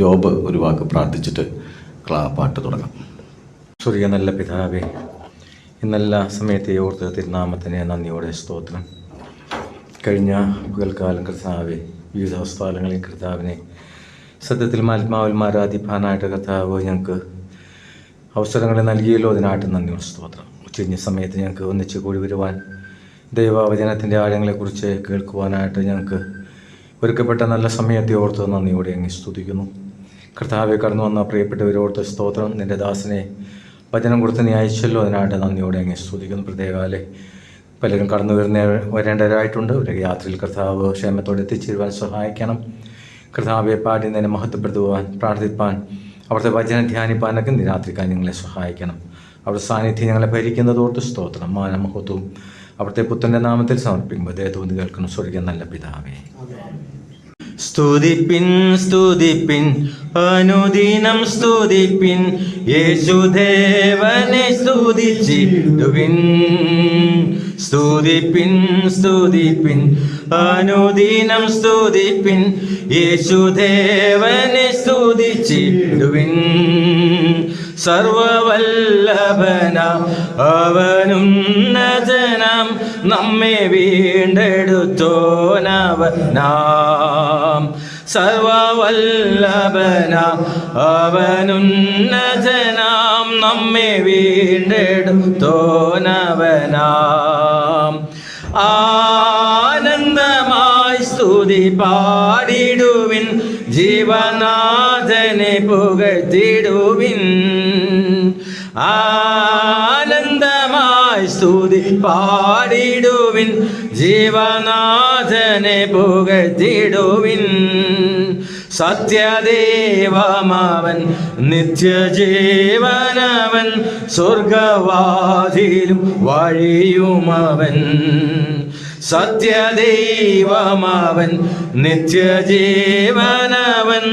Job ഒരു വാക്ക് പ്രാർത്ഥിച്ചിട്ട് പാട്ട് തുടങ്ങാം. സ്വർഗീയ നല്ല പിതാവേ, ഇന്നെല്ലാ സമയത്തെ ഓർത്ത് തിരുനാമത്തിന് നന്ദിയോടെ സ്തോത്രം. കഴിഞ്ഞ പകൽക്കാലം കർത്താവെ വിവിധ സ്ഥലങ്ങളിൽ കർത്താവിനെ സത്യത്തിൽ ആത്മാവിൽ ആരാധിപ്പാനായിട്ട് കർത്താവ് ഞങ്ങൾക്ക് അവസരങ്ങൾ നൽകിയല്ലോ, അതിനായിട്ട് നന്ദിയോടെ സ്തോത്രം. ഉച്ചഞ്ഞ സമയത്ത് ഞങ്ങൾക്ക് ഒന്നിച്ച് കൂടി വരുവാൻ, ദൈവവചനത്തിൻ്റെ ആഴങ്ങളെക്കുറിച്ച് കേൾക്കുവാനായിട്ട് ഞങ്ങൾക്ക് ഒരുക്കപ്പെട്ട നല്ല സമയത്തെ ഓർത്ത് നന്ദിയോടെ അങ്ങ് സ്തുതിക്കുന്നു. കർത്താവെ, കടന്നു വന്ന പ്രിയപ്പെട്ടവരോർത്ത് സ്തോത്രം. നിൻ്റെ ദാസനെ വചനം കൊടുത്ത് നീ അയച്ചല്ലോ, അതിനായിട്ട് നന്ദിയോടെ അങ്ങ് സ്തുതിക്കുന്നു. പ്രത്യേകാലെ പലരും കടന്നു വരേണ്ടവരായിട്ടുണ്ട്. ഒരു യാത്രയിൽ കർത്താവ് ക്ഷേമത്തോടെ എത്തിച്ചേരുവാൻ സഹായിക്കണം. കർത്താവെ, പാടി നിന്നെ മഹത്വപ്പെടുത്തുവാൻ, പ്രാർത്ഥിപ്പാൻ, അവിടുത്തെ വചനം ധ്യാനിപ്പാനൊക്കെ നീ രാത്രിക്കാൻ ഞങ്ങളെ സഹായിക്കണം. അവിടുത്തെ സാന്നിധ്യം ഞങ്ങളെ ഭരിക്കുന്നതോർത്ത് സ്തോത്രം. മാനമഹത്വവും അവിടുത്തെ പുത്രൻ്റെ നാമത്തിൽ സമർപ്പിക്കുമ്പോൾ അദ്ദേഹത്തോട് കേൾക്കണം. സ്വർഗീയ നല്ല പിതാവേ, സ്തുതിപ്പിൻ സ്തുതിപ്പിൻ അനുദിനം സ്തുതിപ്പിൻ, യേശുദേവനെ സ്തുതിച്ചിടുവിൻ. സ്തുതിപ്പിൻ സ്തുതിപ്പിൻ അനുദിനം സ്തുതിപ്പിൻ, യേശുദേവനെ സ്തുതിച്ചിടുവിൻ. സർവവല്ലഭനാം അവനുന്നതനാം നമ്മെ വീണ്ടെടുത്തോനവനാം. സർവവല്ലഭനാം അവനുന്നതനാം നമ്മെ വീണ്ടെടുത്തോനവനാം. ആനന്ദമായി സ്തുതി പാടിടുവിൻ, ജീവനാഥനെ പുകഴ്ത്തിടുവിൻ. ആനന്ദമായി സ്തുതി പാടിടുവിൻ, ജീവനാഥനെ പുകഴ്ത്തിടുവിൻ. സത്യദേവമവൻ നിത്യജീവനവൻ, സ്വർഗവാതിലും വഴിയുമവൻ. സത്യദൈവമവൻ നിത്യജീവനവൻ,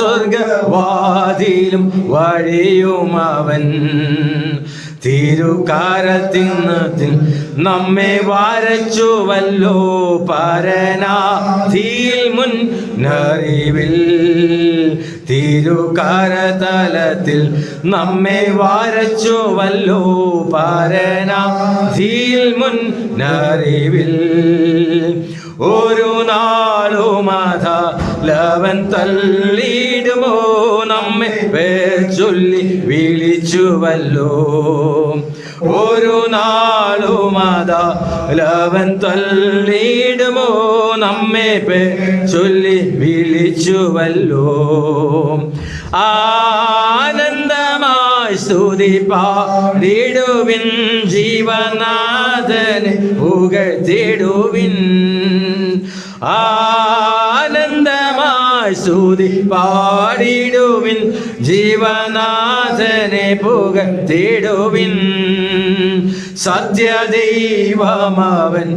സ്വർഗവാതിലും വഴിയുമവൻ. തിരുകാരത്തിനത്തിൽ നമ്മെ വരച്ചുവല്ലോ പരനാധിയിൽ മുന്നറിവിൽ. തിരുകാരതലത്തിൽ നമ്മെ വരച്ചുവല്ലോ പരനാധിയിൽ മുന്നറിവിൽ. ഒരു നാളുമതലവൻ തള്ളിയിടുമോ നമ്മെ പേർ ചൊല്ലി വിളിച്ചുവല്ലോ. ഒരു നാളുമതലവൻ തള്ളിയിടുമോ നമ്മെ പേർ ചൊല്ലി വിളിച്ചുവല്ലോ. ആനന്ദമായി സ്തുതി പാടിടുവിൻ, ജീവനാഥനെ പുകഴ്ത്തിടുവിൻ. ആനന്ദമായി സ്തുതി പാടിടുവിൻ, ജീവനാഥനെ പുകഴ്ത്തിടുവിൻ. സത്യദൈവമവൻ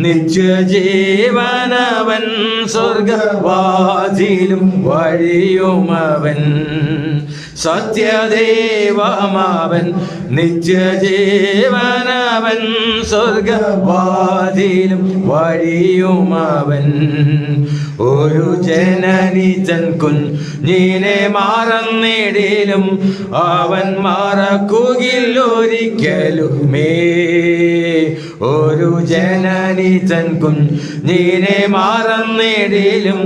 നിത്യജീവനവൻ, സ്വർഗവാതിലും വഴിയുമവൻ. സത്യദേവമവൻ നിത്യജീവനവൻ, സ്വർഗവാതിലും വഴിയുമവൻ. ഒരു ജനനി തൻ കുഞ്ഞിനെ മറന്നിടിലും അവൻ മറക്കുകയില്ലൊരിക്കലുമേ. ഒരു ജനനി തൻ കുഞ്ഞിനെ മറന്നിടിലും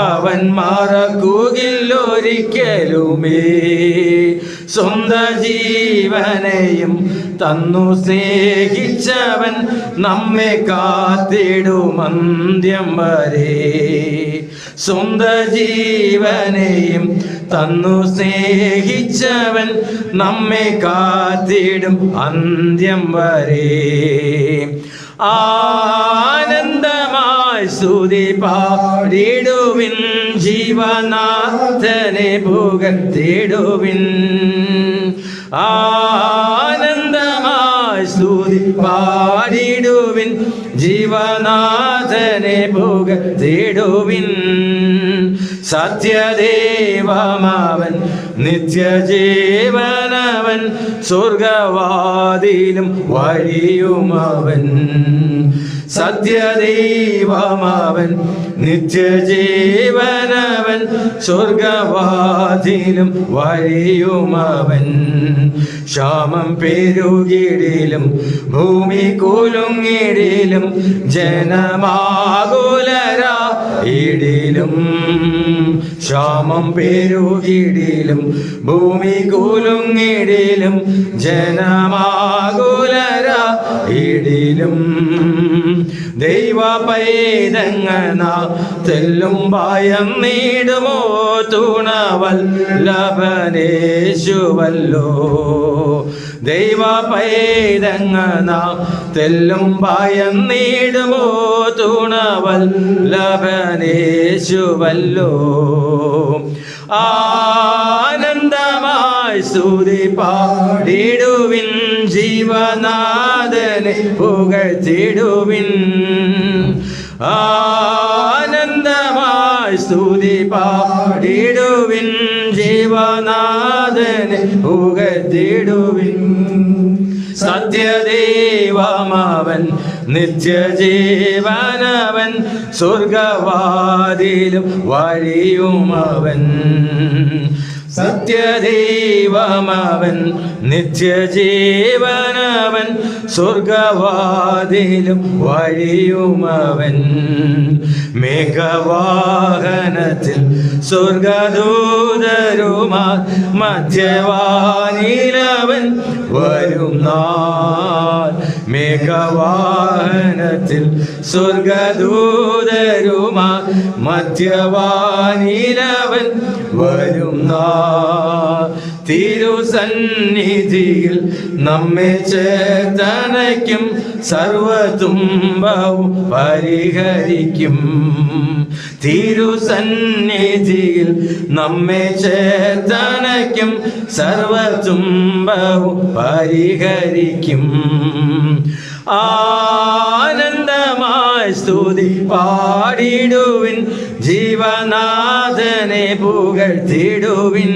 അവൻ മറക്കുകയില്ലൊരിക്കലുമേ. സ്വന്ത ജീവനെയും തന്നു സ്നേഹിച്ചവൻ നമ്മെ കാത്തിടുമന്ത്യം വരെ. സ്വന്ത ജീവനെയും തന്നു സ്നേഹിച്ചവൻ നമ്മെ കാത്തിടും അന്ത്യം വരെ. ആനന്ദമായി സ്തുതി പാടിടുവിൻ, ജീവനാഥനെ പുകഴ്ത്തിടുവിൻ. ആനന്ദമായി സ്തുതി പാടിടുവിൻ, ജീവനാഥനെ പുകഴ്ത്തിടുവിൻ. സത്യദേവമവൻ നിത്യജീവനവൻ, സ്വർഗവാതിലും വഴിയുമവൻ. സത്യദൈവമവൻ നിത്യജീവനവൻ സ്വർഗവാതിലും വഴിയുമവൻ ക്ഷാമം പെരുകിടിലും ഭൂമി കുലുങ്ങിടിലും ജനമാകുലരായിടിലും ക്ഷാമം പെരുകിടിലും ഭൂമി കുലുങ്ങിടിലും ജനമാകുലരായിടിലും ദൈവ പൈതങ്ങന തെല്ലും ഭയം നീടുമോ തുണവല്ലഭനേശുവല്ലോ ദൈവ പൈതങ്ങന തെല്ലും ഭയം നീടുമോ തുണവല്ലഭനേശുവല്ലോ ആനന്ദമായി സ്തുതി പാടിടുവിൻ ജീവനാഥനെ പുകഴ്ത്തിടുവിൻ ആനന്ദമായി സ്തുതി പാടിടുവിൻ ജീവനാഥനെ പുകഴ്ത്തിടുവിൻ സത്യദൈവമവൻ നിത്യജീവനവൻ സ്വർഗവാതിലും വഴിയുമവൻ സത്യദൈവമവൻ നിത്യജീവനവൻ സ്വർഗവാതിലും വഴിയുമവൻ മേഘവാഹനത്തിൽ സ്വർഗദൂതരുമാ മധ്യവാനിലവൻ വരും നാൾ മേഘവാഹനത്തിൽ സ്വർഗദൂതരുമാ മധ്യവാനിലവൻ വരും നാൾ തിരുസന്നിധിയിൽ നമ്മെ ചേതനയ്ക്കും സർവതുമ്പവും പരിഹരിക്കും തിരുസന്നിധിയിൽ നമ്മെ ചേതനയ്ക്കും സർവതുമ്പവും പരിഹരിക്കും ആനന്ദമായി സ്തുതി പാടിടുവിൻ ജീവനാഥനെ പുകഴ്ത്തിടുവിൻ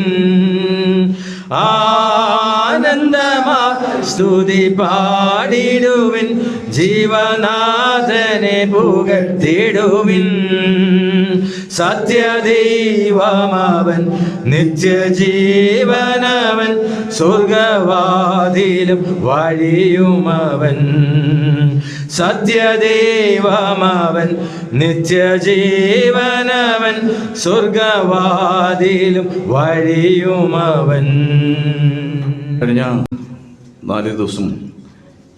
ആനന്ദമായി സ്തുതി പാടിടുവിൻ ജീവനാഥനെ പുകഴ്ത്തിടുവിൻ സത്യദൈവമവൻ നിത്യജീവനവൻ സ്വർഗവാതിലും വഴിയുമവൻ സത്യദൈവമവൻ നിത്യജീവനവൻ സ്വർഗവാതിലും വഴിയുമവൻ. കഴിഞ്ഞ 4 ദിവസം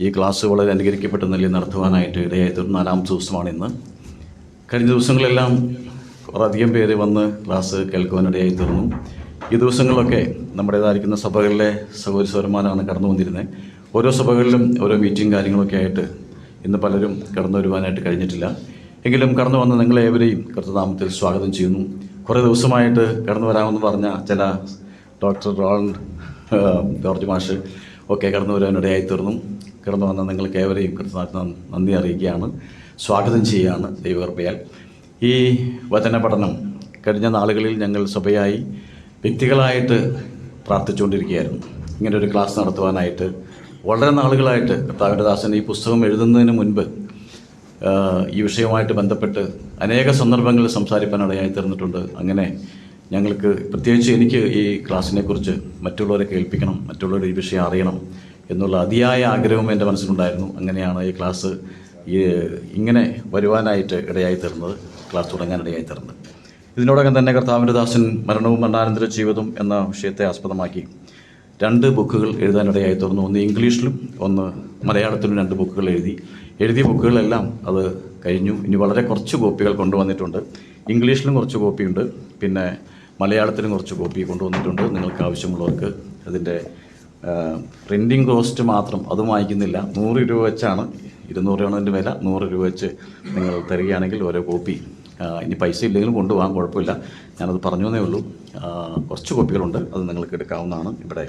ഈ ക്ലാസ് വളരെ അനുകരിക്കപ്പെട്ട നിലയിൽ നടത്തുവാനായിട്ട് ഇടയായി തീർന്ന 4ാമത്തെ ദിവസമാണ് ഇന്ന്. കഴിഞ്ഞ ദിവസങ്ങളെല്ലാം കുറേയധികം പേര് വന്ന് ക്ലാസ് കേൾക്കുവാനിടയായി തീർന്നു. ഈ ദിവസങ്ങളിലൊക്കെ നമ്മുടേതായിരിക്കുന്ന സഭകളിലെ സഹോദരന്മാരാണ് കടന്നു വന്നിരുന്നത്. ഓരോ സഭകളിലും ഓരോ മീറ്റിംഗ് കാര്യങ്ങളൊക്കെ ആയിട്ട് ഇന്ന് പലരും കടന്നു വരുവാനായിട്ട് കഴിഞ്ഞിട്ടില്ല. എങ്കിലും കടന്നു വന്ന നിങ്ങളേവരെയും കർത്തൃനാമത്തിൽ സ്വാഗതം ചെയ്യുന്നു. കുറേ ദിവസമായിട്ട് കടന്നു വരാമെന്ന് പറഞ്ഞ ചില ഡോക്ടർ റോളണ്ട് ജോർജ് മാഷ് ഒക്കെ കടന്നു വരാനിടയായി തീർന്നു. കടന്നു വന്ന നിങ്ങൾക്ക് ഏവരെയും കർത്തൃനാമത്തിൽ നന്ദി അറിയിക്കുകയാണ്, സ്വാഗതം ചെയ്യുകയാണ് ദൈവകൃപയാൽ. ഈ വചന പഠനം കഴിഞ്ഞ നാളുകളിൽ ഞങ്ങൾ സഭയായി വ്യക്തികളായിട്ട് പ്രാർത്ഥിച്ചുകൊണ്ടിരിക്കുകയായിരുന്നു. ഇങ്ങനൊരു ക്ലാസ് നടത്തുവാനായിട്ട് വളരെ നാളുകളായിട്ട് കർത്താവിൻ്റെ ദാസൻ ഈ പുസ്തകം എഴുതുന്നതിന് മുൻപ് ഈ വിഷയവുമായിട്ട് ബന്ധപ്പെട്ട് അനേക സന്ദർഭങ്ങളിൽ സംസാരിക്കാനിടയായി തീർന്നിട്ടുണ്ട്. അങ്ങനെ ഞങ്ങൾക്ക് പ്രത്യേകിച്ച് എനിക്ക് ഈ ക്ലാസ്സിനെക്കുറിച്ച് മറ്റുള്ളവരെ കേൾപ്പിക്കണം, മറ്റുള്ളവരുടെ ഈ വിഷയം അറിയണം എന്നുള്ള അതിയായ ആഗ്രഹവും എൻ്റെ മനസ്സിലുണ്ടായിരുന്നു. അങ്ങനെയാണ് ഈ ക്ലാസ് ഇങ്ങനെ വരുവാനായിട്ട് ഇടയായി തീർന്നത്, ക്ലാസ് തുടങ്ങാനിടയായി തീർന്നത്. ഇതിനോടകം തന്നെ കർത്താവിൻ്റെ ദാസൻ മരണവും മരണാനന്തര ജീവിതം എന്ന വിഷയത്തെ ആസ്പദമാക്കി 2 ബുക്കുകൾ എഴുതാനിടയായി തീർന്നു. ഒന്ന് ഇംഗ്ലീഷിലും ഒന്ന് മലയാളത്തിലും 2 ബുക്കുകൾ എഴുതിയ ബുക്കുകളെല്ലാം അത് കഴിഞ്ഞു. ഇനി വളരെ കുറച്ച് കോപ്പികൾ കൊണ്ടുവന്നിട്ടുണ്ട്. ഇംഗ്ലീഷിലും കുറച്ച് കോപ്പിയുണ്ട്, പിന്നെ മലയാളത്തിലും കുറച്ച് കോപ്പി കൊണ്ടുവന്നിട്ടുണ്ട്. നിങ്ങൾക്ക് ആവശ്യമുള്ളവർക്ക് അതിൻ്റെ പ്രിൻറ്റിങ് കോസ്റ്റ് മാത്രം അതും വാങ്ങിക്കുന്നില്ല, 100 രൂപ വെച്ചാണ്. 200 രൂപയാണ് അതിൻ്റെ വില. 100 രൂപ വെച്ച് നിങ്ങൾ തരികയാണെങ്കിൽ ഓരോ കോപ്പി, ഇനി പൈസ ഇല്ലെങ്കിലും കൊണ്ടുപോകാൻ കുഴപ്പമില്ല, ഞാനത് പറഞ്ഞു എന്നേ ഉള്ളൂ. കുറച്ച് കോപ്പികളുണ്ട്, അത് നിങ്ങൾക്ക് എടുക്കാവുന്നതാണ്. ഇവിടെ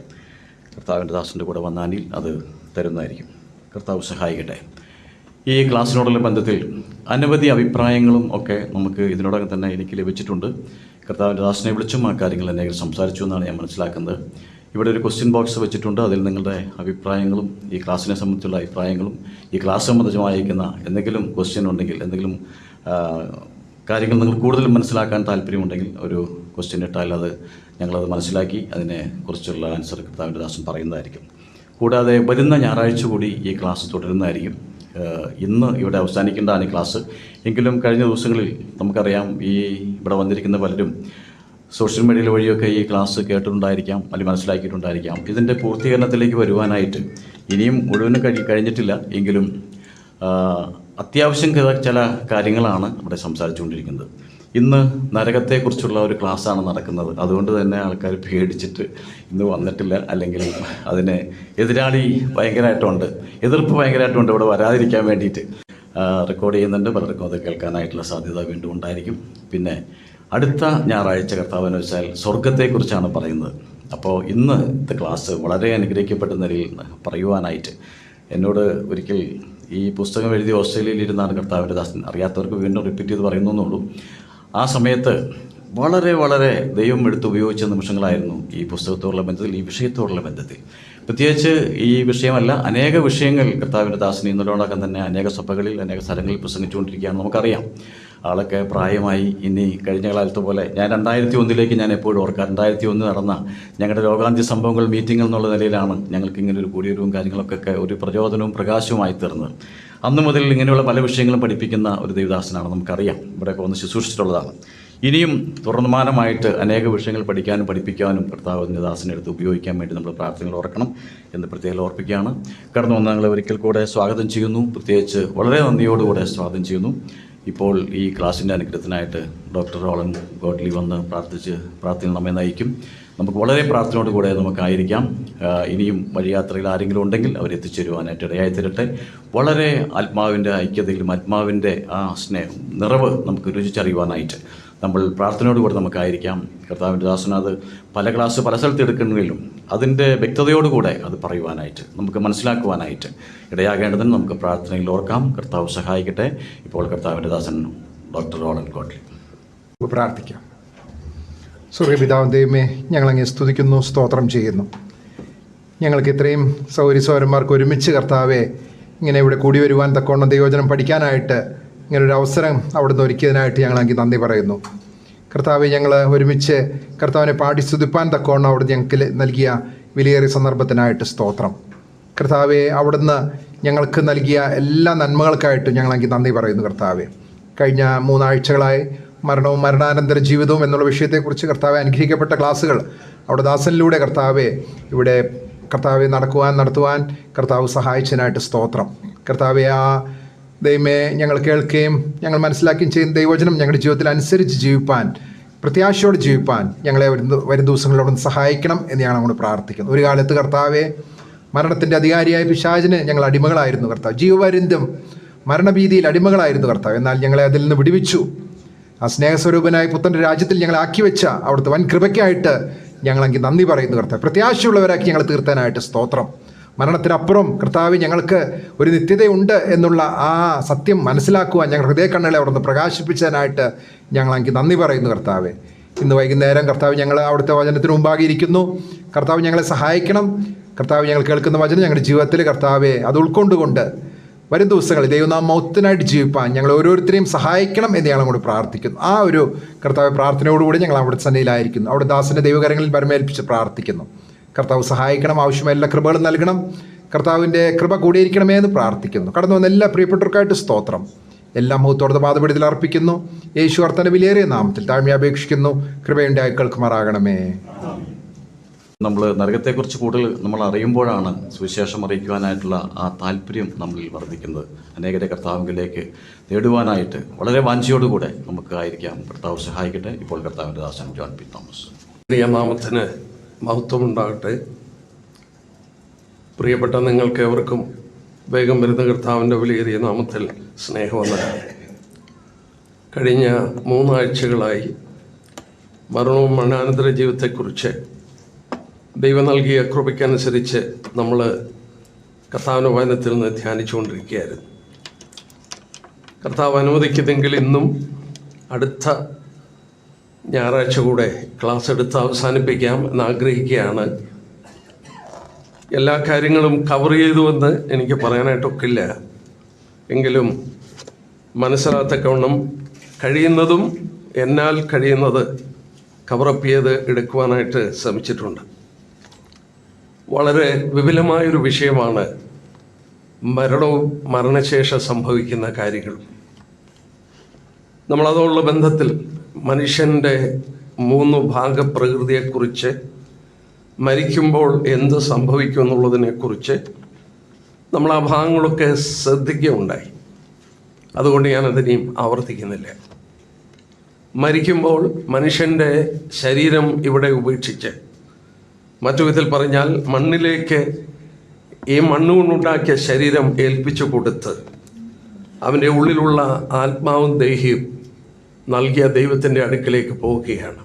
കർത്താവിൻ്റെ ദാസൻ്റെ കൂടെ വന്നാനിൽ അത് തരുന്നതായിരിക്കും. കർത്താവ് സഹായിക്കട്ടെ. ഈ ക്ലാസ്സിനോടുള്ള ബന്ധത്തിൽ അനവധി അഭിപ്രായങ്ങളും ഒക്കെ നമുക്ക് ഇതിനോടകം തന്നെ എനിക്ക് ലഭിച്ചിട്ടുണ്ട്. കർത്താവിൻ്റെ ദാസനെ വിളിച്ചും ആ കാര്യങ്ങൾ എന്നെ സംസാരിച്ചു എന്നാണ് ഞാൻ മനസ്സിലാക്കുന്നത്. ഇവിടെ ഒരു ക്വസ്റ്റ്യൻ ബോക്സ് വെച്ചിട്ടുണ്ട്. അതിൽ നിങ്ങളുടെ അഭിപ്രായങ്ങളും ഈ ക്ലാസ്സിനെ സംബന്ധിച്ചുള്ള അഭിപ്രായങ്ങളും ഈ ക്ലാസ് സംബന്ധിച്ചുമായിരിക്കുന്ന എന്തെങ്കിലും ക്വസ്റ്റ്യൻ ഉണ്ടെങ്കിൽ, എന്തെങ്കിലും കാര്യങ്ങൾ നിങ്ങൾ കൂടുതൽ മനസ്സിലാക്കാൻ താല്പര്യമുണ്ടെങ്കിൽ ഒരു ക്വസ്റ്റ്യൻ ഇട്ടാൽ ഞങ്ങളത് മനസ്സിലാക്കി അതിനെ കുറിച്ചുള്ള ആൻസർ കർത്താവിൻ്റെ ദാസൻ പറയുന്നതായിരിക്കും. കൂടാതെ വരുന്ന ഞായറാഴ്ച കൂടി ഈ ക്ലാസ് തുടരുന്നതായിരിക്കും. ഇന്ന് ഇവിടെ അവസാനിക്കേണ്ടതാണ് ഈ ക്ലാസ്. എങ്കിലും കഴിഞ്ഞ ദിവസങ്ങളിൽ നമുക്കറിയാം, ഇവിടെ വന്നിരിക്കുന്ന പലരും സോഷ്യൽ മീഡിയ വഴിയൊക്കെ ഈ ക്ലാസ് കേട്ടിട്ടുണ്ടായിരിക്കാം, അല്ലെങ്കിൽ മനസ്സിലാക്കിയിട്ടുണ്ടായിരിക്കാം. ഇതിൻ്റെ പൂർത്തീകരണത്തിലേക്ക് വരുവാനായിട്ട് ഇനിയും മുഴുവനും കഴിഞ്ഞിട്ടില്ല. എങ്കിലും അത്യാവശ്യം ചില കാര്യങ്ങളാണ് ഇവിടെ സംസാരിച്ചുകൊണ്ടിരിക്കുന്നത്. ഇന്ന് നരകത്തെക്കുറിച്ചുള്ള ഒരു ക്ലാസ്സാണ് നടക്കുന്നത്. അതുകൊണ്ട് തന്നെ ആൾക്കാർ പേടിച്ചിട്ട് ഇന്ന് വന്നിട്ടില്ല. അല്ലെങ്കിൽ അതിന് എതിരാളി ഭയങ്കരമായിട്ടുണ്ട്, എതിർപ്പ് ഭയങ്കരമായിട്ടുണ്ട് ഇവിടെ വരാതിരിക്കാൻ വേണ്ടിയിട്ട് റെക്കോർഡ് ചെയ്യുന്നുണ്ട്. പലർക്കും അത് കേൾക്കാനായിട്ടുള്ള സാധ്യത വീണ്ടും ഉണ്ടായിരിക്കും. പിന്നെ അടുത്ത ഞായറാഴ്ച കർത്താവെന്ന് വെച്ചാൽ സ്വർഗത്തെക്കുറിച്ചാണ് പറയുന്നത്. അപ്പോൾ ഇന്നത്തെ ക്ലാസ് വളരെ അനുഗ്രഹിക്കപ്പെട്ട നിലയിൽ പറയുവാനായിട്ട് എന്നോട് ഒരിക്കൽ ഈ പുസ്തകം എഴുതി ഓസ്ട്രേലിയയിൽ ഇരുന്നാണ് കർത്താവിൻ്റെ ദാസൻ. അറിയാത്തവർക്ക് വീണ്ടും റിപ്പീറ്റ് ചെയ്ത് പറയുന്നുള്ളൂ. ആ സമയത്ത് വളരെ വളരെ ദൈവം എടുത്ത് ഉപയോഗിച്ച നിമിഷങ്ങളായിരുന്നു ഈ പുസ്തകത്തോടുള്ള ബന്ധത്തിൽ, ഈ വിഷയത്തോടുള്ള ബന്ധത്തിൽ. പ്രത്യേകിച്ച് ഈ വിഷയമല്ല, അനേക വിഷയങ്ങൾ കർത്താവിൻ്റെ ദാസൻ ഇന്നലോടകം തന്നെ അനേക സഭകളിൽ അനേക സ്ഥലങ്ങളിൽ പ്രസംഗിച്ചുകൊണ്ടിരിക്കുകയാണ്. നമുക്കറിയാം, ആളൊക്കെ പ്രായമായി. ഇനി കഴിഞ്ഞ കാലത്ത് പോലെ ഞാൻ 2001 ഞാൻ എപ്പോഴും ഓർക്കാം. 2001 നടന്ന ഞങ്ങളുടെ രോഗാന്ത്യ സംഭവങ്ങൾ മീറ്റിംഗ് എന്നുള്ള നിലയിലാണ് ഞങ്ങൾക്ക് ഇങ്ങനെ ഒരു കൂടിയൊരുവും കാര്യങ്ങളൊക്കെ ഒരു പ്രചോദനവും പ്രകാശവുമായി തീർന്നത്. അന്ന് മുതൽ ഇങ്ങനെയുള്ള പല വിഷയങ്ങളും പഠിപ്പിക്കുന്ന ഒരു ദൈവദാസനാണ്. നമുക്കറിയാം, ഇവിടെയൊക്കെ വന്ന് ശുശ്രൂഷിച്ചിട്ടുള്ളതാണ്. ഇനിയും തുടർമാനമായിട്ട് അനേക വിഷയങ്ങൾ പഠിക്കാനും പഠിപ്പിക്കാനും കർത്താവിൻ്റെ ദാസനെ എടുത്ത് ഉപയോഗിക്കാൻ വേണ്ടി നമ്മൾ പ്രാർത്ഥനകൾ ഓർക്കണം എന്ന് പ്രത്യേകം ഓർപ്പിക്കുകയാണ്. കടന്നു വന്ന ഞങ്ങളെ ഒരിക്കൽ കൂടെ സ്വാഗതം ചെയ്യുന്നു. പ്രത്യേകിച്ച് വളരെ നന്ദിയോടുകൂടെ സ്വാഗതം ചെയ്യുന്നു. ഇപ്പോൾ ഈ ക്ലാസ്സിൻ്റെ അനുഗ്രഹത്തിനായിട്ട് ഡോക്ടർ റോളൻ ഗോഡ്ലി വന്ന് പ്രാർത്ഥന നമ്മെ നയിക്കും. നമുക്ക് വളരെ പ്രാർത്ഥനയോടുകൂടെ നമുക്കായിരിക്കാം. ഇനിയും വഴിയാത്രയിൽ ആരെങ്കിലും ഉണ്ടെങ്കിൽ അവരെത്തിച്ചേരുവാനായിട്ട് ഇടയായി തരട്ടെ. വളരെ ആത്മാവിൻ്റെ ഐക്യതയിലും ആത്മാവിൻ്റെ ആ നിറവ് നമുക്ക് രുചിച്ചറിയുവാനായിട്ട് നമ്മൾ പ്രാർത്ഥനയോടുകൂടെ നമുക്കായിരിക്കാം. കർത്താവിൻ്റെ ദാസൻ അത് പല ക്ലാസ് പല സ്ഥലത്ത് എടുക്കണമെങ്കിലും അതിൻ്റെ വ്യക്തതയോടുകൂടെ അത് പറയുവാനായിട്ട് നമുക്ക് മനസ്സിലാക്കുവാനായിട്ട് ഇടയാകേണ്ടതിന് നമുക്ക് പ്രാർത്ഥനയിൽ ഓർക്കാം. കർത്താവ് സഹായിക്കട്ടെ. ഇപ്പോൾ കർത്താവിൻ്റെ ദാസൻ ഡോക്ടർ റോളൻ ഗോഡ്ലി പ്രാർത്ഥിക്കാം. സ്വർഗ്ഗപിതാവ് ദൈവമേ, ഞങ്ങളങ്ങേ സ്തുതിക്കുന്നു, സ്തോത്രം ചെയ്യുന്നു. ഞങ്ങൾക്ക് ഇത്രയും സൗരന്മാർക്ക് ഒരുമിച്ച് കർത്താവെ ഇങ്ങനെ ഇവിടെ കൂടി വരുവാൻ തക്കവണ്ണം ദൈവവചനം പഠിക്കാനായിട്ട് ഇങ്ങനൊരു അവസരം അവിടുന്ന് ഒരുക്കിയതിനായിട്ട് ഞങ്ങളങ്ങ് നന്ദി പറയുന്നു. കർത്താവെ, ഞങ്ങൾ ഒരുമിച്ച് കർത്താവിനെ പാടി സ്തുതിപ്പാൻ തക്കവണ്ണം അവിടുന്ന് ഞങ്ങൾക്ക് നൽകിയ വിലയേറിയ സന്ദർഭത്തിനായിട്ട് സ്തോത്രം. കർത്താവെ, അവിടുന്ന് ഞങ്ങൾക്ക് നൽകിയ എല്ലാ നന്മകൾക്കായിട്ടും ഞങ്ങളങ്ങ് നന്ദി പറയുന്നു. കർത്താവെ, കഴിഞ്ഞ 3 ആഴ്ചകളായി മരണവും മരണാനന്തര ജീവിതവും എന്നുള്ള വിഷയത്തെക്കുറിച്ച് കർത്താവെ അനുഗ്രഹിക്കപ്പെട്ട ക്ലാസ്സുകൾ അവിടെ ദാസനിലൂടെ കർത്താവെ ഇവിടെ കർത്താവെ നടത്തുവാൻ കർത്താവ് സഹായിച്ചതിനായിട്ട് സ്തോത്രം. കർത്താവെ, ആ ദൈവമേ, ഞങ്ങൾ കേൾക്കുകയും ഞങ്ങൾ മനസ്സിലാക്കുകയും ചെയ്യുന്ന ദൈവവചനം ഞങ്ങളുടെ ജീവിതത്തിൽ അനുസരിച്ച് ജീവിപ്പാൻ, പ്രത്യാശയോടെ ജീവിപ്പാൻ ഞങ്ങളെ വരും ദിവസങ്ങളിലൂടെ സഹായിക്കണം എന്ന് ഞങ്ങൾ അങ്ങോട്ട് പ്രാർത്ഥിക്കുന്നു. ഒരു കാലത്ത് കർത്താവെ, മരണത്തിൻ്റെ അധികാരിയായ പിശാചിന് ഞങ്ങൾ അടിമകളായിരുന്നു കർത്താവ്. ജീവപര്യന്തം മരണഭീതിയിൽ അടിമകളായിരുന്നു കർത്താവ്. എന്നാൽ ഞങ്ങളെ അതിൽ നിന്ന് വിടുവിച്ചു. ആ സ്നേഹസ്വരൂപനായ പുത്രൻ്റെ രാജ്യത്തിൽ ഞങ്ങളെ ആക്കി വെച്ച അവിടുത്തെ വൻ കൃപയ്ക്കായിട്ട് ഞങ്ങളെങ്കിൽ നന്ദി പറയുന്നു കർത്താവ്. പ്രത്യാശയുള്ളവരാക്കി ഞങ്ങൾ തീർത്താനായിട്ട് സ്തോത്രം. മരണത്തിനപ്പുറം കർത്താവ് ഞങ്ങൾക്ക് ഒരു നിത്യതയുണ്ട് എന്നുള്ള ആ സത്യം മനസ്സിലാക്കുവാൻ ഞങ്ങൾ ഹൃദയ കണ്ണുകളെ അവിടുന്ന് പ്രകാശിപ്പിച്ചതിനായിട്ട് ഞങ്ങളെങ്കിൽ നന്ദി പറയുന്നു കർത്താവെ. ഇന്ന് വൈകുന്നേരം കർത്താവ് ഞങ്ങൾ അവിടുത്തെ വചനത്തിന് മുമ്പാകെ ഇരിക്കുന്നു. കർത്താവ് ഞങ്ങളെ സഹായിക്കണം. കർത്താവ് ഞങ്ങൾ കേൾക്കുന്ന വചനം ഞങ്ങളുടെ ജീവിതത്തിൽ കർത്താവെ അത് ഉൾക്കൊണ്ടുകൊണ്ട് വരും ദിവസങ്ങളിൽ ദൈവനാമത്തിനായിട്ട് ജീവിപ്പാൻ ഞങ്ങൾ ഓരോരുത്തരെയും സഹായിക്കണം എന്ന് ഞങ്ങൾ അങ്ങോട്ട് പ്രാർത്ഥിക്കുന്നു. ആ ഒരു കർത്താവ് പ്രാർത്ഥനയോടുകൂടി ഞങ്ങൾ അവിടെ സന്നിധിയിലായിരിക്കുന്നു. അവിടെ ദാസൻ്റെ ദൈവകരങ്ങളിൽ പരമേൽപ്പിച്ച് പ്രാർത്ഥിക്കുന്നു. കർത്താവ് സഹായിക്കണം, ആവശ്യമായ എല്ലാ കൃപകളും നൽകണം. കർത്താവിൻ്റെ കൃപ കൂടിയിരിക്കണമേ എന്ന് പ്രാർത്ഥിക്കുന്നു. കടന്നു വന്ന എല്ലാ പ്രിയപ്പെട്ടവർക്കായിട്ട് സ്തോത്രം. എല്ലാ മുഖത്തോടത്തെ പാദപീഠത്തിൽ അർപ്പിക്കുന്നു. യേശു കർത്താവിന്റെ വിലയേറിയ നാമത്തിൽ താഴ്മ അപേക്ഷിക്കുന്നു. കൃപയുണ്ടായി കേൾക്കുമാറാകണമേ. നമ്മൾ നരകത്തെക്കുറിച്ച് കൂടുതൽ നമ്മൾ അറിയുമ്പോഴാണ് സുവിശേഷം അറിയിക്കുവാനായിട്ടുള്ള ആ താല്പര്യം നമ്മളിൽ വർദ്ധിക്കുന്നത്. അനേകരെ കർത്താവിലേക്ക് നേടുവാനായിട്ട് വളരെ വാഞ്ചയോടുകൂടെ നമുക്ക് ആയിരിക്കാം. കർത്താവ് സഹായിക്കട്ടെ. ഇപ്പോൾ കർത്താവിൻ്റെ ദാസൻ ജോൺ പി തോമസ്. നാമത്തിന് മഹത്വമുണ്ടാകട്ടെ. പ്രിയപ്പെട്ട നിങ്ങൾക്ക് എവർക്കും വേഗം വരുന്ന കർത്താവിൻ്റെ വിലയേറിയ നാമത്തിൽ സ്നേഹവന്ദനം. കഴിഞ്ഞ 3 ആഴ്ചകളായി മരണവും മരണാനന്തര ജീവിതത്തെക്കുറിച്ച് ദൈവം നൽകിയ കൃപയ്ക്കനുസരിച്ച് നമ്മൾ കർത്താവിൻ്റെ വചനത്തിൽ നിന്ന് ധ്യാനിച്ചുകൊണ്ടിരിക്കുകയായിരുന്നു. കർത്താവ് അനുവദിക്കുന്നെങ്കിൽ ഇന്നും അടുത്ത ഞായറാഴ്ച കൂടെ ക്ലാസ് എടുത്ത് അവസാനിപ്പിക്കാം എന്നാഗ്രഹിക്കുകയാണ്. എല്ലാ കാര്യങ്ങളും കവർ ചെയ്തുവെന്ന് എനിക്ക് പറയാനായിട്ടൊക്കില്ല. എങ്കിലും മനസ്സിലാത്തക്കവണ്ണം കഴിയുന്നതും എന്നാൽ കഴിയുന്നത് കവറപ്പ് ചെയ്ത് എടുക്കുവാനായിട്ട് ശ്രമിച്ചിട്ടുണ്ട്. വളരെ വിപുലമായൊരു വിഷയമാണ് മരണവും മരണശേഷം സംഭവിക്കുന്ന കാര്യങ്ങളും. നമ്മളതോടുള്ള ബന്ധത്തിൽ മനുഷ്യൻ്റെ 3 ഭാഗപ്രകൃതിയെക്കുറിച്ച്, മരിക്കുമ്പോൾ എന്ത് സംഭവിക്കും എന്നുള്ളതിനെക്കുറിച്ച് നമ്മൾ ആ ഭാഗങ്ങളൊക്കെ ശ്രദ്ധിക്കുകയുണ്ടായി. അതുകൊണ്ട് ഞാനതിനെയും ആവർത്തിക്കുന്നില്ല. മരിക്കുമ്പോൾ മനുഷ്യൻ്റെ ശരീരം ഇവിടെ ഉപേക്ഷിച്ച്, മറ്റു വിധത്തിൽ പറഞ്ഞാൽ മണ്ണിലേക്ക് ഈ മണ്ണുകൊണ്ടുണ്ടാക്കിയ ശരീരം ഏൽപ്പിച്ചു കൊടുത്ത് അവൻ്റെ ഉള്ളിലുള്ള ആത്മാവും ദേഹിയും നൽകിയ ദൈവത്തിൻ്റെ അടുക്കിലേക്ക് പോവുകയാണ്.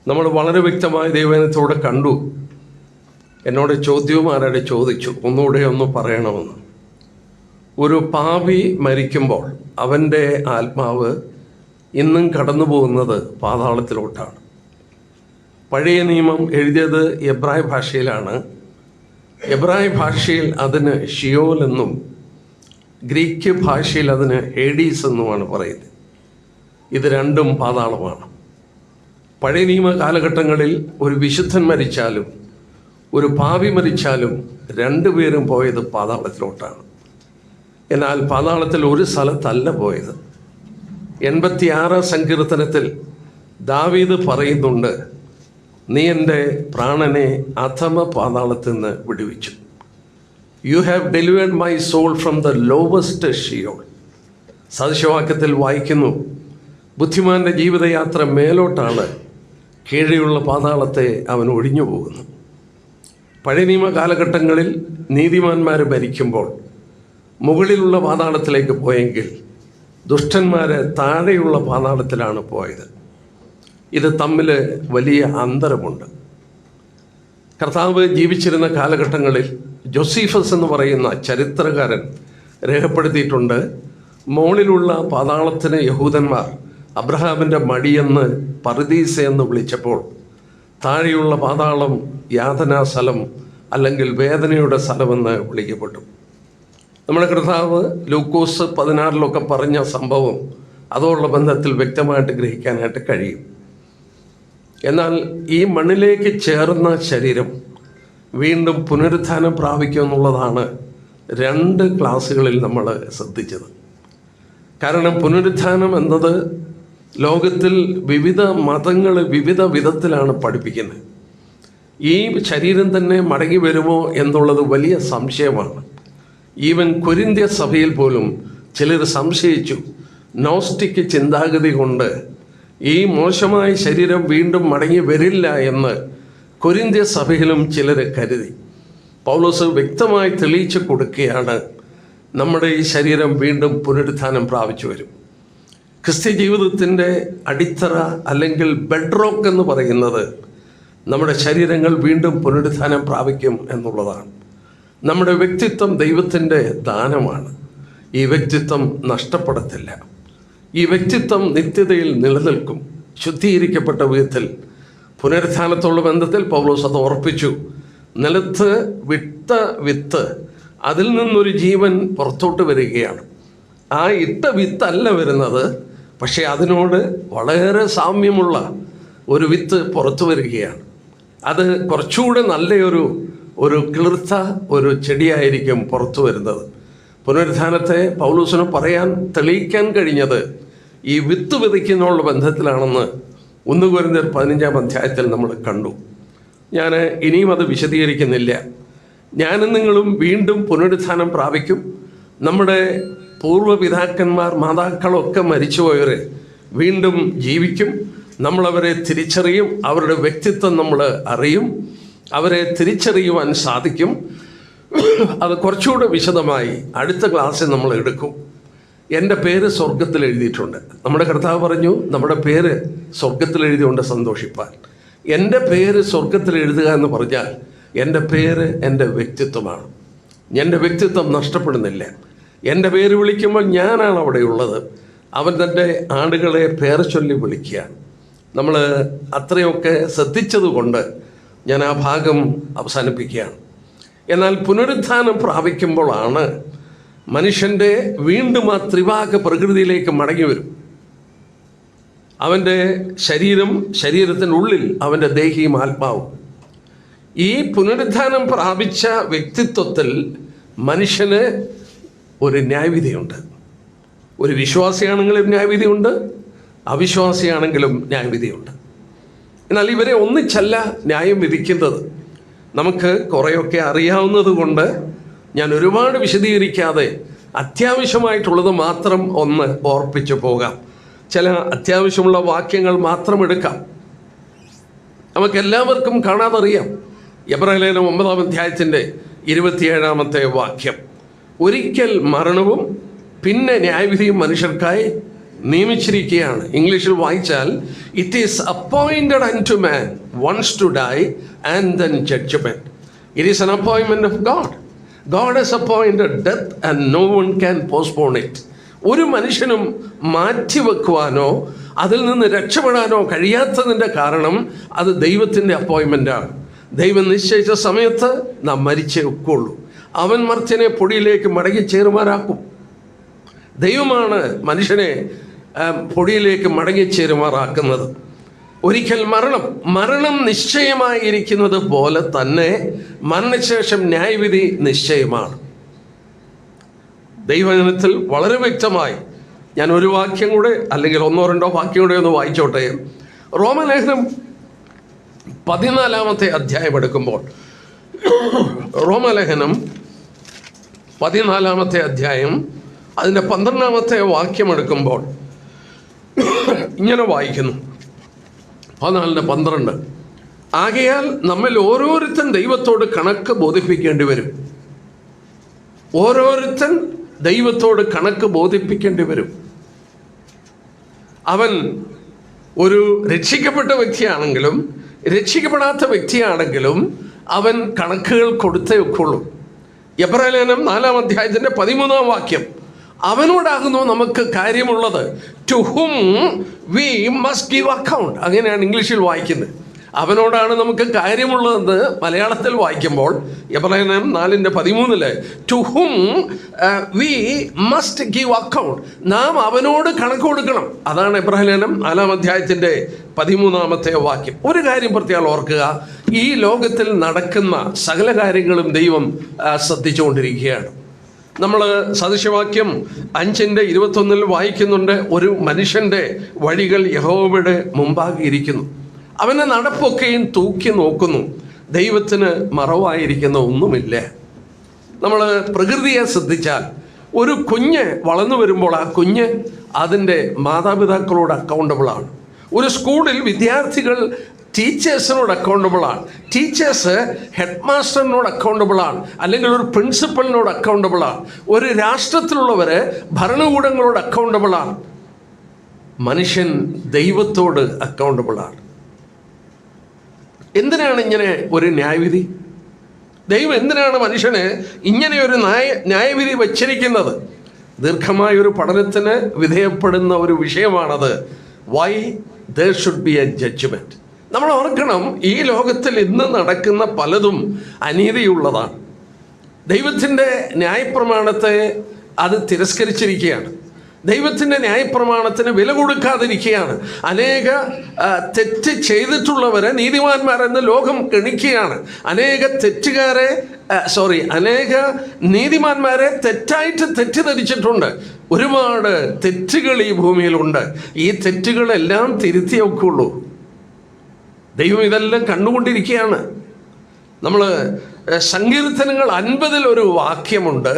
നമ്മൾ വളരെ വ്യക്തമായി ദൈവത്തോടെ കണ്ടു. എന്നോട് ചോദ്യവും ആരോടെ ചോദിച്ചു, ഒന്നുകൂടെ ഒന്ന് പറയണമെന്ന്. ഒരു പാപി മരിക്കുമ്പോൾ അവൻ്റെ ആത്മാവ് ഇന്നും കടന്നു പോകുന്നത് പാതാളത്തിലോട്ടാണ്. പഴയ നിയമം എഴുതിയത് എബ്രായ ഭാഷയിലാണ്. എബ്രായ ഭാഷയിൽ അതിന് ഷിയോൽ എന്നും ഗ്രീക്ക് ഭാഷയിൽ അതിന് ഹേഡീസ് എന്നുമാണ് പറയുന്നത്. ഇത് രണ്ടും പാതാളമാണ്. പഴയ നിയമ കാലഘട്ടങ്ങളിൽ ഒരു വിശുദ്ധൻ മരിച്ചാലും ഒരു പാപി മരിച്ചാലും രണ്ടുപേരും പോയത് പാതാളത്തിലോട്ടാണ്. എന്നാൽ പാതാളത്തിൽ ഒരു സ്ഥലത്തല്ല പോയത്. 86 സങ്കീർത്തനത്തിൽ ദാവീദ് പറയുന്നുണ്ട്, നീ എൻ്റെ പ്രാണനെ അധമ പാതാളത്തിൽ നിന്ന് വിടുവിച്ചു. You have delivered my soul from the lowest Sheol. സദൃശവാക്യത്തിൽ വായിക്കുന്നു, ബുദ്ധിമാൻ്റെ ജീവിതയാത്ര മേലോട്ടാണ്, കീഴെയുള്ള പാതാളത്തെ അവൻ ഒഴിഞ്ഞു പോകുന്നു. പഴയ നിയമ കാലഘട്ടങ്ങളിൽ നീതിമാന്മാർ മരിക്കുമ്പോൾ മുകളിലുള്ള പാതാളത്തിലേക്ക് പോയെങ്കിൽ ദുഷ്ടന്മാർ താഴെയുള്ള പാതാളത്തിലാണ് പോയത്. ഇത് തമ്മിൽ വലിയ അന്തരമുണ്ട്. കർത്താവ് ജീവിച്ചിരുന്ന കാലഘട്ടങ്ങളിൽ ജോസീഫസ് എന്ന് പറയുന്ന ചരിത്രകാരൻ രേഖപ്പെടുത്തിയിട്ടുണ്ട്, മുകളിലുള്ള പാതാളത്തിന് യഹൂദന്മാർ അബ്രഹാമിൻ്റെ മടിയെന്ന് പറുദീസ എന്ന് വിളിച്ചപ്പോൾ താഴെയുള്ള പാതാളം യാതനാ സ്ഥലം അല്ലെങ്കിൽ വേദനയുടെ സ്ഥലമെന്ന് വിളിക്കപ്പെട്ടു. നമ്മുടെ കർത്താവ് ലൂക്കോസ് 16 പറഞ്ഞ സംഭവം അതോടുള്ള ബന്ധത്തിൽ വ്യക്തമായിട്ട് ഗ്രഹിക്കാനായിട്ട് കഴിയും. എന്നാൽ ഈ മണ്ണിലേക്ക് ചേർന്ന ശരീരം വീണ്ടും പുനരുത്ഥാനം പ്രാപിക്കും എന്നുള്ളതാണ് 2 ക്ലാസ്സുകളിൽ നമ്മൾ ശ്രദ്ധിച്ചത്. കാരണം പുനരുത്ഥാനം എന്നത് ലോകത്തിൽ വിവിധ മതങ്ങൾ വിവിധ വിധത്തിലാണ് പഠിപ്പിക്കുന്നത്. ഈ ശരീരം തന്നെ മടങ്ങി വരുമോ എന്നുള്ളത് വലിയ സംശയമാണ്. ഈവൻ കൊരിന്ത്യ സഭയിൽ പോലും ചിലർ സംശയിച്ചു. നോസ്റ്റിക് ചിന്താഗതി കൊണ്ട് ഈ മോശമായ ശരീരം വീണ്ടും മടങ്ങി വരില്ല എന്ന് കൊരിന്ത്യ സഭയിലും ചിലർ കരുതി. പൗലോസ് വ്യക്തമായി തെളിയിച്ചു കൊടുക്കുകയാണ്, നമ്മുടെ ഈ ശരീരം വീണ്ടും പുനരുത്ഥാനം പ്രാപിച്ചു വരും. ക്രിസ്ത്യ ജീവിതത്തിൻ്റെ അടിത്തറ അല്ലെങ്കിൽ ബെഡ് റോക്ക് എന്ന് പറയുന്നത് നമ്മുടെ ശരീരങ്ങൾ വീണ്ടും പുനരുത്ഥാനം പ്രാപിക്കും എന്നുള്ളതാണ്. നമ്മുടെ വ്യക്തിത്വം ദൈവത്തിൻ്റെ ദാനമാണ്. ഈ വ്യക്തിത്വം നഷ്ടപ്പെടത്തില്ല. ഈ വ്യക്തിത്വം നിത്യതയിൽ നിലനിൽക്കും. ശുദ്ധീകരിക്കപ്പെട്ട വിധത്തിൽ പുനരുത്ഥാനത്തോടുള്ള ബന്ധത്തിൽ പൗലോസ് അത് ഉറപ്പിച്ചു. നിലത്ത് വിട്ട വിത്ത്, അതിൽ നിന്നൊരു ജീവൻ പുറത്തോട്ട് വരികയാണ്. ആ ഇട്ട വിത്തല്ല വരുന്നത്, പക്ഷേ അതിനോട് വളരെ സാമ്യമുള്ള ഒരു വിത്ത് പുറത്തു വരികയാണ്. അത് കുറച്ചുകൂടെ ഒരു കിളിർത്ത ഒരു ചെടിയായിരിക്കും പുറത്തു വരുന്നത്. പുനരുത്ഥാനത്തെ പൗലോസിന് തെളിയിക്കാൻ കഴിഞ്ഞത് ഈ വിത്ത് വിതയ്ക്കുന്നതിനുള്ള ബന്ധത്തിലാണെന്ന് 1 കൊരിന്ത്യർ 15-ാം അധ്യായത്തിൽ നമ്മൾ കണ്ടു. ഞാൻ ഇനിയും അത് വിശദീകരിക്കുന്നില്ല. ഞാനും നിങ്ങളും വീണ്ടും പുനരുത്ഥാനം പ്രാപിക്കും. നമ്മുടെ പൂർവ്വപിതാക്കന്മാർ മാതാക്കളൊക്കെ മരിച്ചുപോയവർ വീണ്ടും ജീവിക്കും. നമ്മളവരെ തിരിച്ചറിയും. അവരുടെ വ്യക്തിത്വം നമ്മൾ അറിയും. അവരെ തിരിച്ചറിയുവാൻ സാധിക്കും. അത് കുറച്ചുകൂടെ വിശദമായി അടുത്ത ക്ലാസ്സിൽ നമ്മൾ എടുക്കും. എൻ്റെ പേര് സ്വർഗത്തിൽ എഴുതിയിട്ടുണ്ട്. നമ്മുടെ കർത്താവ് പറഞ്ഞു, നമ്മുടെ പേര് സ്വർഗത്തിൽ എഴുതിയുകൊണ്ട് സന്തോഷിപ്പാൻ. എൻ്റെ പേര് സ്വർഗത്തിൽ എഴുതുക എന്ന് പറഞ്ഞാൽ എൻ്റെ പേര് എൻ്റെ വ്യക്തിത്വമാണ്. എൻ്റെ വ്യക്തിത്വം നഷ്ടപ്പെടുന്നില്ല. എൻ്റെ പേര് വിളിക്കുമ്പോൾ ഞാനാണ് അവിടെയുള്ളത്. അവൻ തൻ്റെ ആടുകളെ പേര് ചൊല്ലി വിളിക്കുകയാണ്. നമ്മൾ അത്രയൊക്കെ ശ്രദ്ധിച്ചതുകൊണ്ട് ഞാൻ ആ ഭാഗം അവസാനിപ്പിക്കുകയാണ്. എന്നാൽ പുനരുത്ഥാനം പ്രാപിക്കുമ്പോഴാണ് മനുഷ്യൻ്റെ വീണ്ടും ആ ത്രിഭാഗ പ്രകൃതിയിലേക്ക് മടങ്ങി വരും. അവൻ്റെ ശരീരത്തിൻ്റെ ഉള്ളിൽ അവൻ്റെ ദേഹിയും ആത്മാവും. ഈ പുനരുത്ഥാനം പ്രാപിച്ച വ്യക്തിത്വത്തിൽ മനുഷ്യന് ഒരു ന്യായവിധിയുണ്ട്. ഒരു വിശ്വാസിയാണെങ്കിലും ന്യായവിധിയുണ്ട്, അവിശ്വാസിയാണെങ്കിലും ന്യായവിധിയുണ്ട്. എന്നാൽ ഇവരെ ഒന്നിച്ചല്ല ന്യായം വിധിക്കുന്നത്. നമുക്ക് കുറേയൊക്കെ അറിയാവുന്നത് കൊണ്ട് ഞാൻ ഒരുപാട് വിശദീകരിക്കാതെ അത്യാവശ്യമായിട്ടുള്ളത് മാത്രം ഒന്ന് ഓർപ്പിച്ചു പോകാം. ചില അത്യാവശ്യമുള്ള വാക്യങ്ങൾ മാത്രം എടുക്കാം. നമുക്കെല്ലാവർക്കും കാണാതറിയാം. എബ്രായലേഖനം 9-ാം അധ്യായത്തിൻ്റെ 27-ാമത്തെ വാക്യം, ഒരിക്കൽ മരണവും പിന്നെ ന്യായവിധിയും മനുഷ്യർക്കായി നിയമിച്ചിരിക്കുകയാണ്. ഇംഗ്ലീഷിൽ വായിച്ചാൽ it is appointed unto man once to die and then judgement. It is an appointment of God. God has appointed death and no one can postpone it. ഒരു മനുഷ്യനും മാറ്റിവെക്കുവാനോ അതിൽ നിന്ന് രക്ഷപ്പെടാനോ കഴിയാത്തതിൻ്റെ കാരണം അത് ദൈവത്തിൻ്റെ അപ്പോയിൻമെൻറ്റാണ്. ദൈവം നിശ്ചയിച്ച സമയത്ത് നാം മരിച്ചേ ഒക്കുള്ളൂ. അവൻ മർത്യനെ പൊടിയിലേക്ക് മടങ്ങി ചേരുമാറാക്കും. ദൈവമാണ് മനുഷ്യനെ പൊടിയിലേക്ക് മടങ്ങി ചേരുമാറാക്കുന്നത്. ഒരിക്കൽ മരണം നിശ്ചയമായിരിക്കുന്നത് പോലെ തന്നെ മരണശേഷം ന്യായവിധി നിശ്ചയമാണ്. ദൈവജനത്തിൽ വളരെ വ്യക്തമായി ഞാൻ ഒരു വാക്യം കൂടെ അല്ലെങ്കിൽ 1-2 വാക്യം കൂടെ ഒന്ന് വായിച്ചോട്ടെ. റോമലേഖനം 14-ാമത്തെ അധ്യായം എടുക്കുമ്പോൾ, റോമലേഖനം 14-ാമത്തെ അധ്യായം അതിൻ്റെ 12-ാമത്തെ വാക്യം എടുക്കുമ്പോൾ ഇങ്ങനെ വായിക്കുന്നു, 14:12, ആകയാൽ നമ്മിൽ ഓരോരുത്തൻ ദൈവത്തോട് കണക്ക് ബോധിപ്പിക്കേണ്ടി വരും. ഓരോരുത്തൻ ദൈവത്തോട് കണക്ക് ബോധിപ്പിക്കേണ്ടി വരും. അവൻ ഒരു രക്ഷിക്കപ്പെട്ട വ്യക്തിയാണെങ്കിലും രക്ഷിക്കപ്പെടാത്ത വ്യക്തിയാണെങ്കിലും അവൻ കണക്കുകൾ കൊടുത്തേ ഒക്കുള്ളൂ. എബ്രായലേഖനം 4-ാം അധ്യായത്തിൻ്റെ 13-ാം വാക്യം, അവനോടാകുന്നു നമുക്ക് കാര്യമുള്ളത്. To whom we must give account. അങ്ങനെയാണ് ഇംഗ്ലീഷിൽ വായിക്കുന്നത്. അവനോടാണ് നമുക്ക് കാര്യമുള്ളതെന്ന് മലയാളത്തിൽ വായിക്കുമ്പോൾ എബ്രായലേഖനം 4:13 to whom we must give account, നാം അവനോട് കണക്ക് കൊടുക്കണം. അതാണ് എബ്രായലേഖനം 4-ാം അധ്യായത്തിൻ്റെ 13-ാമത്തെ വാക്യം. ഒരു കാര്യം പ്രത്യേകം ഓർക്കുക, ഈ ലോകത്തിൽ നടക്കുന്ന സകല കാര്യങ്ങളും ദൈവം ശ്രദ്ധിച്ചുകൊണ്ടിരിക്കുകയാണ്. നമ്മൾ സദൃശവാക്യം 5:21 വായിക്കുന്നുണ്ട്, ഒരു മനുഷ്യൻ്റെ വഴികൾ യഹോവയുടെ മുമ്പാകെ ഇരിക്കുന്നു, അവനെ നടപ്പൊക്കെയും തൂക്കി നോക്കുന്നു, ദൈവത്തിന് മറവായിരിക്കുന്ന ഒന്നുമില്ല. നമ്മൾ പ്രകൃതിയെ ശ്രദ്ധിച്ചാൽ ഒരു കുഞ്ഞ് വളർന്നു വരുമ്പോൾ ആ കുഞ്ഞ് അതിൻ്റെ മാതാപിതാക്കളോട് അക്കൗണ്ടബിളാണ്. ഒരു സ്കൂളിൽ വിദ്യാർത്ഥികൾ ടീച്ചേഴ്സിനോട് അക്കൗണ്ടബിളാണ്. ടീച്ചേഴ്സ് ഹെഡ് മാസ്റ്ററിനോട് അക്കൗണ്ടബിളാണ്, അല്ലെങ്കിൽ ഒരു പ്രിൻസിപ്പലിനോട് അക്കൗണ്ടബിളാണ്. ഒരു രാഷ്ട്രത്തിലുള്ളവർ ഭരണകൂടങ്ങളോട് അക്കൗണ്ടബിളാണ്. മനുഷ്യൻ ദൈവത്തോട് അക്കൗണ്ടബിളാണ്. എന്തിനാണ് ഇങ്ങനെ ഒരു ന്യായവിധി? ദൈവം എന്തിനാണ് മനുഷ്യന് ഇങ്ങനെ ഒരു ന്യായവിധി വച്ചിരിക്കുന്നത്? ദീർഘമായൊരു പഠനത്തിന് വിധേയപ്പെടുന്ന ഒരു വിഷയമാണത്. Why there should be a judgment. നമ്മൾ ഓർക്കണം, ഈ ലോകത്തിൽ ഇന്ന് നടക്കുന്ന പലതും അനീതിയുള്ളതാണ്. ദൈവത്തിൻ്റെ ന്യായപ്രമാണത്തെ അത് തിരസ്കരിച്ചിരിക്കുകയാണ്. ദൈവത്തിൻ്റെ ന്യായപ്രമാണത്തിന് വില കൊടുക്കാതിരിക്കുകയാണ്. അനേക തെറ്റ് ചെയ്തിട്ടുള്ളവരെ നീതിമാന്മാരെന്ന് ലോകം ഗണിക്കുകയാണ്. അനേക നീതിമാന്മാരെ തെറ്റായിട്ട് തെറ്റിദ്ധരിച്ചിട്ടുണ്ട്. ഒരുപാട് തെറ്റുകൾ ഈ ഭൂമിയിലുണ്ട്. ഈ തെറ്റുകളെല്ലാം തിരുത്തി വെക്കുള്ളൂ. ദൈവം ഇതെല്ലാം കണ്ടുകൊണ്ടിരിക്കുകയാണ്. നമ്മൾ സങ്കീർത്തനങ്ങൾ 50 ഒരു വാക്യമുണ്ട്.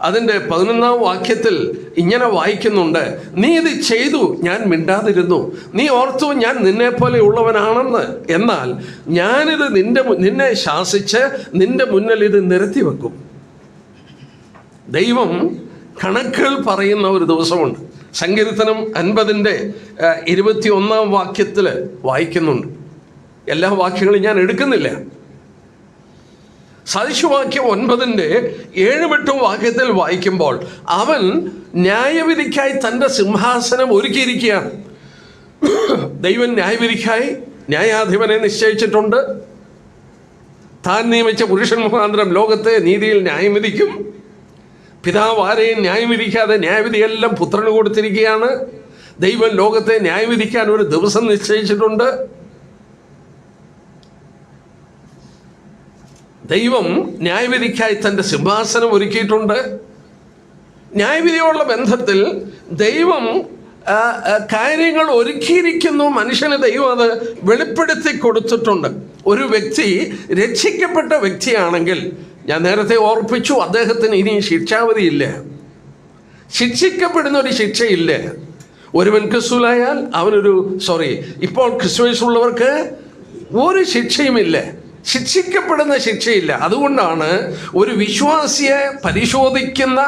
അതിൻ്റെ 11-ാം വാക്യത്തിൽ ഇങ്ങനെ വായിക്കുന്നുണ്ട്, നീ ഇത് ചെയ്തു, ഞാൻ മിണ്ടാതിരുന്നു, നീ ഓർത്തു ഞാൻ നിന്നെപ്പോലെ ഉള്ളവനാണെന്ന്, എന്നാൽ ഞാനിത് നിന്നെ ശാസിച്ച് നിന്റെ മുന്നിൽ ഇത് നിരത്തി വെക്കും. ദൈവം കണക്കുകൾ പറയുന്ന ഒരു ദിവസമുണ്ട്. സങ്കീർത്തനം 50-ന്റെ 21-ാം വാക്യത്തിൽ വായിക്കുന്നുണ്ട്. എല്ലാ വാക്യങ്ങളും ഞാൻ എടുക്കുന്നില്ല. സദൃശവാക്യം 9-ന്റെ 7-8 വാക്യത്തിൽ വായിക്കുമ്പോൾ അവൻ ന്യായവിധിക്കായി തൻ്റെ സിംഹാസനം ഒരുക്കിയിരിക്കുകയാണ്. ദൈവം ന്യായവിധിക്കായി ന്യായാധിപനെ നിശ്ചയിച്ചിട്ടുണ്ട്. താൻ നിയമിച്ച പുരുഷൻ മുഖാന്തരം ലോകത്തെ നീതിയിൽ ന്യായം വിധിക്കും. പിതാവ് ആരെയും ന്യായം വിധിക്കാതെ ന്യായവിധിയെല്ലാം പുത്രന് കൊടുത്തിരിക്കുകയാണ്. ദൈവം ലോകത്തെ ന്യായം വിധിക്കാൻ ഒരു ദിവസം നിശ്ചയിച്ചിട്ടുണ്ട്. ദൈവം ന്യായവിധിക്കായി തൻ്റെ സിംഹാസനം ഒരുക്കിയിട്ടുണ്ട്. ന്യായവിധിയോടുള്ള ബന്ധത്തിൽ ദൈവം കാര്യങ്ങൾ ഒരുക്കിയിരിക്കുന്നു. മനുഷ്യന് ദൈവം അത് വെളിപ്പെടുത്തി കൊടുത്തിട്ടുണ്ട്. ഒരു വ്യക്തി രക്ഷിക്കപ്പെട്ട വ്യക്തിയാണെങ്കിൽ, ഞാൻ നേരത്തെ ഓർപ്പിച്ചു, അദ്ദേഹത്തിന് ഇനി ശിക്ഷാവധിയില്ല. ശിക്ഷിക്കപ്പെടുന്ന ഒരു ശിക്ഷയില്ല. ഒരുവൻ ക്രിസ്തുവിലായാൽ ഇപ്പോൾ ക്രിസ്തുവിലുള്ളവർക്ക് ഒരു ശിക്ഷയുമില്ല, ശിക്ഷിക്കപ്പെടുന്ന ശിക്ഷയില്ല. അതുകൊണ്ടാണ് ഒരു വിശ്വാസിയെ പരിശോധിക്കുന്ന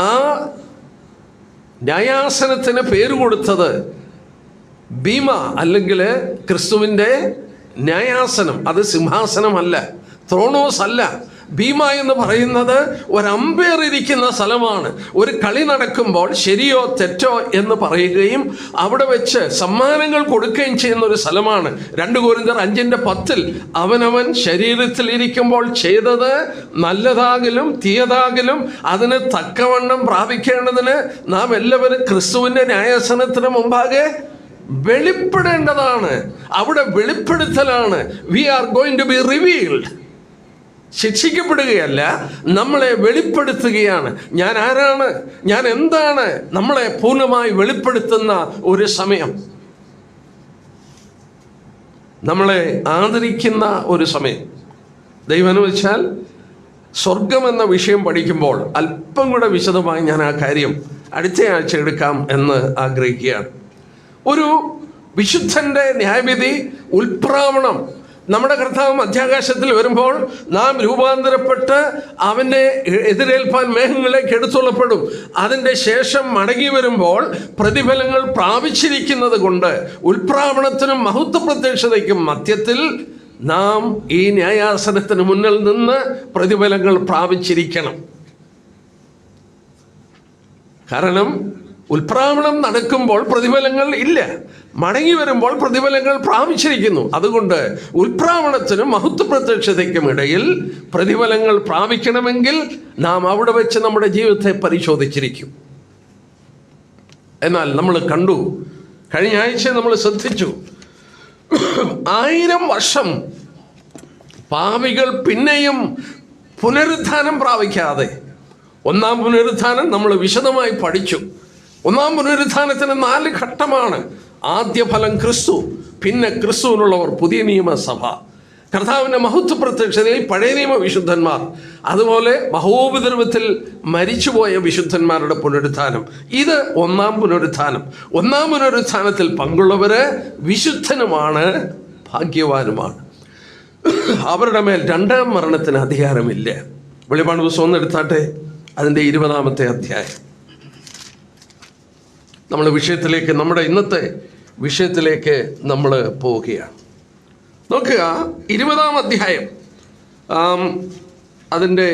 ആ ന്യായാസനത്തിന് പേര് കൊടുത്തത് ബീമ, അല്ലെങ്കിൽ ക്രിസ്തുവിൻ്റെ ന്യായാസനം. അത് സിംഹാസനമല്ല, ത്രോണോസ് അല്ല. ബീമ എന്ന് പറയുന്നത് ഒരു അമ്പയർ ഇരിക്കുന്ന സ്ഥലമാണ്. ഒരു കളി നടക്കുമ്പോൾ ശരിയോ തെറ്റോ എന്ന് പറയുകയും അവിടെ വെച്ച് സമ്മാനങ്ങൾ കൊടുക്കുകയും ചെയ്യുന്ന ഒരു സ്ഥലമാണ്. 2 കൊരിന്ത്യർ 5:10 അവനവൻ ശരീരത്തിൽ ഇരിക്കുമ്പോൾ ചെയ്തത് നല്ലതാകലും തീയതാകലും അതിന് തക്കവണ്ണം പ്രാപിക്കേണ്ടതിന് നാം എല്ലാവരും ക്രിസ്തുവിൻ്റെ ന്യായാസനത്തിന് മുമ്പാകെ വെളിപ്പെടേണ്ടതാണ്. അവിടെ വെളിപ്പെടുത്തലാണ്. We are going to be revealed. ശിക്ഷിക്കപ്പെടുകയല്ല, നമ്മളെ വെളിപ്പെടുത്തുകയാണ്. ഞാൻ ആരാണ്, ഞാൻ എന്താണ്, നമ്മളെ പൂർണ്ണമായി വെളിപ്പെടുത്തുന്ന ഒരു സമയം, നമ്മളെ ആദരിക്കുന്ന ഒരു സമയം. ദൈവം അനുവദിച്ചാൽ സ്വർഗം എന്ന വിഷയം പഠിക്കുമ്പോൾ അല്പം കൂടെ വിശദമായി ഞാൻ ആ കാര്യം അടുത്ത ആഴ്ച എടുക്കാം എന്ന് ആഗ്രഹിക്കുകയാണ്. ഒരു വിശുദ്ധൻ്റെ ന്യായവിധി, ഉൽപ്രാവണം. നമ്മുടെ കർത്താവ് മധ്യാകാശത്തിൽ വരുമ്പോൾ നാം രൂപാന്തരപ്പെട്ട് അവനെ എതിരേൽപ്പാൻ മേഘങ്ങളിലേക്ക് എടുത്തുള്ളപ്പെടും. അതിൻ്റെ ശേഷം മടങ്ങി വരുമ്പോൾ പ്രതിഫലങ്ങൾ പ്രാപിച്ചിരിക്കുന്നത് കൊണ്ട് ഉൽപ്രാവണത്തിനും മഹത്വ പ്രത്യക്ഷതയ്ക്കും മധ്യത്തിൽ നാം ഈ ന്യായാസനത്തിന് മുന്നിൽ നിന്ന് പ്രതിഫലങ്ങൾ പ്രാപിച്ചിരിക്കണം. കാരണം ഉൽപ്രാവണം നടക്കുമ്പോൾ പ്രതിഫലങ്ങൾ ഇല്ല, മടങ്ങി വരുമ്പോൾ പ്രതിഫലങ്ങൾ പ്രാപിച്ചിരിക്കുന്നു. അതുകൊണ്ട് ഉൽപ്രാവണത്തിനും മഹത്വ പ്രത്യക്ഷതയ്ക്കും ഇടയിൽ പ്രതിഫലങ്ങൾ പ്രാപിക്കണമെങ്കിൽ നാം അവിടെ വെച്ച് നമ്മുടെ ജീവിതത്തെ പരിശോധിച്ചിരിക്കും. എന്നാൽ നമ്മൾ കണ്ടു, കഴിഞ്ഞ ആഴ്ച നമ്മൾ ശ്രദ്ധിച്ചു, 1000 വർഷം പാപികൾ പിന്നെയും പുനരുത്ഥാനം പ്രാപിക്കാതെ, ഒന്നാം പുനരുത്ഥാനം നമ്മൾ വിശദമായി പഠിച്ചു. ഒന്നാം പുനരുത്ഥാനത്തിന് 4 ഘട്ടമാണ്. ആദ്യ ഫലം ക്രിസ്തു, പിന്നെ ക്രിസ്തുവിനുള്ളവർ, പുതിയ നിയമസഭ, കർത്താവിൻ്റെ മഹത്വ പ്രത്യക്ഷതയിൽ പഴയ നിയമ വിശുദ്ധന്മാർ, അതുപോലെ മഹോപദ്രവത്തിൽ മരിച്ചുപോയ വിശുദ്ധന്മാരുടെ പുനരുത്ഥാനം. ഇത് ഒന്നാം പുനരുത്ഥാനം. ഒന്നാം പുനരുത്ഥാനത്തിൽ പങ്കുള്ളവര് വിശുദ്ധനുമാണ്, ഭാഗ്യവാനുമാണ്. അവരുടെ മേൽ രണ്ടാം മരണത്തിന് അധികാരമില്ല. വെളിപ്പാട് പുസ്തകം ഒന്നെടുത്താട്ടെ, അതിൻ്റെ 20-ാമത്തെ അധ്യായം. നമ്മുടെ വിഷയത്തിലേക്ക്, നമ്മുടെ ഇന്നത്തെ വിഷയത്തിലേക്ക് നമ്മൾ പോവുകയാണ്. നോക്കുക, 20-ാം അധ്യായം അതിൻ്റെ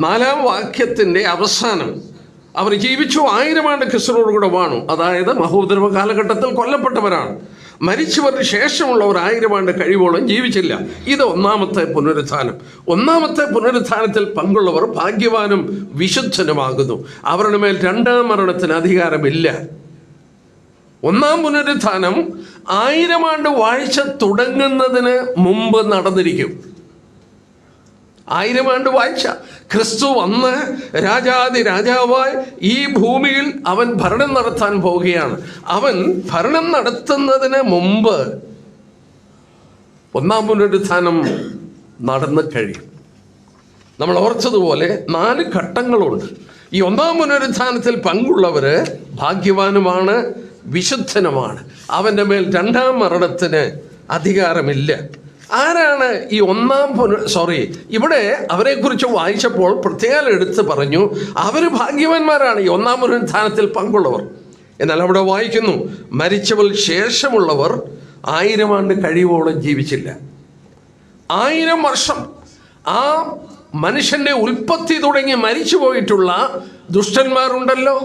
4-ാം വാക്യത്തിൻ്റെ അവസാനം, അവർ ജീവിച്ചു 1000 ആണ്ട് ക്രിസ്തുവിനോടുകൂടെ വാണു. അതായത് മഹോപദ്രവ കാലഘട്ടത്തിൽ കൊല്ലപ്പെട്ടവരാണ്. മരിച്ചവർക്ക് ശേഷമുള്ളവർ 1000 ആണ്ട് കഴിവോളം ജീവിച്ചില്ല. ഇത് ഒന്നാമത്തെ പുനരുത്ഥാനം. ഒന്നാമത്തെ പുനരുത്ഥാനത്തിൽ പങ്കുള്ളവർ ഭാഗ്യവാനും വിശുദ്ധനുമാകുന്നു. അവരുടെ മേൽ രണ്ടാം മരണത്തിന് അധികാരമില്ല. ഒന്നാം പുനരുത്ഥാനം 1000 ആണ്ട് വാഴ്ച തുടങ്ങുന്നതിന് മുമ്പ് നടന്നിരിക്കും. 1000 ആണ്ട് വാഴ്ച, ക്രിസ്തു വന്ന് രാജാതി രാജാവായി ഈ ഭൂമിയിൽ അവൻ ഭരണം നടത്താൻ പോവുകയാണ്. അവൻ ഭരണം നടത്തുന്നതിന് മുമ്പ് ഒന്നാം പുനരുത്ഥാനം നടന്നു കഴിയും. നമ്മൾ ഓർച്ചതുപോലെ 4 ഘട്ടങ്ങളുണ്ട്. ഈ ഒന്നാം പുനരുത്ഥാനത്തിൽ പങ്കുള്ളവര് ഭാഗ്യവാനുമാണ്, വിശുദ്ധനുമാണ്. അവൻ്റെ മേൽ രണ്ടാം മരണത്തിന് അധികാരമില്ല. ആരാണ് ഈ ഇവിടെ അവരെക്കുറിച്ച് വായിച്ചപ്പോൾ പ്രത്യേകം എടുത്ത് പറഞ്ഞു, അവർ ഭാഗ്യവാന്മാരാണ്, ഈ ഒന്നാം പുനരുത്ഥാനത്തിൽ പങ്കുള്ളവർ. എന്നാൽ അവിടെ വായിക്കുന്നു, മരിച്ചവർ ശേഷമുള്ളവർ 1000 ആണ്ട് കഴിവോളം ജീവിച്ചില്ല. 1000 വർഷം ആ മനുഷ്യൻ്റെ ഉൽപ്പത്തി തുടങ്ങി മരിച്ചു പോയിട്ടുള്ള ദുഷ്ടന്മാരുണ്ടല്ലോ,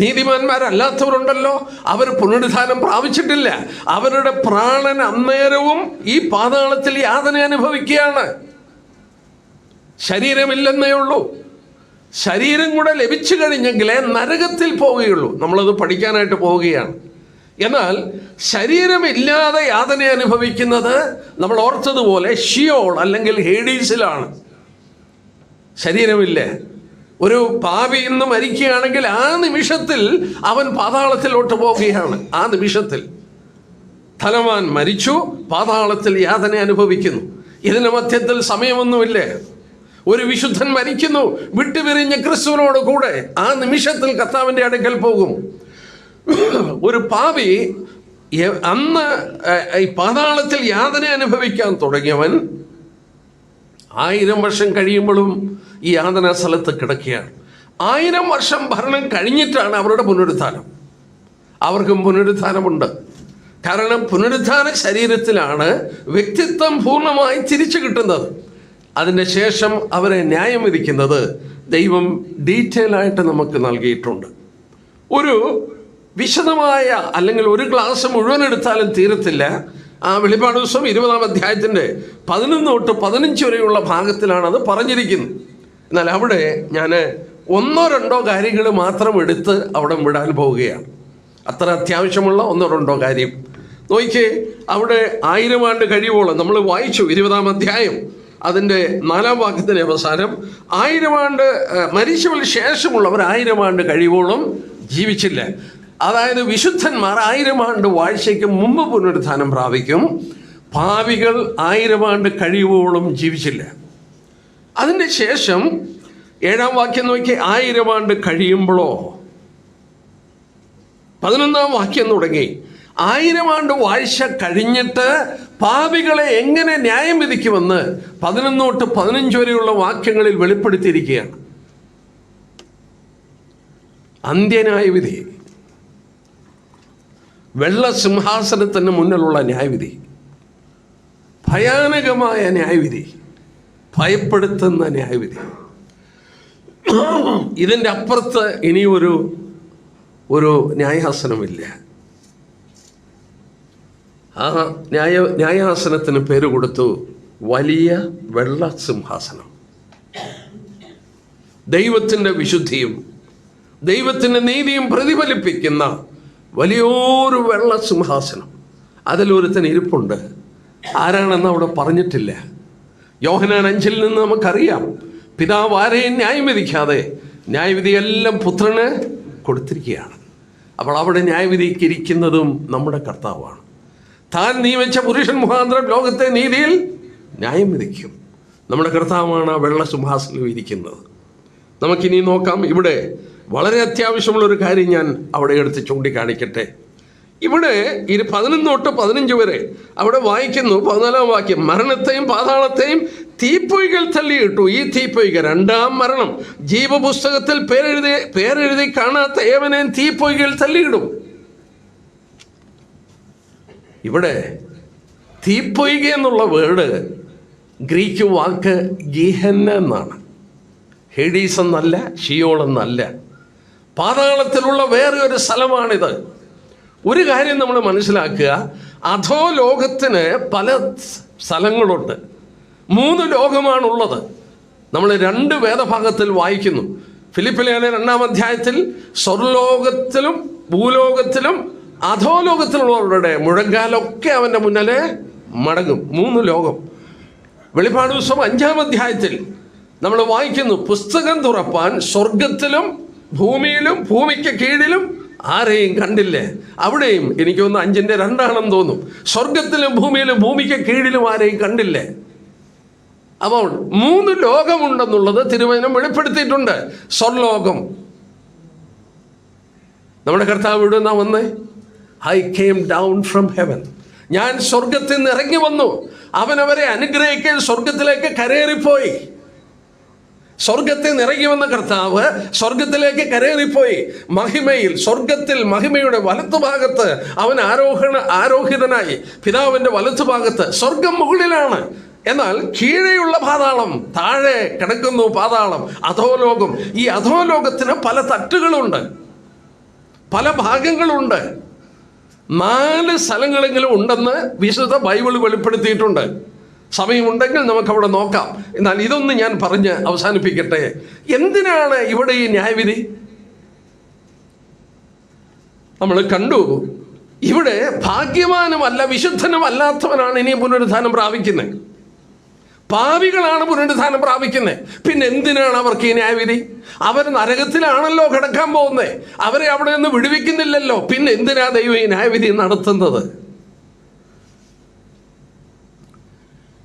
നീതിമാന്മാരല്ലാത്തവരുണ്ടല്ലോ, അവർ പുനരുദ്ധാനം പ്രാപിച്ചിട്ടില്ല. അവരുടെ പ്രാണൻ അന്നേരവും ഈ പാതാളത്തിൽ യാതന അനുഭവിക്കുകയാണ്. ശരീരമില്ലെന്നേ ഉള്ളൂ. ശരീരം കൂടെ ലഭിച്ചു കഴിഞ്ഞെങ്കിലേ നരകത്തിൽ പോവുകയുള്ളൂ. നമ്മളത് പഠിക്കാനായിട്ട് പോവുകയാണ്. എന്നാൽ ശരീരമില്ലാതെ യാതന അനുഭവിക്കുന്നത് നമ്മൾ ഓർത്തതുപോലെ ഷിയോൾ അല്ലെങ്കിൽ ഹേഡീസിലാണ്. ശരീരമില്ല. ഒരു പാപി ഇന്ന് മരിക്കുകയാണെങ്കിൽ ആ നിമിഷത്തിൽ അവൻ പാതാളത്തിലോട്ട് പോവുകയാണ്. ആ നിമിഷത്തിൽ ധനവാൻ മരിച്ചു, പാതാളത്തിൽ യാതന അനുഭവിക്കുന്നു. ഇതിന് മധ്യത്തിൽ സമയമൊന്നുമില്ല. ഒരു വിശുദ്ധൻ മരിക്കുന്നു, വിട്ടുപിരിഞ്ഞ ക്രിസ്തുവിനോട് കൂടെ ആ നിമിഷത്തിൽ കർത്താവിൻ്റെ അടുക്കൽ പോകും. ഒരു പാപി അന്ന് ഈ പാതാളത്തിൽ യാതന അനുഭവിക്കാൻ തുടങ്ങിയവൻ 1000 വർഷം കഴിയുമ്പോഴും ഈ യാതനാ സ്ഥലത്ത് കിടക്കുകയാണ്. 1000 വർഷം ഭരണം കഴിഞ്ഞിട്ടാണ് അവരുടെ പുനരുദ്ധാനം. അവർക്കും പുനരുദ്ധാനമുണ്ട്. കാരണം പുനരുദ്ധാന ശരീരത്തിലാണ് വ്യക്തിത്വം പൂർണ്ണമായി തിരിച്ചു കിട്ടുന്നത്. അതിൻ്റെ ശേഷം അവരെ ന്യായം വിധിക്കുന്നത് ദൈവം ഡീറ്റെയിൽ ആയിട്ട് നമുക്ക് നൽകിയിട്ടുണ്ട്. ഒരു വിശദമായ അല്ലെങ്കിൽ ഒരു ക്ലാസ് മുഴുവൻ എടുത്താലും തീരത്തില്ല. ആ വെളിപ്പാട് ദിവസം 20-ാം അധ്യായത്തിൻ്റെ 11 തൊട്ട് 15 വരെയുള്ള ഭാഗത്തിലാണ് അത് പറഞ്ഞിരിക്കുന്നത്. എന്നാൽ അവിടെ ഞാൻ 1-2 കാര്യങ്ങൾ മാത്രം എടുത്ത് അവിടെ വിടാൻ പോവുകയാണ്. അത്ര അത്യാവശ്യമുള്ള 1-2 കാര്യം നോക്കിയേ. അവിടെ 1000 ആണ്ട് കഴിയുവോളം നമ്മൾ വായിച്ചു 20-ാം അധ്യായം അതിൻ്റെ 4-ാം വാക്യത്തിൻ്റെ അവസാനം 1000 ആണ്ട് മരിച്ചവന് ശേഷമുള്ളവർ 1000 ആണ്ട് കഴിയുവോളം ജീവിച്ചില്ല. അതായത് വിശുദ്ധന്മാർ 1000 ആണ്ട് വാഴ്ചയ്ക്ക് മുമ്പ് പുനരുദ്ധാനം പ്രാപിക്കും. പാപികൾ 1000 ആണ്ട് കഴിയുവോളം ജീവിച്ചില്ല. അതിൻ്റെ ശേഷം 7-ാം വാക്യം നോക്കി 1000 ആണ്ട് കഴിയുമ്പോഴോ 11-ാം വാക്യം തുടങ്ങി 1000 ആണ്ട് വാഴ്ച കഴിഞ്ഞിട്ട് പാപികളെ എങ്ങനെ ന്യായം വിധിക്കുമെന്ന് 11 തൊട്ട് 15 വരെയുള്ള വാക്യങ്ങളിൽ വെളിപ്പെടുത്തിയിരിക്കുകയാണ്. അന്ത്യന്യായ വിധി, വെള്ള സിംഹാസനത്തിന് മുന്നിലുള്ള ന്യായവിധി, ഭയാനകമായ ന്യായവിധി, ഭയപ്പെടുത്തുന്ന ന്യായവിധി. ഇതിൻ്റെ അപ്പുറത്ത് ഇനി ഒരു ന്യായാസനമില്ല. ആ ന്യായാസനത്തിന് പേര് കൊടുത്തു വലിയ വെള്ള സിംഹാസനം. ദൈവത്തിൻ്റെ വിശുദ്ധിയും ദൈവത്തിൻ്റെ നീതിയും പ്രതിഫലിപ്പിക്കുന്ന വലിയൊരു വെള്ള സിംഹാസനം. അതിലൊരുത്തൻ ഇരിപ്പുണ്ട്. ആരാണെന്ന് അവിടെ പറഞ്ഞിട്ടില്ല. യോഹന്നാൻ 5-ൽ നിന്ന് നമുക്കറിയാം, പിതാവ് ആരെയും ന്യായം വിധിക്കാതെ ന്യായവിധിയെല്ലാം പുത്രന് കൊടുത്തിരിക്കുകയാണ്. അപ്പോൾ അവിടെ ന്യായവിധിക്ക് ഇരിക്കുന്നതും നമ്മുടെ കർത്താവാണ്. താൻ നിയമിച്ച പുരുഷൻ മുഖാന്തരം ലോകത്തെ നീതിയിൽ ന്യായം വിധിക്കും. നമ്മുടെ കർത്താവാണ് ആ വെള്ള സിംഹാസനം ഇരിക്കുന്നത്. നമുക്കിനി നോക്കാം. ഇവിടെ വളരെ അത്യാവശ്യമുള്ളൊരു കാര്യം ഞാൻ അവിടെ എടുത്ത് ചൂണ്ടിക്കാണിക്കട്ടെ. ഇവിടെ 11 തൊട്ട് 15 വരെ അവിടെ വായിക്കുന്നു. 14-ാം വാക്യം, മരണത്തെയും പാതാളത്തെയും തീപ്പൊയ്കൾ തള്ളിയിട്ടു. ഈ തീപ്പൊയ്ക 2-ാം മരണം. ജീവപുസ്തകത്തിൽ പേരെഴുതി കാണാത്ത ഏവനെയും തീപ്പൊയ്കൾ തള്ളിയിടും. ഇവിടെ തീപ്പൊയ്ക എന്നുള്ള വേർഡ് ഗ്രീക്ക് വാക്ക് ഗീഹന്ന എന്നാണ്. ഹെഡീസ് എന്നല്ല, ഷിയോൾ എന്നല്ല. പാതാളത്തിലുള്ള വേറെ ഒരു സ്ഥലമാണിത്. ഒരു കാര്യം നമ്മൾ മനസ്സിലാക്കുക, അധോ ലോകത്തിന് പല സ്ഥലങ്ങളുണ്ട്. 3 ലോകമാണുള്ളത്. നമ്മൾ 2 വേദഭാഗത്തിൽ വായിക്കുന്നു. ഫിലിപ്പിലെ 2-ാം അധ്യായത്തിൽ സ്വർലോകത്തിലും ഭൂലോകത്തിലും അധോലോകത്തിലുള്ളവരുടെ മുഴങ്കാലൊക്കെ അവൻ്റെ മുന്നിലെ മടങ്ങും. 3 ലോകം. വെളിപ്പാട് ദിവസം 5-ാം അധ്യായത്തിൽ നമ്മൾ വായിക്കുന്നു, പുസ്തകം തുറപ്പാൻ സ്വർഗത്തിലും ഭൂമിയിലും ഭൂമിക്ക് കീഴിലും ആരെയും കണ്ടില്ലേ. അവിടെയും എനിക്കൊന്ന് 5-ന്റെ 2 തോന്നും. സ്വർഗത്തിലും ഭൂമിയിലും ഭൂമിക്ക് കീഴിലും ആരെയും കണ്ടില്ലേ. അപ്പോൾ 3 ലോകമുണ്ടെന്നുള്ളത് തിരുവചനം വെളിപ്പെടുത്തിയിട്ടുണ്ട്. സ്വർലോകം. നമ്മുടെ കർത്താവ് ഇവിടെ നിന്നാ വന്നേ? I came down from heaven. ഞാൻ സ്വർഗത്തിൽ നിന്ന് ഇറങ്ങി വന്നു. അവനവരെ അനുഗ്രഹിക്കാൻ സ്വർഗത്തിലേക്ക് കരേറിപ്പോയി. സ്വർഗത്തിൽ നിന്ന് ഇറങ്ങി വന്ന കർത്താവ് സ്വർഗത്തിലേക്ക് കരേറിപ്പോയി. മഹിമയിൽ, സ്വർഗത്തിൽ മഹിമയുടെ വലത്തുഭാഗത്ത് അവൻ ആരോഹിതനായി. പിതാവിൻ്റെ വലത്തുഭാഗത്ത്. സ്വർഗം മുകളിലാണ്, എന്നാൽ കീഴെയുള്ള പാതാളം, താഴെ കിടക്കുന്നു പാതാളം, അധോലോകം. ഈ അധോലോകത്തിന് പല തട്ടുകളുണ്ട്. പല ഭാഗങ്ങളുണ്ട്. 4 സ്ഥലങ്ങളെങ്കിലും ഉണ്ടെന്ന് വിശുദ്ധ ബൈബിൾ വെളിപ്പെടുത്തിയിട്ടുണ്ട്. സമയമുണ്ടെങ്കിൽ നമുക്കവിടെ നോക്കാം. എന്നാൽ ഇതൊന്ന് ഞാൻ പറഞ്ഞ് അവസാനിപ്പിക്കട്ടെ. എന്തിനാണ് ഇവിടെ ഈ ന്യായവിധി? നമ്മൾ കണ്ടു, ഇവിടെ ഭാഗ്യവാനുമല്ല വിശുദ്ധനുമല്ലാത്തവനാണ് ഇനി പുനരുദ്ധാനം പ്രാപിക്കുന്നത്. പാപികളാണ് പുനരുദ്ധാനം പ്രാപിക്കുന്നത്. പിന്നെ എന്തിനാണ് അവർക്ക് ഈ ന്യായവിധി? അവർ നരകത്തിലാണല്ലോ കിടക്കാൻ പോകുന്നത്. അവരെ അവിടെ നിന്ന് വിടുവിക്കുന്നില്ലല്ലോ. പിന്നെ എന്തിനാ ദൈവം ഈ ന്യായവിധി നടത്തുന്നത്?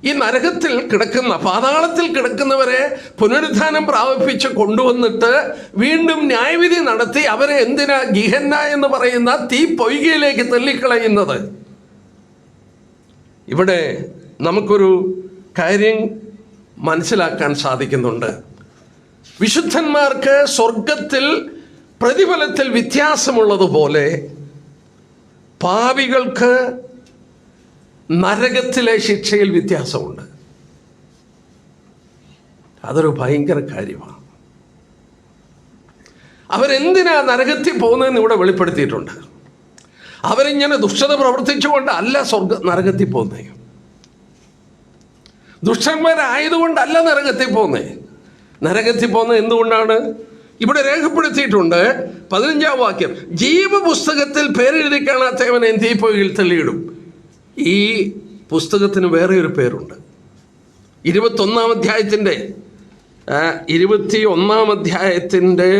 ഈ നരകത്തിൽ കിടക്കുന്ന, പാതാളത്തിൽ കിടക്കുന്നവരെ പുനരുദ്ധാനം പ്രാപിപ്പിച്ച് കൊണ്ടുവന്നിട്ട് വീണ്ടും ന്യായവിധി നടത്തി അവരെ എന്തിനാ ഗിഹന്ന എന്ന് പറയുന്ന തീ പൊയ്കയിലേക്ക് തള്ളിക്കളയുന്നത്? ഇവിടെ നമുക്കൊരു കാര്യം മനസ്സിലാക്കാൻ സാധിക്കുന്നുണ്ട്. വിശുദ്ധന്മാർക്ക് സ്വർഗത്തിൽ പ്രതിഫലത്തിൽ വ്യത്യാസമുള്ളതുപോലെ പാപികൾക്ക് നരകത്തിലെ ശിക്ഷയിൽ വ്യത്യാസമുണ്ട്. അതൊരു ഭയങ്കര കാര്യമാണ്. അവരെന്തിനാ നരകത്തിൽ പോകുന്നതെന്ന് ഇവിടെ വെളിപ്പെടുത്തിയിട്ടുണ്ട്. അവരിങ്ങനെ ദുഷ്ടത പ്രവർത്തിച്ചുകൊണ്ട് അല്ല നരകത്തിൽ പോകുന്നത്. ദുഷ്ടന്മാരായതുകൊണ്ടല്ല നരകത്തിൽ പോകുന്നത്. നരകത്തിൽ പോകുന്നത് എന്തുകൊണ്ടാണ്? ഇവിടെ രേഖപ്പെടുത്തിയിട്ടുണ്ട്. 15-ാം വാക്യം, ജീവപുസ്തകത്തിൽ പേരെഴുതി കാണാത്തവനെ തീപ്പൊയ്കയിൽ തള്ളിയിടും. ഈ പുസ്തകത്തിന് വേറെ ഒരു പേരുണ്ട്. 21-ാം അധ്യായത്തിൻ്റെ 21-ാം അധ്യായത്തിൻ്റെ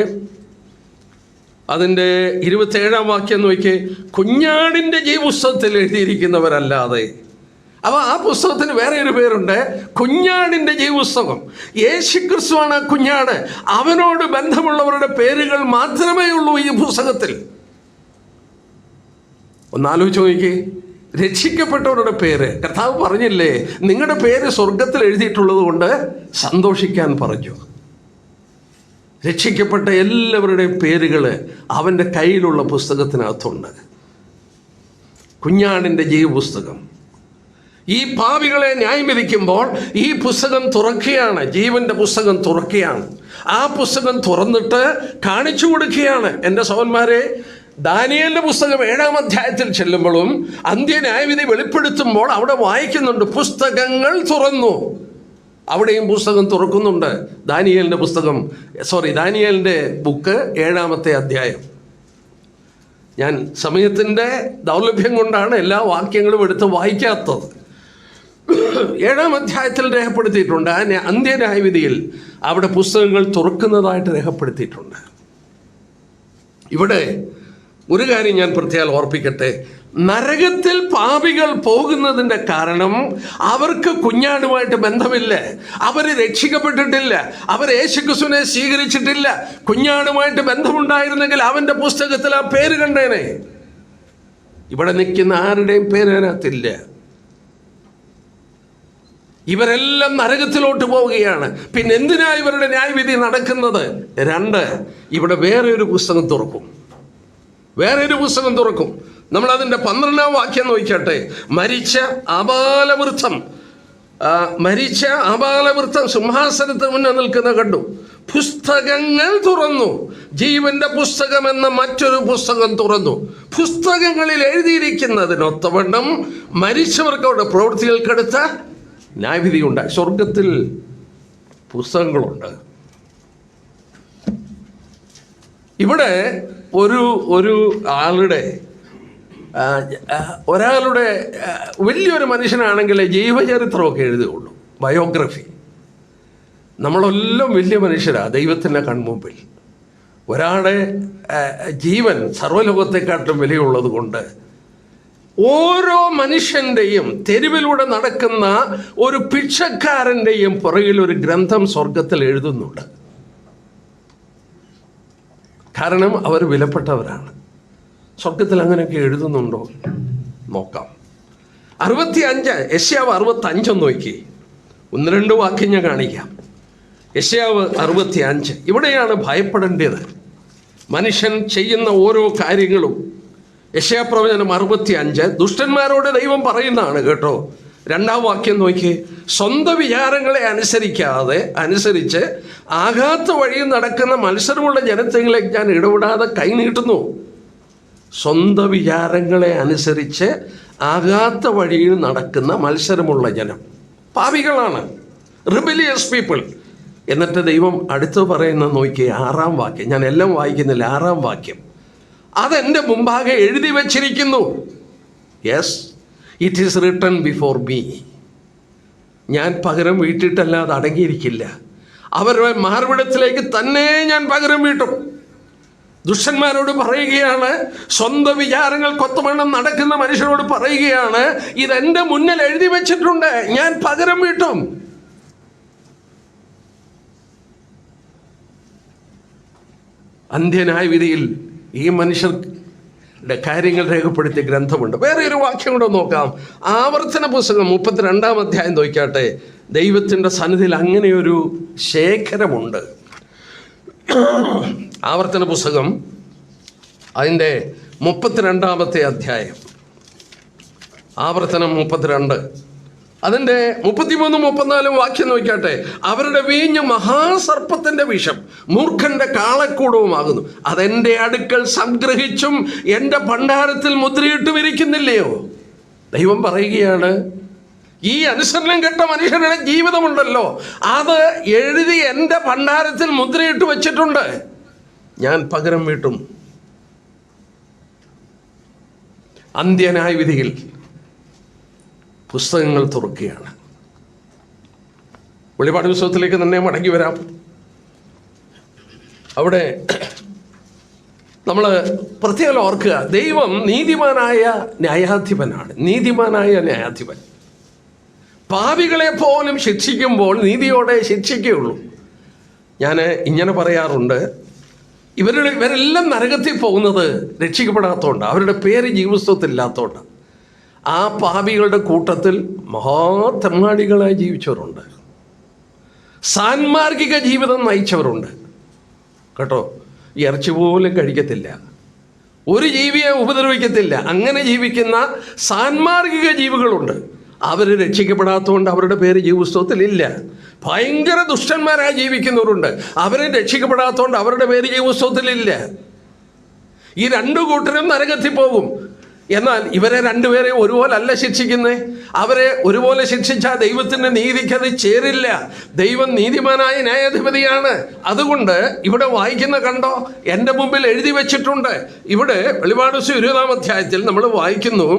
അതിൻ്റെ 27-ാം വാക്യം നോക്കിയേ. കുഞ്ഞാടിൻ്റെ ജീവപുസ്തകത്തിൽ എഴുതിയിരിക്കുന്നവരല്ലാതെ. അപ്പോൾ ആ പുസ്തകത്തിന് വേറെ ഒരു പേരുണ്ട്, കുഞ്ഞാടിൻ്റെ ജീവപുസ്തകം. യേശുക്രിസ്തുവാണ് ആ കുഞ്ഞാട്. അവനോട് ബന്ധമുള്ളവരുടെ പേരുകൾ മാത്രമേ ഉള്ളൂ ഈ പുസ്തകത്തിൽ. ഒന്നാലോചിച്ച് നോക്കിയേ, രക്ഷിക്കപ്പെട്ടവരുടെ പേര് കർത്താവ് പറഞ്ഞില്ലേ, നിങ്ങളുടെ പേര് സ്വർഗത്തിൽ എഴുതിയിട്ടുള്ളത് കൊണ്ട് സന്തോഷിക്കാൻ പറഞ്ഞു. രക്ഷിക്കപ്പെട്ട എല്ലാവരുടെയും പേരുകൾ അവൻ്റെ കയ്യിലുള്ള പുസ്തകത്തിനകത്തുണ്ട്. കുഞ്ഞാടിൻ്റെ ജീവപുസ്തകം. ഈ പാപികളെ ന്യായം വിധിക്കുമ്പോൾ ഈ പുസ്തകം തുറക്കുകയാണ്, ജീവൻ്റെ പുസ്തകം തുറക്കുകയാണ്. ആ പുസ്തകം തുറന്നിട്ട് കാണിച്ചു കൊടുക്കുകയാണ്. എൻ്റെ സഹോദരന്മാരെ, ദാനിയേലിന്റെ പുസ്തകം 7-ാം അധ്യായത്തിൽ ചെല്ലുമ്പോഴും അന്ത്യന്യായവിധി വെളിപ്പെടുത്തുമ്പോൾ അവിടെ വായിക്കുന്നുണ്ട്, പുസ്തകങ്ങൾ തുറന്നു. അവിടെയും പുസ്തകം തുറക്കുന്നുണ്ട്. ദാനിയേലിൻ്റെ ബുക്ക് 7-ാമത്തെ അധ്യായം. ഞാൻ സമയത്തിൻ്റെ ദൗർലഭ്യം കൊണ്ടാണ് എല്ലാ വാക്യങ്ങളും എടുത്ത് വായിക്കാത്തത്. 7-ാം അധ്യായത്തിൽ രേഖപ്പെടുത്തിയിട്ടുണ്ട്. അന്ത്യന്യായവിധിയിൽ അവിടെ പുസ്തകങ്ങൾ തുറക്കുന്നതായിട്ട് രേഖപ്പെടുത്തിയിട്ടുണ്ട്. ഇവിടെ ഒരു കാര്യം ഞാൻ പ്രത്യേകം ഓർപ്പിക്കട്ടെ. നരകത്തിൽ പാപികൾ പോകുന്നതിൻ്റെ കാരണം അവർക്ക് കുഞ്ഞാടുമായിട്ട് ബന്ധമില്ല. അവർ രക്ഷിക്കപ്പെട്ടിട്ടില്ല. അവർ യേശുക്രിസ്തുവിനെ സ്വീകരിച്ചിട്ടില്ല. കുഞ്ഞാടുമായിട്ട് ബന്ധമുണ്ടായിരുന്നെങ്കിൽ അവൻ്റെ പുസ്തകത്തിൽ ആ പേര് കണ്ടേനെ. ഇവിടെ നിൽക്കുന്ന ആരുടെയും പേര് അതിനകത്തില്ല. ഇവരെല്ലാം നരകത്തിലോട്ട് പോവുകയാണ്. പിന്നെ എന്തിനാ ഇവരുടെ ന്യായവിധി നടക്കുന്നത്? 2, ഇവിടെ വേറെ ഒരു പുസ്തകം തുറക്കും. നമ്മളതിൻ്റെ 12-ാം വാക്യം നോക്കട്ടെ. മരിച്ച ആബാലവൃത്തം സിംഹാസനത്തിന് മുന്നേ നിൽക്കുന്ന കണ്ടു. പുസ്തകങ്ങൾ തുറന്നു. ജീവന്റെ പുസ്തകം എന്ന മറ്റൊരു പുസ്തകം തുറന്നു. പുസ്തകങ്ങളിൽ എഴുതിയിരിക്കുന്നതിനൊത്തവണ്ണം മരിച്ചവർക്ക് അവരുടെ പ്രവൃത്തികൾക്കെടുത്ത ന്യായവിധിയുണ്ട്. സ്വർഗത്തിൽ പുസ്തകങ്ങളുണ്ട്. ഇവിടെ ഒരാളുടെ വലിയൊരു മനുഷ്യനാണെങ്കിൽ ജീവചരിത്രമൊക്കെ എഴുതുകയുള്ളൂ, ബയോഗ്രഫി. നമ്മളെല്ലാം വലിയ മനുഷ്യരാണ് ദൈവത്തിൻ്റെ കൺമുമ്പിൽ. ഒരാളുടെ ജീവൻ സർവ്വലോകത്തെക്കാട്ടും വിലയുള്ളത് കൊണ്ട് ഓരോ മനുഷ്യൻ്റെയും, തെരുവിലൂടെ നടക്കുന്ന ഒരു ഭിക്ഷക്കാരൻ്റെയും പുറകിൽ ഒരു ഗ്രന്ഥം സ്വർഗത്തിൽ എഴുതുന്നുണ്ട്. കാരണം അവർ വിലപ്പെട്ടവരാണ്. സ്വർഗത്തിൽ അങ്ങനെയൊക്കെ എഴുതുന്നുണ്ടോ നോക്കാം. 65 യെശയ്യാവ് 65 നോക്കി. 1-2 വാക്യം ഞാൻ കാണിക്കാം. യെശയ്യാവ് 65. ഇവിടെയാണ് ഭയപ്പെടേണ്ടത്. മനുഷ്യൻ ചെയ്യുന്ന ഓരോ കാര്യങ്ങളും. യെശയ്യാപ്രവചനം 65 ദുഷ്ടന്മാരോട് ദൈവം പറയുന്നതാണ് കേട്ടോ. 2-ാം വാക്യം നോക്കി. സ്വന്തം വിചാരങ്ങളെ അനുസരിച്ച് ആകാത്ത വഴിയിൽ നടക്കുന്ന മത്സരമുള്ള ജനത്തിലേക്ക് ഞാൻ ഇടപെടാതെ കൈ നീട്ടുന്നു. സ്വന്തം വിചാരങ്ങളെ അനുസരിച്ച് ആകാത്ത വഴിയിൽ നടക്കുന്ന മത്സരമുള്ള ജനം പാപികളാണ്, റിബലിയസ് പീപ്പിൾ. എന്നിട്ട് ദൈവം അടുത്ത് പറയുന്ന നോക്കി 6-ാം വാക്യം, ഞാൻ എല്ലാം വായിക്കുന്നില്ല, 6-ാം വാക്യം, അതെൻ്റെ മുമ്പാകെ എഴുതി വച്ചിരിക്കുന്നു. Yes, it is written before me. ഞാൻ പകരം വീട്ടിട്ടല്ലാതെ അടങ്ങിയിരിക്കില്ല. അവരുടെ മാർവിടത്തിലേക്ക് തന്നെ ഞാൻ പകരം വീട്ടും. ദുഷ്ടന്മാരോട് പറയുകയാണ്, സ്വന്തം വിചാരങ്ങൾ കൊത്തവണ്ണം നടക്കുന്ന മനുഷ്യരോട് പറയുകയാണ്, ഇതെൻ്റെ മുന്നിൽ എഴുതി വെച്ചിട്ടുണ്ട്, ഞാൻ പകരം വീട്ടും. അന്ത്യനായ വിധിയിൽ ഈ മനുഷ്യരുടെ കാര്യങ്ങൾ രേഖപ്പെടുത്തിയ ഗ്രന്ഥമുണ്ട്. വേറെ ഒരു വാക്യം കൂടെ നോക്കാം. ആവർത്തന പുസ്തകം 32-ാം അധ്യായം നോക്കിയാട്ടെ. ദൈവത്തിൻ്റെ സന്നിധിയിൽ അങ്ങനെയൊരു ശേഖരമുണ്ട്. ആവർത്തന പുസ്തകം അതിൻ്റെ 32-ാമത്തെ അധ്യായം, ആവർത്തനം 32, അതിൻ്റെ 33-34 വാക്യം നോക്കിയാട്ടെ. അവരുടെ വീഞ്ഞ് മഹാസർപ്പത്തിൻ്റെ വിഷം, മൂർഖൻ്റെ കാളക്കൂടവുമാകുന്നു. അതെൻ്റെ അടുക്കൽ സംഗ്രഹിച്ചും എൻ്റെ ഭണ്ഡാരത്തിൽ മുദ്രയിട്ടും ഇരിക്കുന്നില്ലയോ? ദൈവം പറയുകയാണ്, ഈ അനുസരണം കെട്ട മനുഷ്യരുടെ ജീവിതമുണ്ടല്ലോ, അത് എഴുതി എൻ്റെ ഭണ്ഡാരത്തിൽ മുദ്രയിട്ട് വച്ചിട്ടുണ്ട്, ഞാൻ പകരം വീട്ടും. അന്ത്യനായ വിധിയിൽ പുസ്തകങ്ങൾ തുറക്കുകയാണ്. വെളിപാട് പുസ്തകത്തിലേക്ക് തന്നെ മടങ്ങി വരാം. അവിടെ നമ്മൾ പ്രത്യേകം ഓർക്കുക, ദൈവം നീതിമാനായ ന്യായാധിപനാണ്. നീതിമാനായ ന്യായാധിപൻ പാപികളെ പോലും ശിക്ഷിക്കുമ്പോൾ നീതിയോടെ ശിക്ഷിക്കുകയുള്ളൂ. ഞാൻ ഇങ്ങനെ പറയാറുണ്ട്, ഇവരെല്ലാം നരകത്തിൽ പോകുന്നത് രക്ഷിക്കപ്പെടാത്തതുകൊണ്ട്, അവരുടെ പേര് ജീവപുസ്തകത്തിലില്ലാത്തതുകൊണ്ട്. ആ പാപികളുടെ കൂട്ടത്തിൽ മഹാതെമ്മാടികളായി ജീവിച്ചവരുണ്ട്, സാൻമാർഗിക ജീവിതം നയിച്ചവരുണ്ട് കേട്ടോ. ഇറച്ചി പോലും കഴിക്കത്തില്ല, ഒരു ജീവിയെ ഉപദ്രവിക്കത്തില്ല, അങ്ങനെ ജീവിക്കുന്ന സാൻമാർഗിക ജീവികളുണ്ട്. അവർ രക്ഷിക്കപ്പെടാത്തതുകൊണ്ട് അവരുടെ പേര് ജീവപുസ്തകത്തിലില്ല. ഭയങ്കര ദുഷ്ടന്മാരായി ജീവിക്കുന്നവരുണ്ട്, അവർ രക്ഷിക്കപ്പെടാത്തതുകൊണ്ട് അവരുടെ പേര് ജീവപുസ്തകത്തിലില്ല. ഈ രണ്ടു കൂട്ടരും നരകത്തിൽ പോകും. എന്നാൽ ഇവരെ രണ്ടുപേരെ ഒരുപോലെ അല്ല ശിക്ഷിക്കുന്നത്. അവരെ ഒരുപോലെ ശിക്ഷിച്ചാൽ ദൈവത്തിൻ്റെ നീതിക്ക് അത് ചേരില്ല. ദൈവം നീതിമാനായ ന്യായാധിപതിയാണ്. അതുകൊണ്ട് ഇവിടെ വായിക്കുന്ന കണ്ടോ, എൻ്റെ മുമ്പിൽ എഴുതി വെച്ചിട്ടുണ്ട്. ഇവിടെ വെളിപാട് 20-ാം അധ്യായത്തിൽ നമ്മൾ വായിക്കുന്നു,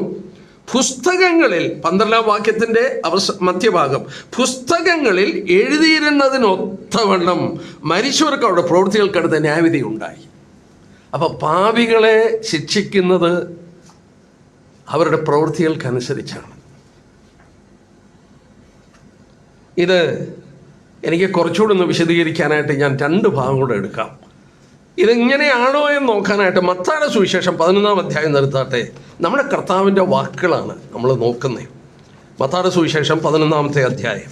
പുസ്തകങ്ങളിൽ 12-ാം വാക്യത്തിൻ്റെ മധ്യഭാഗം, പുസ്തകങ്ങളിൽ എഴുതിയിരുന്നതിനൊത്തവണ്ണം മരിച്ചവർക്ക് അവിടെ പ്രവൃത്തികൾക്കടുത്ത ന്യായവിധി ഉണ്ടായി. അപ്പോൾ പാപികളെ ശിക്ഷിക്കുന്നത് അവരുടെ പ്രവൃത്തികൾക്കനുസരിച്ചാണ്. ഇത് എനിക്ക് കുറച്ചുകൂടെ ഒന്ന് വിശദീകരിക്കാനായിട്ട് ഞാൻ 2 ഭാഗം കൂടെ എടുക്കാം. ഇതെങ്ങനെയാണോ എന്ന് നോക്കാനായിട്ട് മത്തായിയുടെ സുവിശേഷം 11-ാം അധ്യായം നിർത്താട്ടെ. നമ്മുടെ കർത്താവിൻ്റെ വാക്കുകളാണ് നമ്മൾ നോക്കുന്നത്. മത്തായിയുടെ സുവിശേഷം 11-ാമത്തെ അധ്യായം,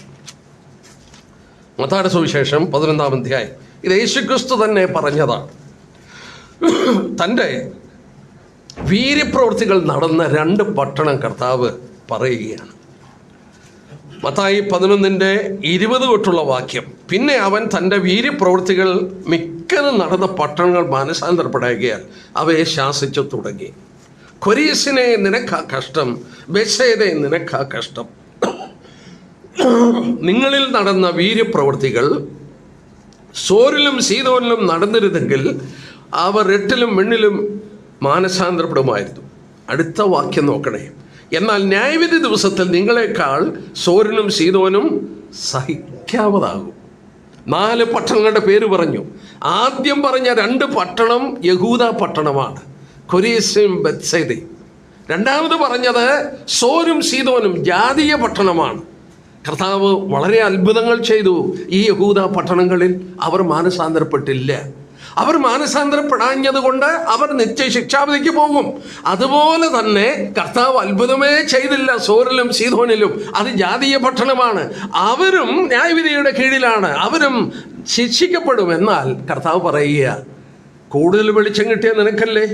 മത്തായിയുടെ സുവിശേഷം 11-ാം അധ്യായം. ഇത് യേശുക്രിസ്തു തന്നെ പറഞ്ഞതാണ്. തൻ്റെ വീര്യപ്രവൃത്തികൾ നടന്ന 2 പട്ടണം കർത്താവ് പറയുകയാണ്. മത്തായി 11:20 തൊട്ടുള്ള വാക്യം, പിന്നെ അവൻ തൻ്റെ വീര്യപ്രവൃത്തികൾ മിക്കതും നടന്ന പട്ടണങ്ങൾ മാനസാന്തരപ്പെടാകിയാൽ അവയെ ശാസിച്ചു തുടങ്ങി. കൊരീസിനെ നിനക്കാ കഷ്ടം, ബെത്സേദേ നിനക്കാ കഷ്ടം. നിങ്ങളിൽ നടന്ന വീര്യപ്രവൃത്തികൾ സോരിലും സീദോനിലും നടന്നിരുന്നെങ്കിൽ അവർ 8-ലും 8-ലും മാനസാന്തരപ്പെടുമായിരുന്നു. അടുത്ത വാക്യം നോക്കണേ. എന്നാൽ ന്യായവിധി ദിവസത്തിൽ നിങ്ങളെക്കാൾ സോരിനും സീദോനും സഹിക്കാവതാകും. 4 പട്ടണങ്ങളുടെ പേര് പറഞ്ഞു. ആദ്യം പറഞ്ഞ 2 പട്ടണം യഹൂദ പട്ടണമാണ്, കൊരീസും ബെത്സേദയും. രണ്ടാമത് പറഞ്ഞത് സോരും സീദോനും ജാതീയ പട്ടണമാണ്. കർത്താവ് വളരെ അത്ഭുതങ്ങൾ ചെയ്തു ഈ യഹൂദ പട്ടണങ്ങളിൽ. അവർ മാനസാന്തരപ്പെട്ടില്ല. അവർ മാനസാന്തരപ്പെടാഞ്ഞത് കൊണ്ട് അവർ നിത്യശിക്ഷാവിധിക്ക് പോകും. അതുപോലെ തന്നെ കർത്താവ് അത്ഭുതമേ ചെയ്തില്ല സോരിലും സീദോനിലും. അത് ജാതീയ പട്ടണമാണ്. അവരും ന്യായവിധിയുടെ കീഴിലാണ്, അവരും ശിക്ഷിക്കപ്പെടും. എന്നാൽ കർത്താവ് പറയുക, കൂടുതൽ വെളിച്ചം കിട്ടിയ നിനക്കല്ലേ?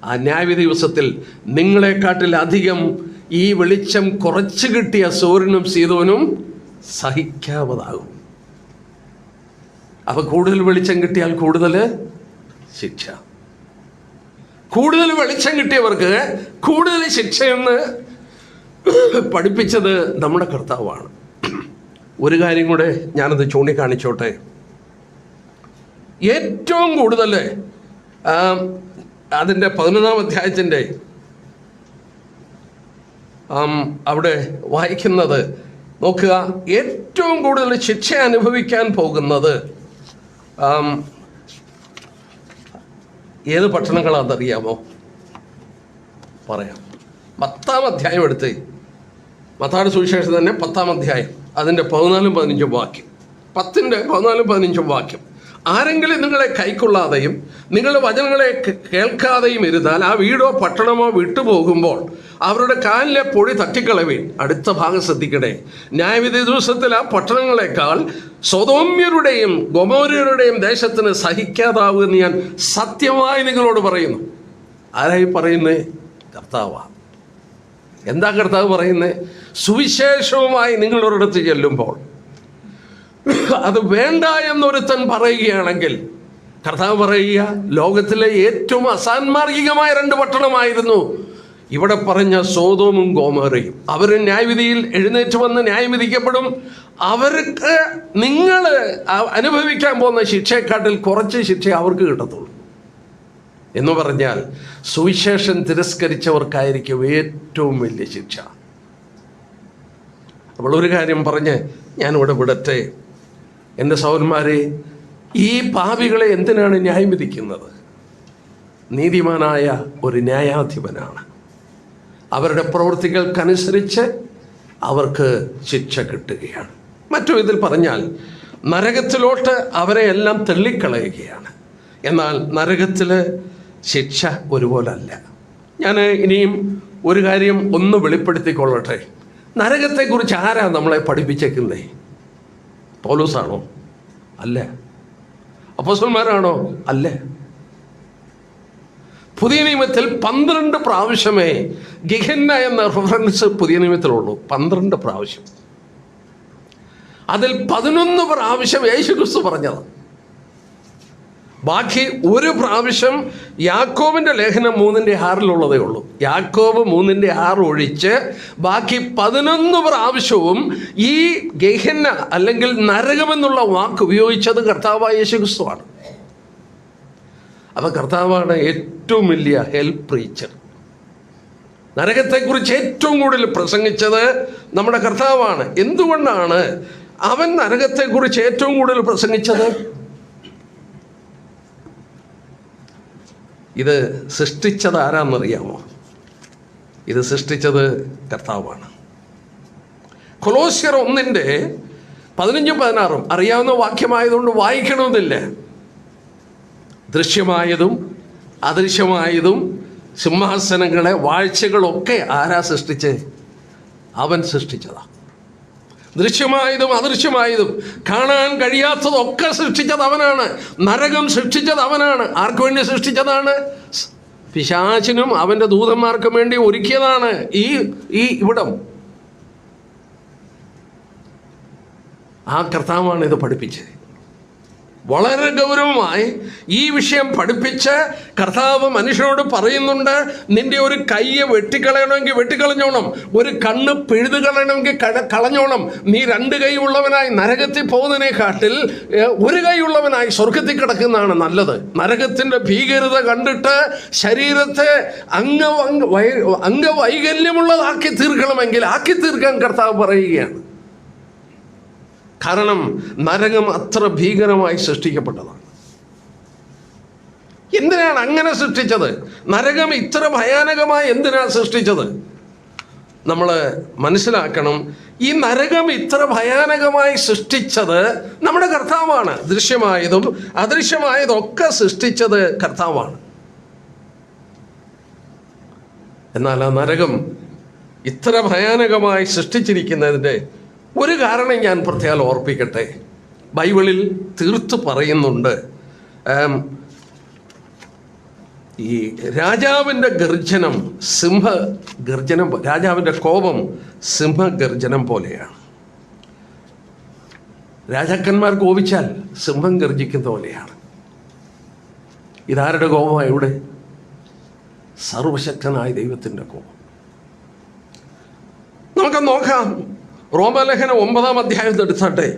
ആ ന്യായവിധി ദിവസത്തിൽ നിങ്ങളെക്കാട്ടിലധികം ഈ വെളിച്ചം കുറച്ച് കിട്ടിയ സോരിനും സീദോനും സഹിക്കാവതാകും. അപ്പോൾ കൂടുതൽ വെളിച്ചം കിട്ടിയാൽ കൂടുതൽ ശിക്ഷ, കൂടുതൽ വെളിച്ചം കിട്ടിയവർക്ക് കൂടുതൽ ശിക്ഷയെന്ന് പഠിപ്പിച്ചത് നമ്മുടെ കർത്താവാണ്. ഒരു കാര്യം കൂടെ ഞാനത് ചൂണ്ടിക്കാണിച്ചോട്ടെ. ഏറ്റവും കൂടുതൽ അതിൻ്റെ 11-ാം അധ്യായത്തിൻ്റെ അവിടെ വായിക്കുന്നത് നോക്കുക. ഏറ്റവും കൂടുതൽ ശിക്ഷ അനുഭവിക്കാൻ പോകുന്നത് ഏത് പട്ടണങ്ങളാണെന്നറിയാമോ? പറയാം. 10-ാം അധ്യായം എടുത്ത്, മത്തായിയുടെ സുവിശേഷം തന്നെ 10-ാം അധ്യായം അതിൻ്റെ 14-15 വാക്യം. 10-ന്റെ 14-15 വാക്യം. ആരെങ്കിലും നിങ്ങളെ കൈക്കൊള്ളാതെയും നിങ്ങളുടെ വചനങ്ങളെ കേൾക്കാതെയും ഇരുന്നാൽ ആ വീടോ പട്ടണമോ വിട്ടുപോകുമ്പോൾ അവരുടെ കാലിലെ പൊടി തട്ടിക്കളവീൻ. അടുത്ത ഭാഗം ശ്രദ്ധിക്കണേ. ന്യായവിധി ദിവസത്തിൽ ആ പട്ടണങ്ങളെക്കാൾ സൊദോമ്യരുടെയും ഗൊമോര്യരുടെയും ദേശത്തിന് സഹിക്കാതാവുമെന്ന് ഞാൻ സത്യമായി നിങ്ങളോട് പറയുന്നു. ആരായി പറയുന്നേ? കർത്താവാ. എന്താ കർത്താവ് പറയുന്നത്? സുവിശേഷവുമായി നിങ്ങളൊരിടത്ത് ചെല്ലുമ്പോൾ അത് വേണ്ട എന്നൊരുത്തൻ പറയുകയാണെങ്കിൽ, കർത്താവ് പറയുക, ലോകത്തിലെ ഏറ്റവും അസാൻമാർഗികമായ 2 പട്ടണമായിരുന്നു ഇവിടെ പറഞ്ഞ സോദോമും ഗോമോരയും. അവർ ന്യായവിധിയിൽ എഴുന്നേറ്റ് വന്ന് ന്യായം വിധിക്കപ്പെടും. അവർക്ക് നിങ്ങൾ അനുഭവിക്കാൻ പോകുന്ന ശിക്ഷയെക്കാട്ടിൽ കുറച്ച് ശിക്ഷ അവർക്ക് കിട്ടത്തുള്ളൂ. എന്ന് പറഞ്ഞാൽ സുവിശേഷം തിരസ്കരിച്ചവർക്കായിരിക്കും ഏറ്റവും വലിയ ശിക്ഷ. അപ്പോൾ ഒരു കാര്യം പറഞ്ഞ് ഞാനിവിടെ വിടട്ടെ. എൻ്റെ സഹോദരന്മാരെ, ഈ പാപികളെ എന്തിനാണ് ന്യായം വിധിക്കുന്നത്? നീതിമാനായ ഒരു ന്യായാധിപനാണ്. അവരുടെ പ്രവൃത്തികൾക്കനുസരിച്ച് അവർക്ക് ശിക്ഷ കിട്ടുകയാണ്. മറ്റു വിധത്തിൽ പറഞ്ഞാൽ നരകത്തിലോട്ട് അവരെ എല്ലാം തള്ളിക്കളയുകയാണ്. എന്നാൽ നരകത്തിൽ ശിക്ഷ ഒരുപോലല്ല. ഞാൻ ഇനിയും ഒരു കാര്യം ഒന്ന് വെളിപ്പെടുത്തിക്കൊള്ളട്ടെ. നരകത്തെക്കുറിച്ച് ആരാ നമ്മളെ പഠിപ്പിച്ചേക്കുന്നേ? പൗലോസാണോ? അല്ല. അപ്പോസ്തലന്മാരാണോ? അല്ല. പുതിയ നിയമത്തിൽ 12 പ്രാവശ്യമേ ഗിഹന്ന എന്ന റെഫറൻസ് പുതിയ നിയമത്തിലുള്ളൂ. 12 പ്രാവശ്യം. അതിൽ 11 പ്രാവശ്യം യേശുക്രിസ്തു പറഞ്ഞതാണ്. ബാക്കി 1 പ്രാവശ്യം യാക്കോബിൻ്റെ ലേഖനം 3:6 ഉള്ളൂ. യാക്കോബ് 3:6 ഒഴിച്ച് ബാക്കി 11 പ്രാവശ്യവും ഈ ഗെഹന്ന അല്ലെങ്കിൽ നരകമെന്നുള്ള വാക്ക് ഉപയോഗിച്ചത് കർത്താവായ യേശുക്രിസ്തുവാണ്. അപ്പോൾ കർത്താവാണ് ഏറ്റവും വലിയ ഹെൽപ്പ് പ്രീച്ചർ. നരകത്തെക്കുറിച്ച് ഏറ്റവും കൂടുതൽ പ്രസംഗിച്ചത് നമ്മുടെ കർത്താവാണ്. എന്തുകൊണ്ടാണ് അവൻ നരകത്തെക്കുറിച്ച് ഏറ്റവും കൂടുതൽ പ്രസംഗിച്ചത്? ഇത് സൃഷ്ടിച്ചത് ആരാന്നറിയാമോ? ഇത് സൃഷ്ടിച്ചത് കർത്താവാണ്. കൊലോസ്യർ 1:15-16 അറിയാവുന്ന വാക്യമായതുകൊണ്ട് വായിക്കണമെന്നില്ല. ദൃശ്യമായതും അദൃശ്യമായതും സിംഹാസനങ്ങളെ വാഴ്ചകളൊക്കെ ആരാ സൃഷ്ടിച്ച്? അവൻ സൃഷ്ടിച്ചതാണ്. ദൃശ്യമായതും അദൃശ്യമായതും കാണാൻ കഴിയാത്തതൊക്കെ സൃഷ്ടിച്ചത് അവനാണ്. നരകം സൃഷ്ടിച്ചത് അവനാണ്. ആർക്കു വേണ്ടി സൃഷ്ടിച്ചതാണ്? പിശാചിനും അവൻ്റെ ദൂതന്മാർക്കും വേണ്ടി ഒരുക്കിയതാണ് ഈ ഇവിടം. ആ കർത്താവാണ് ഇത് പഠിപ്പിച്ചത്. വളരെ ഗൗരവമായി ഈ വിഷയം പഠിപ്പിച്ച് കർത്താവ് മനുഷ്യനോട് പറയുന്നുണ്ട്, നിന്റെ ഒരു കൈയെ വെട്ടിക്കളയണമെങ്കിൽ വെട്ടിക്കളഞ്ഞോണം, ഒരു കണ്ണ് പിഴുതു കളയണമെങ്കിൽ കളഞ്ഞോണം. നീ 2 കൈ ഉള്ളവനായി നരകത്തിൽ പോകുന്നതിനെക്കാട്ടിൽ 1 കൈ ഉള്ളവനായി സ്വർഗത്തിൽ കിടക്കുന്നതാണ് നല്ലത്. നരകത്തിൻ്റെ ഭീകരത കണ്ടിട്ട് ശരീരത്തെ അംഗവൈകല്യമുള്ളതാക്കി തീർക്കണമെങ്കിൽ ആക്കി തീർക്കാൻ കർത്താവ് പറയുകയാണ്. കാരണം നരകം അത്ര ഭീകരമായി സൃഷ്ടിക്കപ്പെട്ടതാണ്. എന്തിനാണ് അങ്ങനെ സൃഷ്ടിച്ചത്? നരകം ഇത്ര ഭയാനകമായി എന്തിനാണ് സൃഷ്ടിച്ചത്? നമ്മൾ മനസ്സിലാക്കണം. ഈ നരകം ഇത്ര ഭയാനകമായി സൃഷ്ടിച്ചത് നമ്മുടെ കർത്താവാണ്. ദൃശ്യമായതും അദൃശ്യമായതൊക്കെ സൃഷ്ടിച്ചത് കർത്താവാണ്. എന്നാൽ ആ നരകം ഇത്ര ഭയാനകമായി സൃഷ്ടിച്ചിരിക്കുന്നതിൻ്റെ ഒരു കാരണം ഞാൻ പ്രത്യേകം ഓർപ്പിക്കട്ടെ. ബൈബിളിൽ തീർത്ത് പറയുന്നുണ്ട്, ഈ രാജാവിൻ്റെ ഗർജനം സിംഹഗർജനം, രാജാവിൻ്റെ കോപം സിംഹഗർജനം പോലെയാണ്. രാജാക്കന്മാർ കോപിച്ചാൽ സിംഹം ഗർജിക്കുന്ന പോലെയാണ്. ഇതാരുടെ കോപമാണ്? ഇവിടെ സർവശക്തനായ ദൈവത്തിൻ്റെ കോപം. നമുക്ക് നോക്കാം. റോമാലേഖനം 9-ാം അധ്യായം എടുത്താട്ടെ.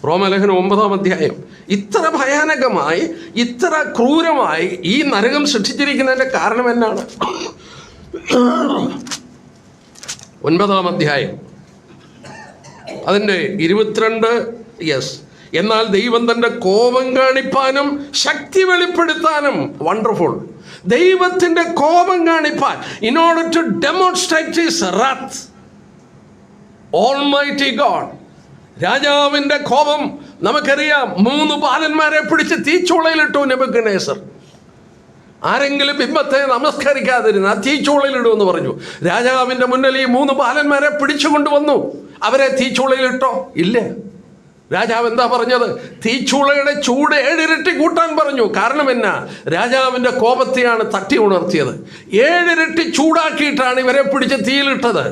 റോമാലേഖനം 9-ാം അധ്യായം. ഇത്ര ഭയാനകമായി, ഇത്ര ക്രൂരമായി ഈ നരകം സൃഷ്ടിച്ചിരിക്കുന്നതിൻ്റെ കാരണം എന്നാണ്? 9-ാം അധ്യായം അതിൻ്റെ 22. എന്നാൽ ദൈവം തൻ്റെ കോപം കാണിപ്പാനും ശക്തി വെളിപ്പെടുത്താനും, വണ്ടർഫുൾ, ദൈവത്തിൻ്റെ കോപം കാണിപ്പാൻ, in order to demonstrate his wrath, Almighty God, രാജാവിൻ്റെ കോപം നമുക്കറിയാം. 3 ബാലന്മാരെ പിടിച്ച് തീച്ചൂളയിലിട്ടു നെബൂഖദ്നേസർ. ആരെങ്കിലും ബിംബത്തെ നമസ്കരിക്കാതിരുന്ന തീച്ചൂളയിലിടുമെന്ന് പറഞ്ഞു. രാജാവിൻ്റെ മുന്നിൽ ഈ 3 ബാലന്മാരെ പിടിച്ചു കൊണ്ടുവന്നു. അവരെ തീച്ചൂളയിലിട്ടോ? ഇല്ല. രാജാവ് എന്താ പറഞ്ഞത്? തീച്ചൂളയുടെ ചൂട് 7 ഇരട്ടി കൂട്ടാൻ പറഞ്ഞു. കാരണം എന്നാ? രാജാവിൻ്റെ കോപത്തെയാണ് തട്ടി ഉണർത്തിയത്. 7 ഇരട്ടി ചൂടാക്കിയിട്ടാണ് ഇവരെ പിടിച്ച് തീയിലിട്ടത്.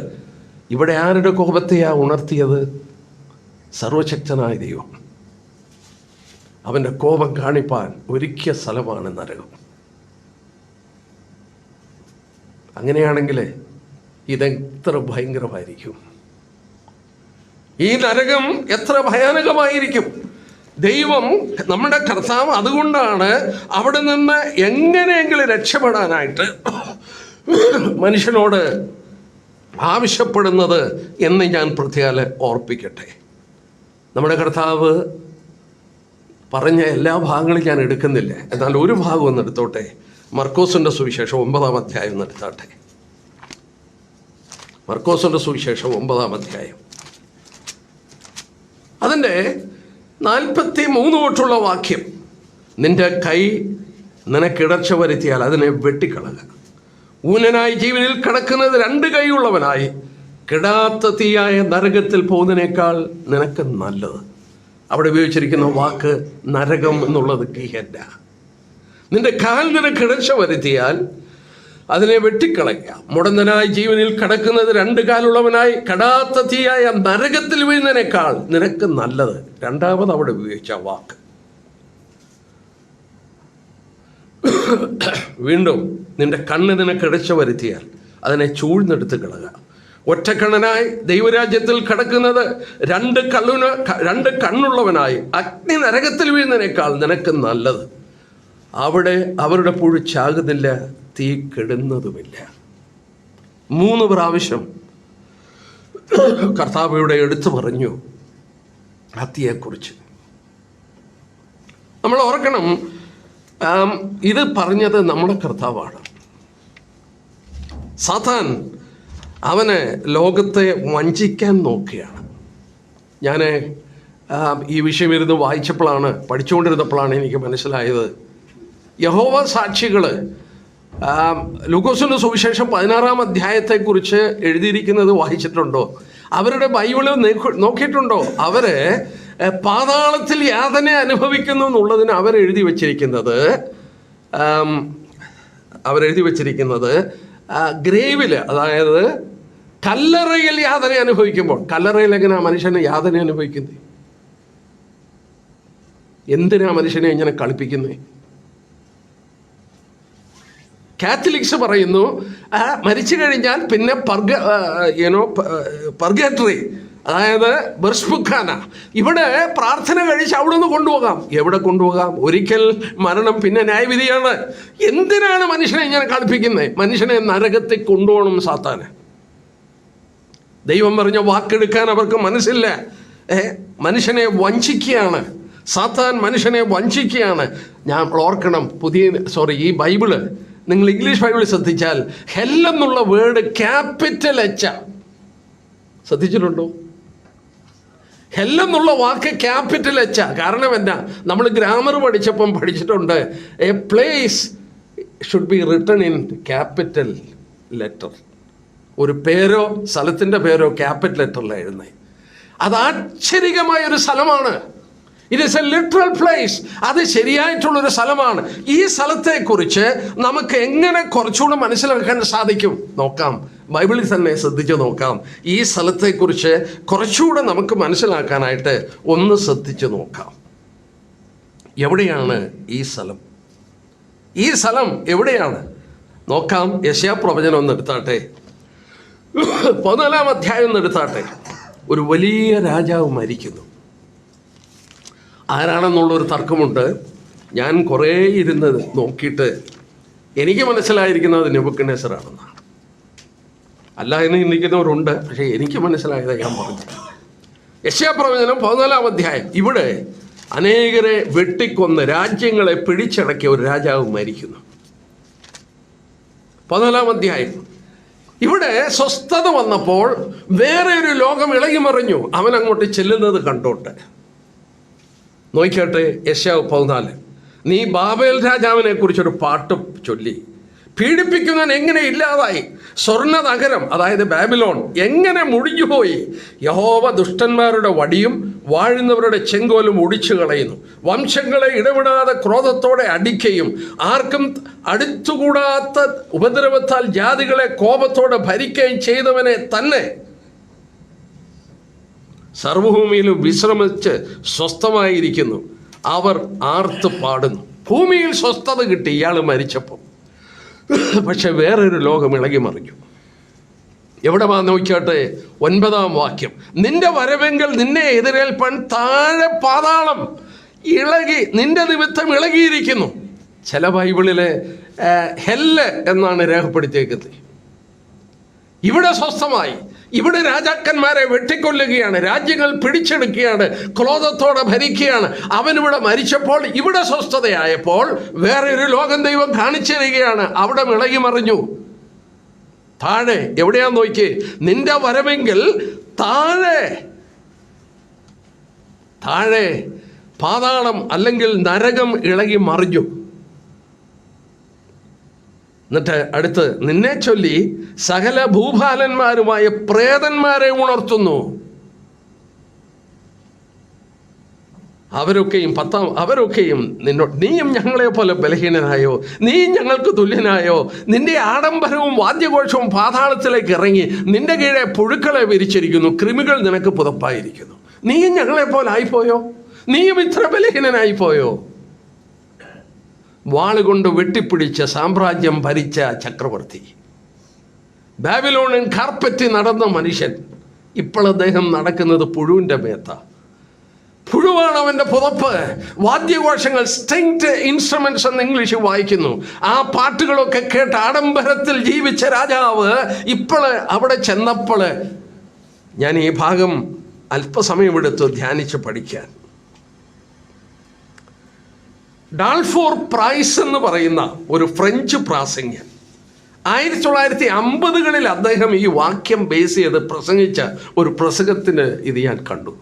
ഇവിടെ ആരുടെ കോപത്തെയാ ഉണർത്തിയത്? സർവശക്തനായ ദൈവം. അവൻ്റെ കോപം കാണിപ്പാൻ ഒരുക്കിയ സ്ഥലമാണ് നരകം. അങ്ങനെയാണെങ്കിൽ ഇതെത്ര ഭയങ്കരമായിരിക്കും? ഈ നരകം എത്ര ഭയാനകമായിരിക്കും? ദൈവം, നമ്മുടെ കർത്താവ്, അതുകൊണ്ടാണ് അവിടെ നിന്ന് എങ്ങനെയെങ്കിലും രക്ഷപ്പെടാനായിട്ട് മനുഷ്യനോട് ആവശ്യപ്പെടുന്നത് എന്ന് ഞാൻ പ്രത്യേകം ഓർപ്പിക്കട്ടെ. നമ്മുടെ കർത്താവ് പറഞ്ഞ എല്ലാ ഭാഗങ്ങളും ഞാൻ എടുക്കുന്നില്ല, എന്നാൽ ഒരു ഭാഗം ഒന്ന് എടുത്തോട്ടെ. മർക്കോസിൻ്റെ സുവിശേഷം 9-ാം അധ്യായം ഒന്ന് എടുത്താട്ടെ. മർക്കോസിൻ്റെ സുവിശേഷം 9-ാം അധ്യായം അതിൻ്റെ 43 തൊട്ടുള്ള വാക്യം. നിന്റെ കൈ നിനക്കിടർച്ച വരുത്തിയാൽ അതിനെ വെട്ടിക്കളക. ഊനനായി ജീവനിൽ കിടക്കുന്നത് 2 കൈയുള്ളവനായി കിടാത്ത തീയായ നരകത്തിൽ പോകുന്നതിനേക്കാൾ നിനക്ക് നല്ലത്. അവിടെ ഉപയോഗിച്ചിരിക്കുന്ന വാക്ക് നരകം എന്നുള്ളത് ഗീഹന്ന. നിന്റെ കാൽ നിനക്ക് ഇടർച്ച വരുത്തിയാൽ അതിനെ വെട്ടിക്കളയ്ക്കുക. മുടന്തനായി ജീവനിൽ കിടക്കുന്നത് 2 കാലുള്ളവനായി കടാത്ത തീയായ നരകത്തിൽ വീഴുന്നതിനേക്കാൾ നിനക്ക് നല്ലത്. രണ്ടാമത് അവിടെ ഉപയോഗിച്ച വാക്ക്. വീണ്ടും, നിന്റെ കണ്ണ് നിനക്ക് ഇടർച്ച വരുത്തിയാൽ അതിനെ ചൂഴ്ന്നെടുത്ത് കളയുക. ഒറ്റക്കണ്ണനായി ദൈവരാജ്യത്തിൽ കിടക്കുന്നത് 2 കണ്ണുള്ളവനായി അഗ്നി നരകത്തിൽ വീഴുന്നതിനേക്കാൾ നിനക്ക് നല്ലത്. അവിടെ അവരുടെ പുഴു ചാകുന്നില്ല, തീ കെടുന്നതുമില്ല. 3 പ്രാവശ്യം കർത്താവ് ഇവിടെ എടുത്തു പറഞ്ഞു ആ തീയെക്കുറിച്ച്. നമ്മൾ ഓർക്കണം, ഇത് പറഞ്ഞത് നമ്മുടെ കർത്താവാണ്. സാത്താൻ അവന് ലോകത്തെ വഞ്ചിക്കാൻ നോക്കുകയാണ്. ഞാൻ ഈ വിഷയം ഇരുന്ന് വായിച്ചപ്പോഴാണ്, പഠിച്ചുകൊണ്ടിരുന്നപ്പോഴാണ് എനിക്ക് മനസ്സിലായത്. യഹോവ സാക്ഷികൾ ലൂക്കോസിൻ്റെ സുവിശേഷം 16-ാം അധ്യായത്തെക്കുറിച്ച് എഴുതിയിരിക്കുന്നത് വായിച്ചിട്ടുണ്ടോ? അവരുടെ ബൈബിള് നോക്കിയിട്ടുണ്ടോ? അവര് പാതാളത്തിൽ യാതന അനുഭവിക്കുന്നു എന്നുള്ളതിന് അവരെഴുതി വച്ചിരിക്കുന്നത് ഗ്രേവിൽ, അതായത് കല്ലറയിൽ യാതന അനുഭവിക്കുമ്പോൾ. കല്ലറയിൽ എങ്ങനെയാ മനുഷ്യനെ യാതന അനുഭവിക്കുന്നത്? എന്തിനാ മനുഷ്യനെ ഇങ്ങനെ കളിപ്പിക്കുന്നത്? കാത്തലിക്സ് പറയുന്നു മരിച്ചു കഴിഞ്ഞാൽ പിന്നെ പർഗേറ്ററി, അതായത് ബർഷ്പുഖാന, ഇവിടെ പ്രാർത്ഥന കഴിച്ച് അവിടെ നിന്ന് കൊണ്ടുപോകാം. എവിടെ കൊണ്ടുപോകാം? ഒരിക്കൽ മരണം, പിന്നെ ന്യായവിധിയാണ്. എന്തിനാണ് മനുഷ്യനെ ഇങ്ങനെ കളിപ്പിക്കുന്നത്? മനുഷ്യനെ നരകത്തിൽ കൊണ്ടുപോകണം സാത്താന്. ദൈവം പറഞ്ഞ വാക്കെടുക്കാൻ അവർക്ക് മനസ്സില്ല. മനുഷ്യനെ വഞ്ചിക്കുകയാണ് സാത്താൻ, മനുഷ്യനെ വഞ്ചിക്കുകയാണ്. ഞാൻ ഓർക്കണം, ഈ ബൈബിള് നിങ്ങൾ ഇംഗ്ലീഷ് ബൈബിൾ ശ്രദ്ധിച്ചാൽ ഹെൽ എന്നുള്ള വേർഡ് ക്യാപിറ്റൽ H. ശ്രദ്ധിച്ചിട്ടുണ്ടോ? ഹെൽ എന്നുള്ള വാക്ക് ക്യാപിറ്റൽ H. കാരണം എന്താ? നമ്മൾ ഗ്രാമർ പഠിച്ചിട്ടുണ്ട്, A place should be written in capital letter. ഒരു പേരോ സ്ഥലത്തിൻ്റെ പേരോ ക്യാപിറ്റൽ ലെറ്ററിലാണ് എഴുതുന്നത്. അത് ആശ്ചര്യമായൊരു സ്ഥലമാണ്. It is A literal place. അത് ശരിയായിട്ടുള്ളൊരു സ്ഥലമാണ്. ഈ സ്ഥലത്തെക്കുറിച്ച് നമുക്ക് എങ്ങനെ കുറച്ചുകൂടെ മനസ്സിലാക്കാൻ സാധിക്കും? നോക്കാം, ബൈബിളിൽ തന്നെ ശ്രദ്ധിച്ച് നോക്കാം. ഈ സ്ഥലത്തെക്കുറിച്ച് കുറച്ചുകൂടെ നമുക്ക് മനസ്സിലാക്കാനായിട്ട് ഒന്ന് ശ്രദ്ധിച്ച് നോക്കാം. എവിടെയാണ് ഈ സ്ഥലം? ഈ സ്ഥലം എവിടെയാണ്? നോക്കാം. യെശയ്യാപ്രവചനം ഒന്ന് എടുത്താട്ടെ, 14-ാം അധ്യായം ഒന്ന് എടുത്താട്ടെ. ഒരു വലിയ രാജാവ് മരിക്കുന്നു. ആരാണെന്നുള്ളൊരു തർക്കമുണ്ട്. ഞാൻ കുറേ ഇരുന്ന് നോക്കിയിട്ട് എനിക്ക് മനസ്സിലായിരിക്കുന്നത് നെബൂഖദ്നേസറാണെന്നാണ്. അല്ല എന്ന് ചിന്തിക്കുന്നവരുണ്ട്, പക്ഷേ എനിക്ക് മനസ്സിലായത് ഞാൻ പറഞ്ഞു. യെശയ്യാപ്രവചനം 14-ാം അധ്യായം. ഇവിടെ അനേകരെ വെട്ടിക്കൊന്ന് രാജ്യങ്ങളെ പിടിച്ചടക്കിയ ഒരു രാജാവ് മരിക്കുന്നു. 14-ാം അധ്യായം. ഇവിടെ സ്വസ്ഥത വന്നപ്പോൾ വേറെ ഒരു ലോകം ഇളകി മറിഞ്ഞു. അവൻ അങ്ങോട്ട് ചെല്ലുന്നത് കണ്ടോട്ടെ. നോക്കിയാട്ടെ, യെശയ്യാവ് 14. നീ ബാബേൽ രാജാവിനെ കുറിച്ചൊരു പാട്ട് ചൊല്ലി. പീഡിപ്പിക്കുന്നവൻ എങ്ങനെ ഇല്ലാതായി, സ്വർണ്ണ നഗരം അതായത് ബാബിലോൺ എങ്ങനെ മുടിഞ്ഞുപോയി. യഹോവ ദുഷ്ടന്മാരുടെ വടിയും വാഴുന്നവരുടെ ചെങ്കോലും ഒടിച്ചു കളയുന്നു. വംശങ്ങളെ ഇടപെടാതെ ക്രോധത്തോടെ അടിക്കുകയും ആർക്കും അടുത്തുകൂടാത്ത ഉപദ്രവത്താൽ ജാതികളെ കോപത്തോടെ ഭരിക്കുകയും ചെയ്തവനെ തന്നെ സർവഭൂമിയിലും വിശ്രമിച്ച് സ്വസ്ഥമായിരിക്കുന്നു. അവർ ആർത്ത് പാടുന്നു. ഭൂമിയിൽ സ്വസ്ഥത കിട്ടി ഇയാൾ മരിച്ചപ്പോൾ. പക്ഷെ വേറൊരു ലോകം ഇളകി മറിഞ്ഞു. എവിടെ വാ നോക്കിയാട്ടെ, 9-ാം വാക്യം. നിന്റെ വരവെങ്കിൽ നിന്നെ എതിരേൽപ്പാൻ താഴെ പാതാളം ഇളകി നിന്റെ നിമിത്തം ഇളകിയിരിക്കുന്നു. ചില ബൈബിളിലെ ഹെല്ല് എന്നാണ് രേഖപ്പെടുത്തിയേക്കുന്നത്. ഇവിടെ സ്വസ്ഥമായി. ഇവിടെ രാജാക്കന്മാരെ വെട്ടിക്കൊല്ലുകയാണ്, രാജ്യങ്ങൾ പിടിച്ചെടുക്കുകയാണ്, ക്രോധത്തോടെ ഭരിക്കുകയാണ്. അവനിവിടെ മരിച്ചപ്പോൾ ഇവിടെ സ്വസ്ഥതയായപ്പോൾ വേറെ ഒരു ലോകം ദൈവം കാണിച്ചു തരികയാണ്. അവിടെ ഇളകി മറിഞ്ഞു. താഴെ എവിടെയാന്ന് നോക്കിയേ, നിന്റെ വരവെങ്കിൽ താഴെ താഴെ പാതാളം അല്ലെങ്കിൽ നരകം ഇളകി മറിഞ്ഞു. എന്നിട്ട് അടുത്ത്, നിന്നെ ചൊല്ലി സകല ഭൂപാലന്മാരുമായ പ്രേതന്മാരെ ഉണർത്തുന്നു. അവരൊക്കെയും നിന്നോട്, നീയും ഞങ്ങളെ പോലെ ബലഹീനനായോ, നീ ഞങ്ങൾക്ക് തുല്യനായോ? നിന്റെ ആഡംബരവും വാദ്യഘോഷവും പാതാളത്തിലേക്ക് ഇറങ്ങി. നിന്റെ കീഴെ പുഴുക്കളെ വിരിച്ചിരിക്കുന്നു, കൃമികൾ നിനക്ക് പുതപ്പായിരിക്കുന്നു. നീയും ഞങ്ങളെ പോലെ ആയിപ്പോയോ? നീയും ഇത്ര ബലഹീനനായിപ്പോയോ? വാളുകൊണ്ട് വെട്ടിപ്പിടിച്ച സാമ്രാജ്യം ഭരിച്ച ചക്രവർത്തി, ബാബിലോണിൻ കാർപ്പറ്റ് നടന്ന മനുഷ്യൻ, ഇപ്പോൾ അദ്ദേഹം നടക്കുന്നത് പുഴുവിൻ്റെ മേത്ത. പുഴുവാണ് അവൻ്റെ പുതപ്പ്. വാദ്യഘോഷങ്ങൾ, സ്ട്രിങ്ഡ് ഇൻസ്ട്രുമെന്റ്സ് എന്ന് ഇംഗ്ലീഷ് വായിക്കുന്നു. ആ പാട്ടുകളൊക്കെ കേട്ട് ആഡംബരത്തിൽ ജീവിച്ച രാജാവ് ഇപ്പോൾ അവിടെ ചെന്നപ്പോൾ, ഞാൻ ഈ ഭാഗം അല്പസമയമെടുത്ത് ധ്യാനിച്ച് പഠിക്കാൻ. ഡാൾഫോർ പ്രൈസ് എന്ന് പറയുന്ന ഒരു ഫ്രഞ്ച് പ്രാസംഗ്യൻ 1950-കളിൽ അദ്ദേഹം ഈ വാക്യം ബേസ് ചെയ്ത് പ്രസംഗിച്ച ഒരു പ്രസംഗത്തിന് ഇത് ഞാൻ കണ്ടു.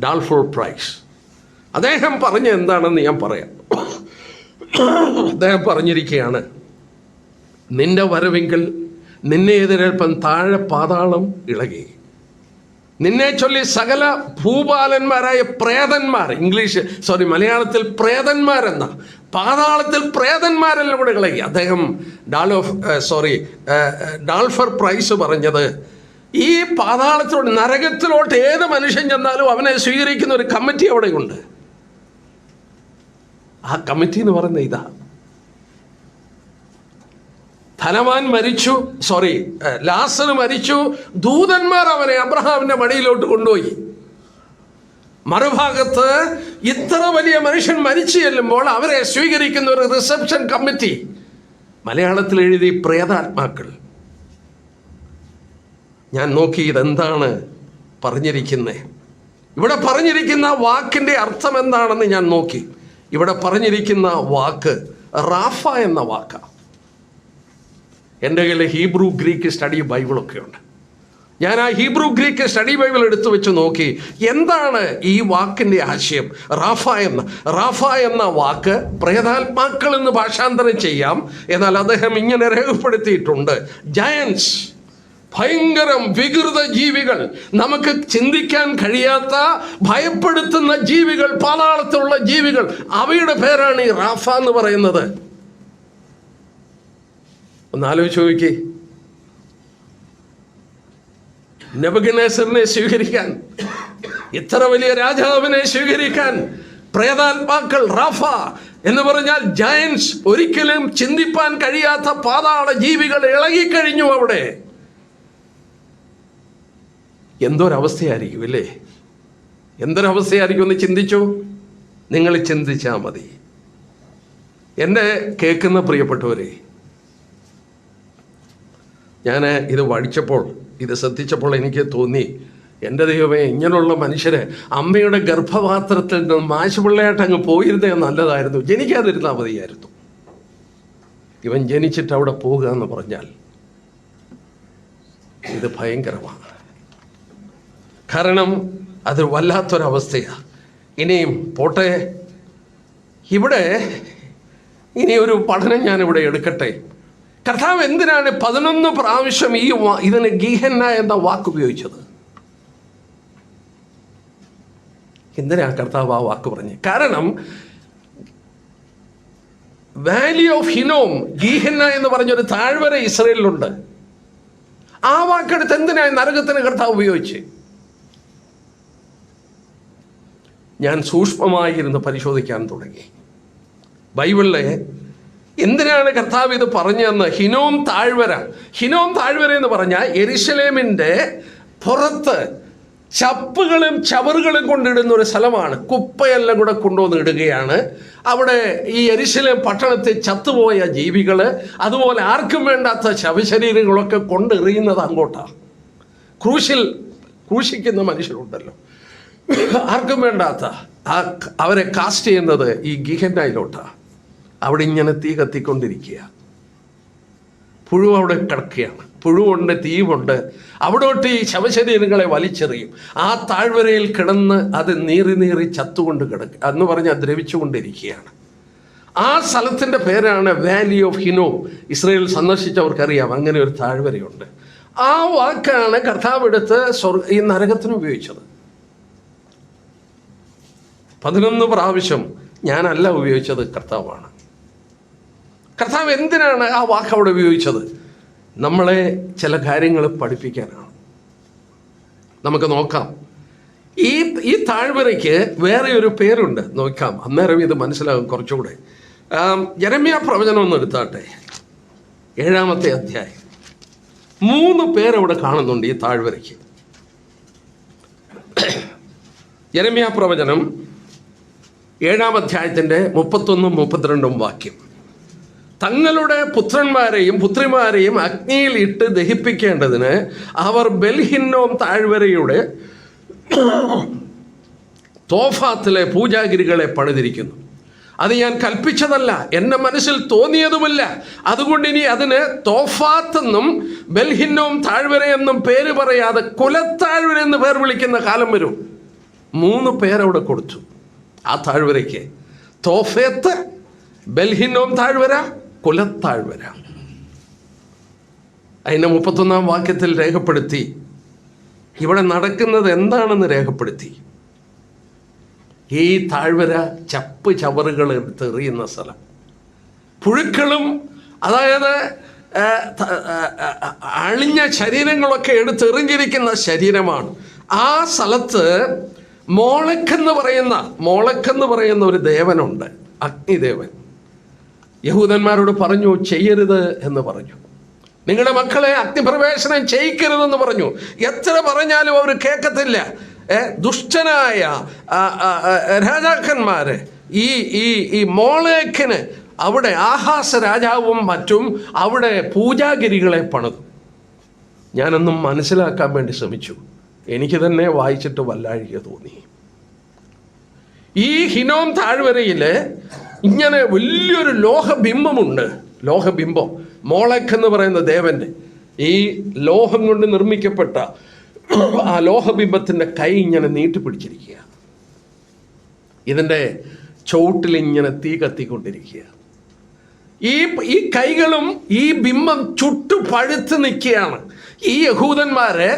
ഡാൾഫോർ പ്രൈസ് അദ്ദേഹം പറഞ്ഞ എന്താണെന്ന് ഞാൻ പറയാം. അദ്ദേഹം പറഞ്ഞിരിക്കുകയാണ്, നിന്റെ വരവെങ്കിൽ നിന്നെ എതിരേൽപ്പാൻ താഴെ പാതാളം ഇളകി. നിന്നെ ചൊല്ലി സകല ഭൂപാലന്മാരായ പ്രേതന്മാർ, മലയാളത്തിൽ പ്രേതന്മാരെന്ന, പാതാളത്തിൽ പ്രേതന്മാരെല്ലാം കൂടെ ഇളകി. അദ്ദേഹം ഡാൾഫർ പ്രൈസ് പറഞ്ഞത്, ഈ പാതാളത്തിലോട്ട്, നരകത്തിലോട്ട് ഏത് മനുഷ്യൻ ചെന്നാലും അവനെ സ്വീകരിക്കുന്ന ഒരു കമ്മിറ്റി അവിടെയുണ്ട്. ആ കമ്മിറ്റി എന്ന് പറയുന്നത് ഇതാ. ധനവാൻ മരിച്ചു, ലാസർ മരിച്ചു, ദൂതന്മാർ അവനെ അബ്രഹാമിന്റെ മടിയിലോട്ട് കൊണ്ടുപോയി. മറുഭാഗത്ത് ഇത്ര വലിയ മനുഷ്യൻ മരിച്ചു ചെല്ലുമ്പോൾ അവരെ സ്വീകരിക്കുന്ന ഒരു റിസപ്ഷൻ കമ്മിറ്റി. മലയാളത്തിൽ എഴുതി പ്രേതാത്മാക്കൾ. ഞാൻ നോക്കി ഇതെന്താണ് പറഞ്ഞിരിക്കുന്നത്, ഇവിടെ പറഞ്ഞിരിക്കുന്ന വാക്കിൻ്റെ അർത്ഥം എന്താണെന്ന് ഞാൻ നോക്കി. ഇവിടെ പറഞ്ഞിരിക്കുന്ന വാക്ക് റാഫ എന്ന വാക്കാണ്. എൻ്റെ കയ്യിൽ ഹീബ്രു ഗ്രീക്ക് സ്റ്റഡി ബൈബിളൊക്കെ ഉണ്ട്. ഞാൻ ആ ഹീബ്രു ഗ്രീക്ക് സ്റ്റഡി ബൈബിൾ എടുത്തു വെച്ച് നോക്കി എന്താണ് ഈ വാക്കിൻ്റെ ആശയം. റാഫ എന്ന വാക്ക് പ്രേതാത്മാക്കൾ എന്ന് ഭാഷാന്തരം ചെയ്യാം. എന്നാൽ അദ്ദേഹം ഇങ്ങനെ രേഖപ്പെടുത്തിയിട്ടുണ്ട്, ജയൻസ്, ഭയങ്കരം വികൃത ജീവികൾ, നമുക്ക് ചിന്തിക്കാൻ കഴിയാത്ത ഭയപ്പെടുത്തുന്ന ജീവികൾ, പാതാളത്തിലുള്ള ജീവികൾ, അവയുടെ പേരാണ് ഈ റാഫ എന്ന് പറയുന്നത്. ഒന്നാലോചിച്ച് നോക്കി, നെബൂഖദ്നേസറിനെ സ്വീകരിക്കാൻ, ഇത്ര വലിയ രാജാവിനെ സ്വീകരിക്കാൻ പ്രേതാത്മാക്കൾ റാഫ, എന്ന് പറഞ്ഞാൽ ജയൻസ്, ഒരിക്കലും ചിന്തിപ്പാൻ കഴിയാത്ത പാതാള ജീവികൾ ഇളകിക്കഴിഞ്ഞു അവിടെ. എന്തൊരവസ്ഥയായിരിക്കും അല്ലേ? എന്തൊരവസ്ഥയായിരിക്കും ഒന്ന് ചിന്തിച്ചു. നിങ്ങൾ ചിന്തിച്ചാൽ മതി. എൻ്റെ കേൾക്കുന്ന പ്രിയപ്പെട്ടവരെ, ഞാൻ ഇത് പഠിച്ചപ്പോൾ, ഇത് ശ്രദ്ധിച്ചപ്പോൾ എനിക്ക് തോന്നി, എൻ്റെ ദൈവമേ, ഇങ്ങനെയുള്ള മനുഷ്യരെ അമ്മയുടെ ഗർഭപാത്രത്തിൽ നിന്ന് മാശുപിള്ളയായിട്ട് അങ്ങ് പോയിരുന്നേ നല്ലതായിരുന്നു, ജനിക്കാതിരുന്നാൽ മതിയായിരുന്നു. ഇവൻ ജനിച്ചിട്ട് അവിടെ പോകുക എന്ന് പറഞ്ഞാൽ ഇത് ഭയങ്കരമാണ്. കാരണം അത് വല്ലാത്തൊരവസ്ഥയാണ്. ഇനിയും പോട്ടെ, ഇവിടെ ഇനി ഒരു പഠനം ഞാനിവിടെ എടുക്കട്ടെ. കർത്താവ് എന്തിനാണ് 11 പ്രാവശ്യം ഇതിന് ഗീഹന്ന എന്ന വാക്ക് ഉപയോഗിച്ചത്? എന്തിനാ കർത്താവ് ആ വാക്ക് പറഞ്ഞ്? കാരണം വാലി ഓഫ് ഹിനോം, ഗീഹന്ന എന്ന് പറഞ്ഞൊരു താഴ്വര ഇസ്രയേലിലുണ്ട്. ആ വാക്കെടുത്ത് എന്തിനാണ് നരകത്തിന് കർത്താവ് ഉപയോഗിച്ച്? ഞാൻ സൂക്ഷ്മമായിരുന്ന് പരിശോധിക്കാൻ തുടങ്ങി. ബൈബിളിലെ എന്തിനാണ് കർത്താവ് ഇത് പറഞ്ഞതെന്ന്. ഹിനോം താഴ്വര എന്ന് പറഞ്ഞാൽ യെരുശലേമിൻ്റെ പുറത്ത് ചപ്പുകളും ചവറുകളും കൊണ്ടിടുന്ന ഒരു സ്ഥലമാണ്. കുപ്പയെല്ലാം കൂടെ കൊണ്ടുവന്ന് ഇടുകയാണ് അവിടെ. ഈ യെരുശലേം പട്ടണത്തിൽ ചത്തുപോയ ജീവികൾ, അതുപോലെ ആർക്കും വേണ്ടാത്ത ശവശരീരങ്ങളൊക്കെ കൊണ്ടെറിയുന്നത് അങ്ങോട്ടാണ്. ക്രൂശിക്കുന്ന മനുഷ്യരുണ്ടല്ലോ, ആർക്കും വേണ്ടാത്ത അവരെ കാസ്റ്റ് ചെയ്യുന്നത് ഈ ഗിഹന്നയിലോട്ടാണ്. അവിടെ ഇങ്ങനെ തീ കത്തിക്കൊണ്ടിരിക്കുക, പുഴു അവിടെ കിടക്കുകയാണ്, പുഴുവുണ്ട്, തീവുണ്ട്. അവിടോട്ട് ഈ ശവശരീരങ്ങളെ വലിച്ചെറിയും. ആ താഴ്വരയിൽ കിടന്ന് അത് നീറി ചത്തുകൊണ്ട് കിടക്കുക എന്ന് പറഞ്ഞാൽ ദ്രവിച്ചുകൊണ്ടിരിക്കുകയാണ്. ആ സ്ഥലത്തിൻ്റെ പേരാണ് വാലി ഓഫ് ഹിനോം. ഇസ്രയേൽ സന്ദർശിച്ചവർക്കറിയാം അങ്ങനെ ഒരു താഴ്വരയുണ്ട്. ആ വാക്കാണ് കർത്താവ് എടുത്ത് ഈ നരകത്തിന് ഉപയോഗിച്ചത്. 11 പ്രാവശ്യം ഞാനല്ല ഉപയോഗിച്ചത്, കർത്താവാണ്. കർത്താവ് എന്തിനാണ് ആ വാക്ക് അവിടെ ഉപയോഗിച്ചത്? നമ്മളെ ചില കാര്യങ്ങൾ പഠിപ്പിക്കാനാണ്. നമുക്ക് നോക്കാം. ഈ താഴ്വരയ്ക്ക് വേറെ ഒരു പേരുണ്ട്, നോക്കാം, അന്നേരം ഇത് മനസ്സിലാകും കുറച്ചുകൂടെ. യെരമ്യാ പ്രവചനം ഒന്ന് എടുത്താട്ടെ, 7-ാമത്തെ അധ്യായം. 3 പേരവിടെ കാണുന്നുണ്ട് ഈ താഴ്വരയ്ക്ക്. യെരമ്യാ പ്രവചനം 7-ാം അധ്യായത്തിൻ്റെ 31-32 വാക്യം. തങ്ങളുടെ പുത്രന്മാരെയും പുത്രിമാരെയും അഗ്നിയിൽ ഇട്ട് ദഹിപ്പിക്കേണ്ടതിന് അവർ ബെൽഹിന്നോം താഴ്വരയുടെ തോഫാത്തിലെ പൂജാഗിരികളെ പണിതിരിക്കുന്നു. അത് ഞാൻ കൽപ്പിച്ചതല്ല, എൻ്റെ മനസ്സിൽ തോന്നിയതുമില്ല. അതുകൊണ്ട് ഇനി അതിന് തോഫാത്ത് എന്നും ബെൽഹിന്നോം താഴ്വരയെന്നും പേര് പറയാതെ കുലത്താഴ്വര എന്ന് പേർ വിളിക്കുന്ന കാലം വരും. 3 പേരവിടെ കൊടുത്തു ആ താഴ്വരയ്ക്ക്. തോഫേത്ത്, ബെൽഹിന്നോം താഴ്വര, കുലത്താഴ്വര. അതിൻ്റെ 31-ാം വാക്യത്തിൽ രേഖപ്പെടുത്തി. ഇവിടെ നടക്കുന്നത് എന്താണെന്ന് രേഖപ്പെടുത്തി. ഈ താഴ്വര ചപ്പ് ചവറുകൾ എടുത്തെറിയുന്ന സ്ഥലം, പുഴുക്കളും അതായത് അളിഞ്ഞ ശരീരങ്ങളൊക്കെ എടുത്തെറിഞ്ഞിരിക്കുന്ന ശരീരമാണ്. ആ സ്ഥലത്ത് മോളക്കെന്ന് പറയുന്ന ഒരു ദേവനുണ്ട്, അഗ്നിദേവൻ. യഹൂദന്മാരോട് പറഞ്ഞു, ചെയ്യരുത് എന്ന് പറഞ്ഞു. നിങ്ങളുടെ മക്കളെ അഗ്നിപ്രവേശനം ചെയ്യിക്കരുതെന്ന് പറഞ്ഞു. എത്ര പറഞ്ഞാലും അവർ കേൾക്കത്തില്ല. ദുഷ്ടനായ രാജാക്കന്മാർ ഈ മോളേക്കിന് അവിടെ ആഹാസ രാജാവും മറ്റും അവിടെ പൂജാഗിരികളെ പണിതു. ഞാനൊന്നും മനസ്സിലാക്കാൻ വേണ്ടി ശ്രമിച്ചു. എനിക്ക് തന്നെ വായിച്ചിട്ട് വല്ലാഴിക തോന്നി. ഈ ഹിനോം താഴ്വരയിൽ ഇങ്ങനെ വലിയൊരു ലോഹബിംബമുണ്ട്. ലോഹബിംബം, മോളക്ക് എന്ന് പറയുന്ന ദേവൻ്റെ ഈ ലോഹം കൊണ്ട് നിർമ്മിക്കപ്പെട്ട ആ ലോഹബിംബത്തിൻ്റെ കൈ ഇങ്ങനെ നീട്ടിപ്പിടിച്ചിരിക്കുക. ഇതിൻ്റെ ചുവട്ടിൽ ഇങ്ങനെ തീ കത്തിക്കൊണ്ടിരിക്കുക. ഈ കൈകളും ഈ ബിംബം ചുട്ടു പഴുത്ത് നിൽക്കുകയാണ്. ഈ യഹൂദന്മാരെ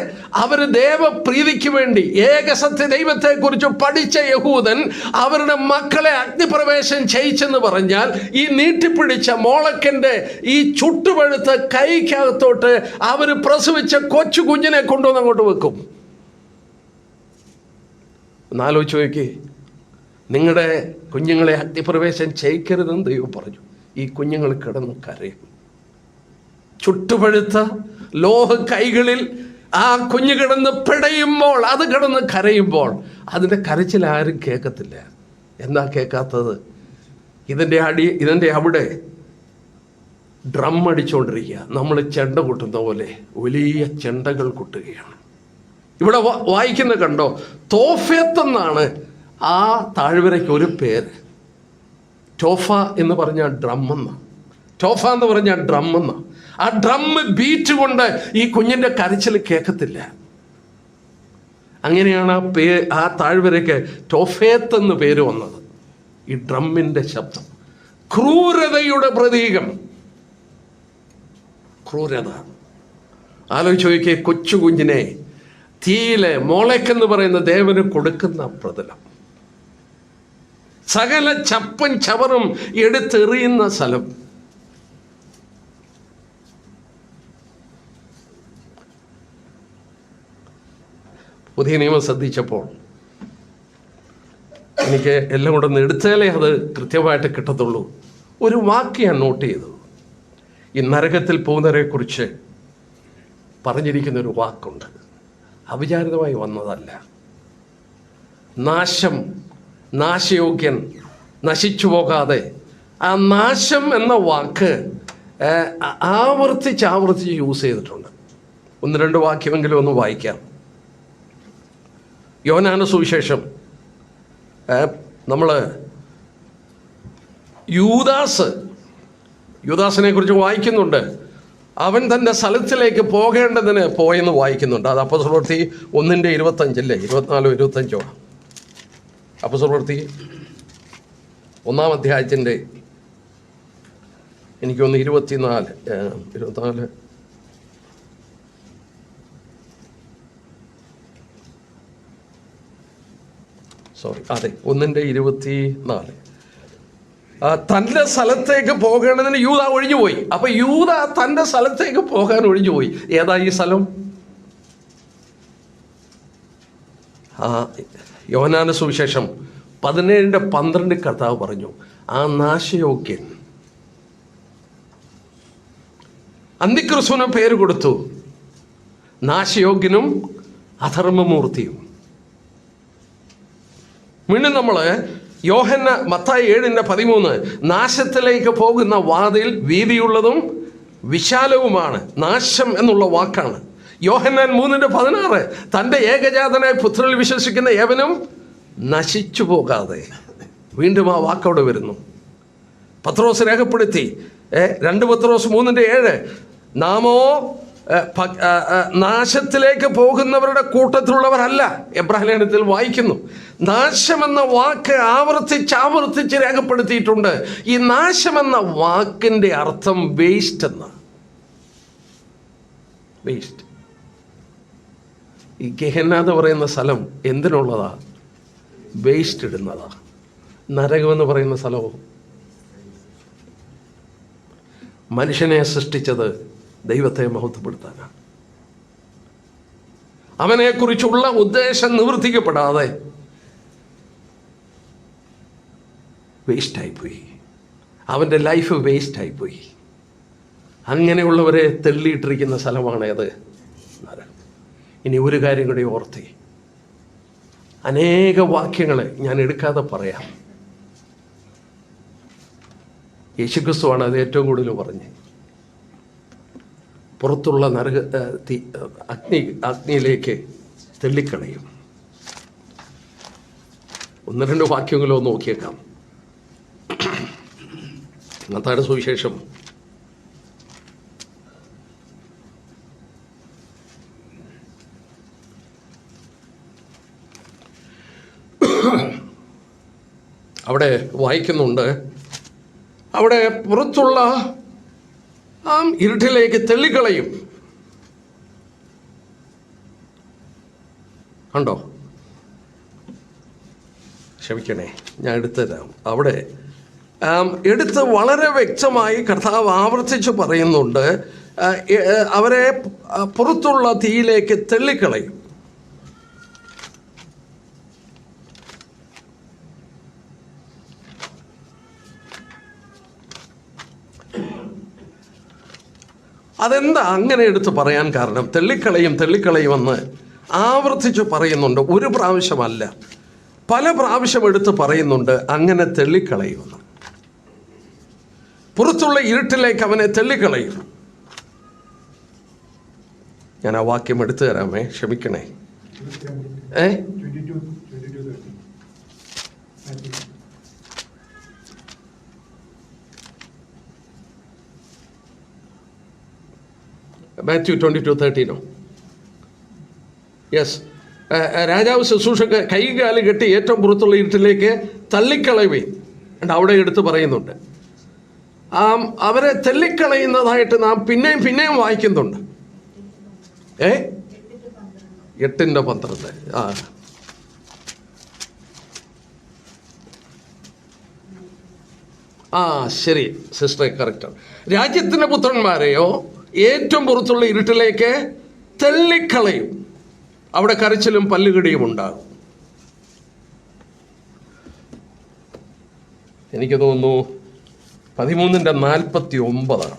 അവർ ദേവപ്രീതിക്ക് വേണ്ടി ഏകസത്യ ദൈവത്തെക്കുറിച്ച് പഠിച്ച യഹൂദൻ അവരുടെ മക്കളെ അഗ്നിപ്രവേശം ചെയ്യിച്ചെന്ന് പറഞ്ഞാൽ ഈ നീട്ടിപ്പിടിച്ച മോളക്കൻ്റെ ഈ ചുട്ടുപഴുത്ത കൈക്കകത്തോട്ട് അവർ പ്രസവിച്ച കൊച്ചു കുഞ്ഞിനെ കൊണ്ടുവന്ന് അങ്ങോട്ട് വെക്കും. ഒന്നാലോചിച്ച് നോക്കി, നിങ്ങളുടെ കുഞ്ഞുങ്ങളെ അഗ്നിപ്രവേശം ചെയ്യിക്കരുതെന്ന് ദൈവം പറഞ്ഞു. ഈ കുഞ്ഞുങ്ങൾ കിടന്ന് കരയും. ചുട്ടുപഴുത്ത ലോഹ കൈകളിൽ ആ കുഞ്ഞു കിടന്ന് പിടയുമ്പോൾ, അത് കിടന്ന് കരയുമ്പോൾ അതിൻ്റെ കരച്ചിൽ ആരും കേൾക്കത്തില്ല. എന്താ കേൾക്കാത്തത്? ഇതിൻ്റെ അവിടെ ഡ്രം അടിച്ചുകൊണ്ടിരിക്കുക. നമ്മൾ ചെണ്ട കൊട്ടുന്ന പോലെ വലിയ ചെണ്ടകൾ കൊട്ടുകയാണ്. ഇവിടെ വായിക്കുന്ന കണ്ടോ, തോഫെത്ത് എന്നാണ് ആ താഴ്വരയ്ക്ക് ഒരു പേര്. ടോഫ എന്ന് പറഞ്ഞാൽ ഡ്രം എന്ന, ടോഫ എന്ന് പറഞ്ഞാൽ ഡ്രം എന്ന. ആ ഡ്രം ബീറ്റ് കൊണ്ട് ഈ കുഞ്ഞിൻ്റെ കരച്ചിൽ കേൾക്കത്തില്ല. അങ്ങനെയാണ് ആ താഴ്വരയ്ക്ക് ടോഫേത്ത് എന്ന് പേര് വന്നത്. ഈ ഡ്രമ്മിൻ്റെ ശബ്ദം ക്രൂരതയുടെ പ്രതീകം. ക്രൂരത ആലോചിച്ച് നോക്കിയേ. കൊച്ചു കുഞ്ഞിനെ തീയിലെ മോളേക്കെന്ന് പറയുന്ന ദേവന് കൊടുക്കുന്ന പ്രതലം, സകല ചപ്പും ചവറും എടുത്തെറിയുന്ന സ്ഥലം. പുതിയ നിയമം ശ്രദ്ധിച്ചപ്പോൾ എനിക്ക് എല്ലാം കൂടെ ഒന്ന് എടുത്താലേ അത് കൃത്യമായിട്ട് കിട്ടത്തുള്ളൂ. ഒരു വാക്ക് ഞാൻ നോട്ട് ചെയ്തു. ഈ നരകത്തിൽ പോകുന്നവരെക്കുറിച്ച് പറഞ്ഞിരിക്കുന്നൊരു വാക്കുണ്ട്. അവിചാരിതമായി വന്നതല്ല. നാശം, നാശയോഗ്യൻ, നശിച്ചു പോകാതെ. ആ നാശം എന്ന വാക്ക് ആവർത്തിച്ച് യൂസ് ചെയ്തിട്ടുണ്ട്. 1-2 വാക്യമെങ്കിലും ഒന്ന് വായിക്കാം. യോഹന്നാന്റെ സുവിശേഷം നമ്മൾ യൂദാസിനെ കുറിച്ച് വായിക്കുന്നുണ്ട്. അവൻ തൻ്റെ സ്ഥലത്തിലേക്ക് പോകേണ്ടതിന് പോയെന്ന് വായിക്കുന്നുണ്ട്. അത് അപ്പോസ്തലപ്രവൃത്തി 1:25 24-25 അപ്പോസ്തലപ്രവൃത്തി 1-ാം അധ്യായത്തിൻ്റെ എനിക്കൊന്ന് 24 അതെ 1:24 തൻ്റെ സ്ഥലത്തേക്ക് പോകേണ്ടതിന് യൂദാ ഒഴിഞ്ഞുപോയി. അപ്പൊ യൂദാ തൻ്റെ സ്ഥലത്തേക്ക് പോകാൻ ഒഴിഞ്ഞുപോയി. ഏതാ ഈ സ്ഥലം? യോഹന്നാന്റെ സുവിശേഷം 17:12 കർത്താവ് പറഞ്ഞു, ആ നാശയോഗ്യൻ അന്തിക്രിസ്തുവിന് പേര് കൊടുത്തു, നാശയോഗ്യനും അധർമ്മമൂർത്തിയും. വീണ്ടും നമ്മൾ മത്തായി 7:13 നാശത്തിലേക്ക് പോകുന്ന വാതിൽ വീതിയുള്ളതും വിശാലവുമാണ്. നാശം എന്നുള്ള വാക്കാണ്. യോഹന്നാൻ 3:16 തൻ്റെ ഏകജാതനായ പുത്രനിൽ വിശ്വസിക്കുന്ന ഏവനും നശിച്ചു പോകാതെ. വീണ്ടും ആ വാക്കവിടെ വരുന്നു. പത്രോസ് രേഖപ്പെടുത്തി 2 പത്രോസ് 3:7 നാമോ നാശത്തിലേക്ക് പോകുന്നവരുടെ കൂട്ടത്തിലുള്ളവരല്ല. എബ്രായ ലേഖനത്തിൽ വായിക്കുന്നു. നാശമെന്ന വാക്ക് ആവർത്തിച്ച് രേഖപ്പെടുത്തിയിട്ടുണ്ട്. ഈ നാശമെന്ന വാക്കിൻ്റെ അർത്ഥം വേസ്റ്റ് എന്ന. വേസ്റ്റ്. ഈ ഗെഹന്ന എന്ന് പറയുന്ന സ്ഥലം എന്തിനുള്ളതാ? വേസ്റ്റ് ഇടുന്നതാ. നരകമെന്ന് പറയുന്ന സ്ഥലവും മനുഷ്യനെ സൃഷ്ടിച്ചത് ദൈവത്തെ മഹത്വപ്പെടുത്താനാണ്. അവനെക്കുറിച്ചുള്ള ഉദ്ദേശം നിവർത്തിക്കപ്പെടാതെ വേസ്റ്റായിപ്പോയി. അവൻ്റെ ലൈഫ് വേസ്റ്റായിപ്പോയി. അങ്ങനെയുള്ളവരെ തെള്ളിയിട്ടിരിക്കുന്ന സ്ഥലമാണ് അത് നരകം. ഇനി ഒരു കാര്യം കൂടി ഓർത്തി, അനേക വാക്യങ്ങൾ ഞാൻ എടുക്കാതെ പറയാം. യേശുക്രിസ്തുവാണ് അത് ഏറ്റവും കൂടുതൽ പറഞ്ഞ്. പുറത്തുള്ള അഗ്നിയിലേക്ക് തെള്ളിക്കളയും. 1-2 വാക്യങ്ങളോ നോക്കിയേക്കാം. മത്തായിയുടെ സുവിശേഷം അവിടെ വായിക്കുന്നുണ്ട്. അവിടെ പുറത്തുള്ള ആ ഇരുട്ടിലേക്ക് തെള്ളിക്കളയും. കണ്ടോ? ക്ഷമിക്കണേ, ഞാൻ എടുത്തുതരാം. അവിടെ എടുത്ത് വളരെ വ്യക്തമായി കർത്താവ് ആവർത്തിച്ച് പറയുന്നുണ്ട്, അവരെ പുറത്തുള്ള തീയിലേക്ക് തെള്ളിക്കളയും. അതെന്താ അങ്ങനെ എടുത്ത് പറയാൻ കാരണം? തെള്ളിക്കളയുമെന്ന് ആവർത്തിച്ച് പറയുന്നുണ്ട്. ഒരു പ്രാവശ്യമല്ല, പല പ്രാവശ്യം എടുത്ത് പറയുന്നുണ്ട് അങ്ങനെ തെള്ളിക്കളയുമെന്ന്. പുറത്തുള്ള ഇരുട്ടിലേക്ക് അവനെ തെള്ളിക്കളയും. ഞാൻ ആ വാക്യം എടുത്തു തരാമേ, ക്ഷമിക്കണേ. മാത്യു 22:13. യെസ്. രാജാവ് ശുശ്രൂഷ കൈകാല് കെട്ടി ഏറ്റവും പുറത്തുള്ള ഇരുട്ടിലേക്ക് തള്ളിക്കളയുകയും അവിടെ എടുത്ത് പറയുന്നുണ്ട്. അവരെ തള്ളിക്കളയുന്നതായിട്ട് നാം പിന്നെയും വായിക്കുന്നുണ്ട്. 8:12. ശരി സിസ്റ്ററെ, കറക്റ്റാണ്. രാജ്യത്തിൻ്റെ പുത്രന്മാരെയോ ഏറ്റവും പുറത്തുള്ള ഇരുട്ടിലേക്ക് തള്ളിക്കളയും, അവിടെ കരച്ചിലും പല്ലുകടിയും ഉണ്ടാകും. എനിക്ക് തോന്നുന്നു 13:49.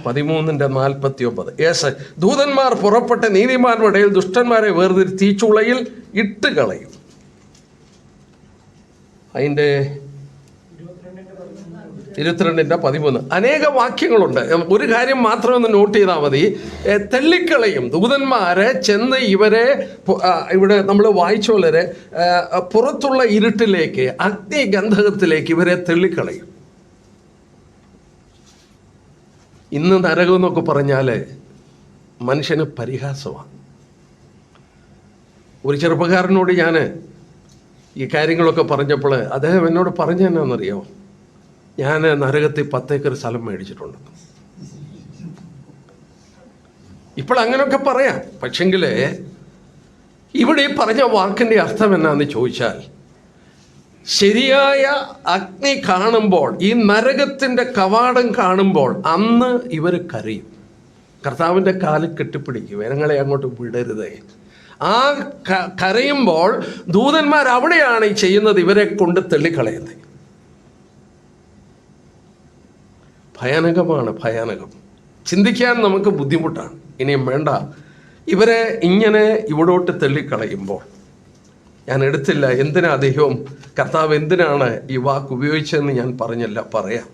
13:49. യേസ്. ദൂതന്മാർ പുറപ്പെട്ട നീതിമാരുടെ ഇടയിൽ ദുഷ്ടന്മാരെ വേർതിരി തീച്ചുളയിൽ ഇട്ട് കളയും. അതിൻ്റെ 22:13. അനേക വാക്യങ്ങളുണ്ട്. ഒരു കാര്യം മാത്രം ഒന്ന് നോട്ട് ചെയ്താൽ മതി. തള്ളിക്കളയും. ദൂതന്മാരെ ചെന്ന് ഇവരെ ഇവിടെ നമ്മൾ വായിച്ച പോലെ പുറത്തുള്ള ഇരുട്ടിലേക്ക്, അഗ്നിഗന്ധകത്തിലേക്ക് ഇവരെ തള്ളിക്കളയും. ഇന്ന് നരകം എന്നൊക്കെ പറഞ്ഞാൽ മനുഷ്യന് പരിഹാസമാണ്. ഒരു ചെറുപ്പക്കാരനോട് ഞാൻ ഈ കാര്യങ്ങളൊക്കെ പറഞ്ഞപ്പോൾ അദ്ദേഹം എന്നോട് പറഞ്ഞു എന്നാണെന്നറിയോ, ഞാൻ നരകത്തിൽ 10 ഏക്കർ സ്ഥലം മേടിച്ചിട്ടുണ്ട്. ഇപ്പോൾ അങ്ങനെയൊക്കെ പറയാം. പക്ഷെങ്കിൽ ഇവിടെ ഈ പറഞ്ഞ വാക്കിൻ്റെ അർത്ഥം എന്നാന്ന് ചോദിച്ചാൽ, ശരിയായ അഗ്നി കാണുമ്പോൾ, ഈ നരകത്തിൻ്റെ കവാടം കാണുമ്പോൾ അന്ന് ഇവർ കരയും. കർത്താവിൻ്റെ കാലിൽ കെട്ടിപ്പിടിക്കും, ഞങ്ങളെ അങ്ങോട്ട് വിടരുതേ. ആ കരയുമ്പോൾ ദൂതന്മാർ അവിടെയാണ് ഈ ചെയ്യുന്നത്, ഇവരെ കൊണ്ട് തള്ളിക്കളയുന്നത്. ഭയാനകം. ചിന്തിക്കാൻ നമുക്ക് ബുദ്ധിമുട്ടാണ്. ഇനിയും വേണ്ട, ഇവരെ ഇങ്ങനെ ഇവിടോട്ട് തള്ളിക്കളയുമ്പോൾ ഞാൻ എടുത്തില്ല. എന്തിനാ ദൈവം, കർത്താവ് എന്തിനാണ് ഈ വാക്ക് ഉപയോഗിച്ചതെന്ന് ഞാൻ പറഞ്ഞില്ല, പറയാം.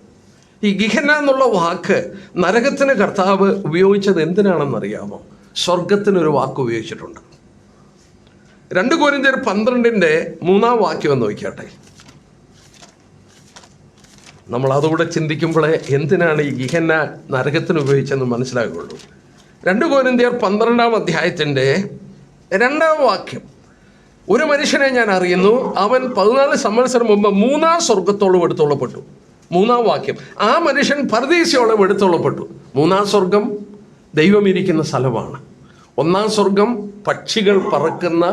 ഈ ഗിഹന എന്നുള്ള വാക്ക് നരകത്തിന് കർത്താവ് ഉപയോഗിച്ചത് എന്തിനാണെന്നറിയാമോ? സ്വർഗത്തിനൊരു വാക്ക് ഉപയോഗിച്ചിട്ടുണ്ട്. 2 കൊരിന്ത്യർ 12:3 വാക്യം എന്ന് നോക്കിയാട്ടെ. നമ്മൾ അതുകൂടെ ചിന്തിക്കുമ്പോഴേ എന്തിനാണ് ഈ ഗിഹന നരകത്തിന് ഉപയോഗിച്ചെന്ന് മനസ്സിലാകുള്ളൂ. 2 കൊരിന്ത്യർ 12:2 വാക്യം. ഒരു മനുഷ്യനെ ഞാൻ അറിയുന്നു, അവൻ 14 സംവത്സരം മുമ്പ് 3-ാം സ്വർഗത്തോളം എടുത്തോളപ്പെട്ടു. 3-ാം വാക്യം. ആ മനുഷ്യൻ പർദീസയോളം എടുത്തോളപ്പെട്ടു. 3-ാം സ്വർഗം ദൈവം ഇരിക്കുന്ന സ്ഥലമാണ്. 1-ാം സ്വർഗം പക്ഷികൾ പറക്കുന്ന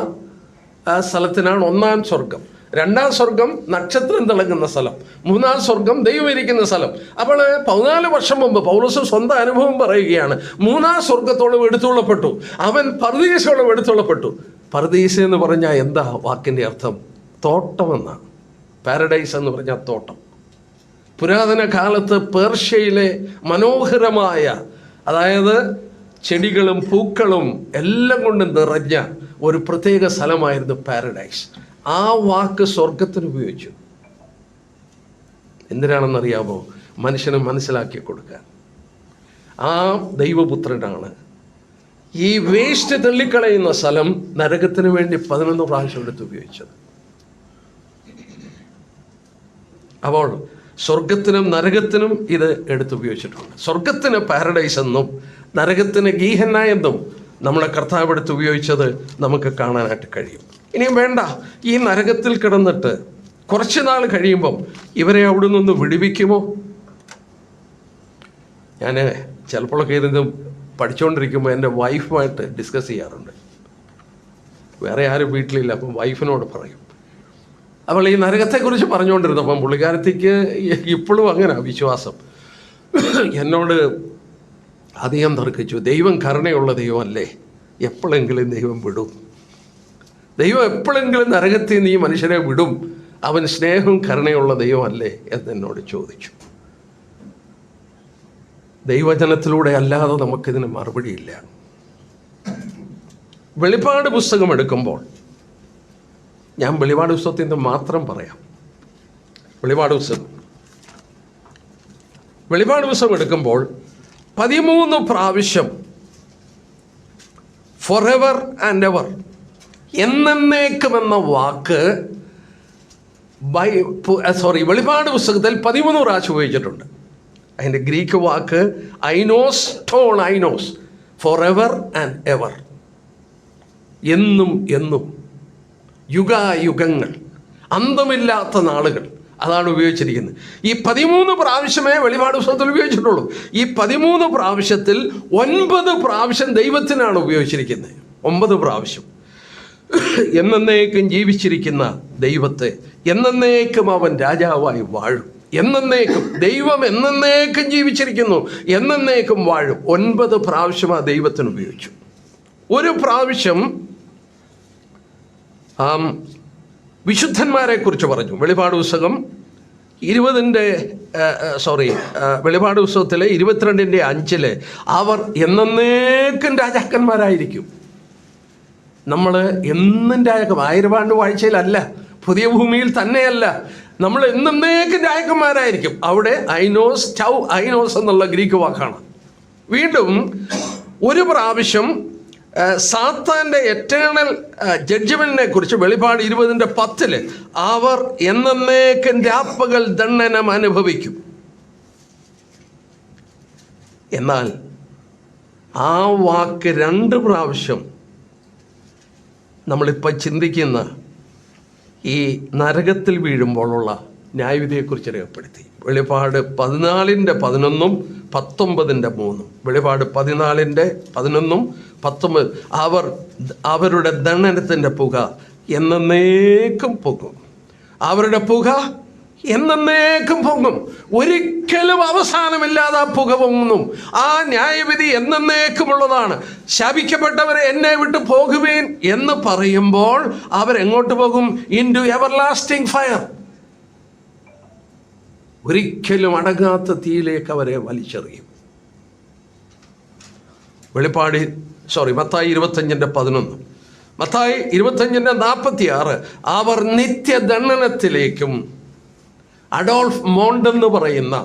സ്ഥലത്തിനാണ് 1-ാം സ്വർഗം. 2-ാം സ്വർഗം നക്ഷത്രം തിളങ്ങുന്ന സ്ഥലം. 3-ാം സ്വർഗം ദൈവം ഇരിക്കുന്ന സ്ഥലം. അപ്പോൾ 14 വർഷം മുമ്പ് പൗലോസ് സ്വന്തം അനുഭവം പറയുകയാണ്. 3-ാം സ്വർഗത്തോളം എടുത്തുകൊള്ളപ്പെട്ടു, അവൻ പർദീസയോളം എടുത്തുകൊള്ളപ്പെട്ടു. പർദീസ എന്ന് പറഞ്ഞാൽ എന്താ വാക്കിൻ്റെ അർത്ഥം? തോട്ടമെന്നാണ്. പാരഡൈസ് എന്ന് പറഞ്ഞാൽ തോട്ടം. പുരാതന കാലത്ത് പേർഷ്യയിലെ മനോഹരമായ, അതായത് ചെടികളും പൂക്കളും എല്ലാം കൊണ്ട് നിറഞ്ഞ ഒരു പ്രത്യേക സ്ഥലമായിരുന്നു പാരഡൈസ്. ആ വാക്ക് സ്വർഗത്തിന് ഉപയോഗിച്ചു. എന്തിനാണെന്നറിയാമോ? മനുഷ്യനെ മനസ്സിലാക്കി കൊടുക്കാൻ. ആ ദൈവപുത്രനാണ് ഈ വേസ്റ്റ് തള്ളിക്കളയുന്ന സ്ഥലം നരകത്തിന് വേണ്ടി 11 പ്രാവശ്യം എടുത്ത് ഉപയോഗിച്ചത്. അപ്പോൾ സ്വർഗത്തിനും നരകത്തിനും ഇത് എടുത്തുപയോഗിച്ചിട്ടുണ്ട്. സ്വർഗത്തിന് പാരഡൈസ് എന്നും നരകത്തിന് ഗീഹന്ന എന്നും നമ്മളെ കർത്താവ് എടുത്ത് ഉപയോഗിച്ചത് നമുക്ക് കാണാനായിട്ട് കഴിയും. ഇനിയും വേണ്ട, ഈ നരകത്തിൽ കിടന്നിട്ട് കുറച്ച് നാൾ കഴിയുമ്പം ഇവരെ അവിടെ നിന്ന് വിടുവിക്കുമോ? ഞാൻ ചിലപ്പോഴൊക്കെ ഇരുന്ന് പഠിച്ചുകൊണ്ടിരിക്കുമ്പോൾ എൻ്റെ വൈഫുമായിട്ട് ഡിസ്കസ് ചെയ്യാറുണ്ട്. വേറെ ആരും വീട്ടിലില്ല, അപ്പം വൈഫിനോട് പറയും. അവൾ ഈ നരകത്തെക്കുറിച്ച് പറഞ്ഞുകൊണ്ടിരുന്നപ്പം പുള്ളിക്കാരത്തേക്ക് ഇപ്പോഴും അങ്ങനെ വിശ്വാസം. എന്നോട് അധികം തർക്കിച്ചു. ദൈവം കരുണയുള്ള ദൈവമല്ലേ, എപ്പോഴെങ്കിലും ദൈവം വിടും. ദൈവം എപ്പോഴെങ്കിലും നരകത്തിൽ നിന്ന് ഈ മനുഷ്യരെ വിടും. അവൻ സ്നേഹവും കരുണയുള്ള ദൈവമല്ലേ എന്നോട് ചോദിച്ചു. ദൈവജനത്തിലൂടെ അല്ലാതെ നമുക്കിതിന് മറുപടിയില്ല. വെളിപാട് പുസ്തകം എടുക്കുമ്പോൾ, ഞാൻ വെളിപാട് പുസ്തകത്തിൽ നിന്ന് മാത്രം പറയാം. വെളിപാട് പുസ്തകം എടുക്കുമ്പോൾ 13 പ്രാവശ്യം ഫോർ എവർ ആൻഡ് എവർ, എന്നേക്കുമെന്ന വാക്ക് വെളിപാട് പുസ്തകത്തിൽ 13 പ്രാവശ്യം ഉപയോഗിച്ചിട്ടുണ്ട്. അതിൻ്റെ ഗ്രീക്ക് വാക്ക് ഐനോസ്, ടോൺ ഐനോസ്, ഫോർ എവർ ആൻഡ് എവർ, എന്നും എന്നും, യുഗായുഗങ്ങൾ, അന്തമില്ലാത്ത നാളുകൾ, അതാണ് ഉപയോഗിച്ചിരിക്കുന്നത്. ഈ 13 പ്രാവശ്യമേ വെളിപാട് പുസ്തകത്തിൽ ഉപയോഗിച്ചിട്ടുള്ളൂ. ഈ 13 പ്രാവശ്യത്തിൽ 9 പ്രാവശ്യം ദൈവത്തിനാണ് ഉപയോഗിച്ചിരിക്കുന്നത്. 9 പ്രാവശ്യം എന്നേക്കും ജീവിച്ചിരിക്കുന്ന ദൈവത്തെ, എന്നേക്കും അവൻ രാജാവായി വാഴും, എന്നേക്കും ദൈവം എന്നേക്കും ജീവിച്ചിരിക്കുന്നു, എന്നേക്കും വാഴും. 9 പ്രാവശ്യം ആ ദൈവത്തിന് ഉപയോഗിച്ചു. ഒരു പ്രാവശ്യം വിശുദ്ധന്മാരെ കുറിച്ച് പറഞ്ഞു. വെളിപാട് പുസ്തകം 20 വെളിപാട് പുസ്തകത്തിലെ 22:5 അവർ എന്നേക്കും രാജാക്കന്മാരായിരിക്കും. നമ്മൾ എന്നും രാജാക്കം, 1000 ആണ്ട് വാഴ്ചയിലല്ല, പുതിയ ഭൂമിയിൽ തന്നെയല്ല, നമ്മൾ എന്നേക്കും രാജാക്കന്മാരായിരിക്കും. അവിടെ ഐനോസ്, ഐനോസ് എന്നുള്ള ഗ്രീക്ക് വാക്കാണ്. വീണ്ടും ഒരു പ്രാവശ്യം സാത്താൻ്റെ എറ്റേണൽ ജഡ്ജ്മെന്റിനെ കുറിച്ച് വെളിപാട് 20:10 അവർ എന്നേക്കും രാപ്പകൽ ദണ്ഡനം അനുഭവിക്കും. എന്നാൽ ആ വാക്ക് 2 പ്രാവശ്യം നമ്മളിപ്പോൾ ചിന്തിക്കുന്ന ഈ നരകത്തിൽ വീഴുമ്പോഴുള്ള ന്യായവിധിയെക്കുറിച്ച് രേഖപ്പെടുത്തി. വെളിപാട് 14:11, 19:3. വെളിപാട് 14:11, 19. അവരുടെ ദണ്ഡനത്തിൻ്റെ പുക എന്നേക്കും പൊങ്ങും. അവരുടെ പുക എന്നേക്കും പൊങ്ങും. ഒരിക്കലും അവസാനമില്ലാതെ ആ പുക പൊങ്ങുന്നു. ആ ന്യായവിധി എന്നേക്കുമുള്ളതാണ്. ശപിക്കപ്പെട്ടവരെ എന്നെ വിട്ട് പോകുവേൻ എന്ന് പറയുമ്പോൾ അവരെങ്ങോട്ട് പോകും? Into everlasting fire. ഒരിക്കലും അടങ്ങാത്ത തീയിലേക്ക് അവരെ വലിച്ചെറിയും. മത്തായി 25:11, മത്തായി 25:46 അവർ നിത്യദണ്ഡനത്തിലേക്കും. അഡോൾഫ് മോണ്ട് എന്ന് പറയുന്ന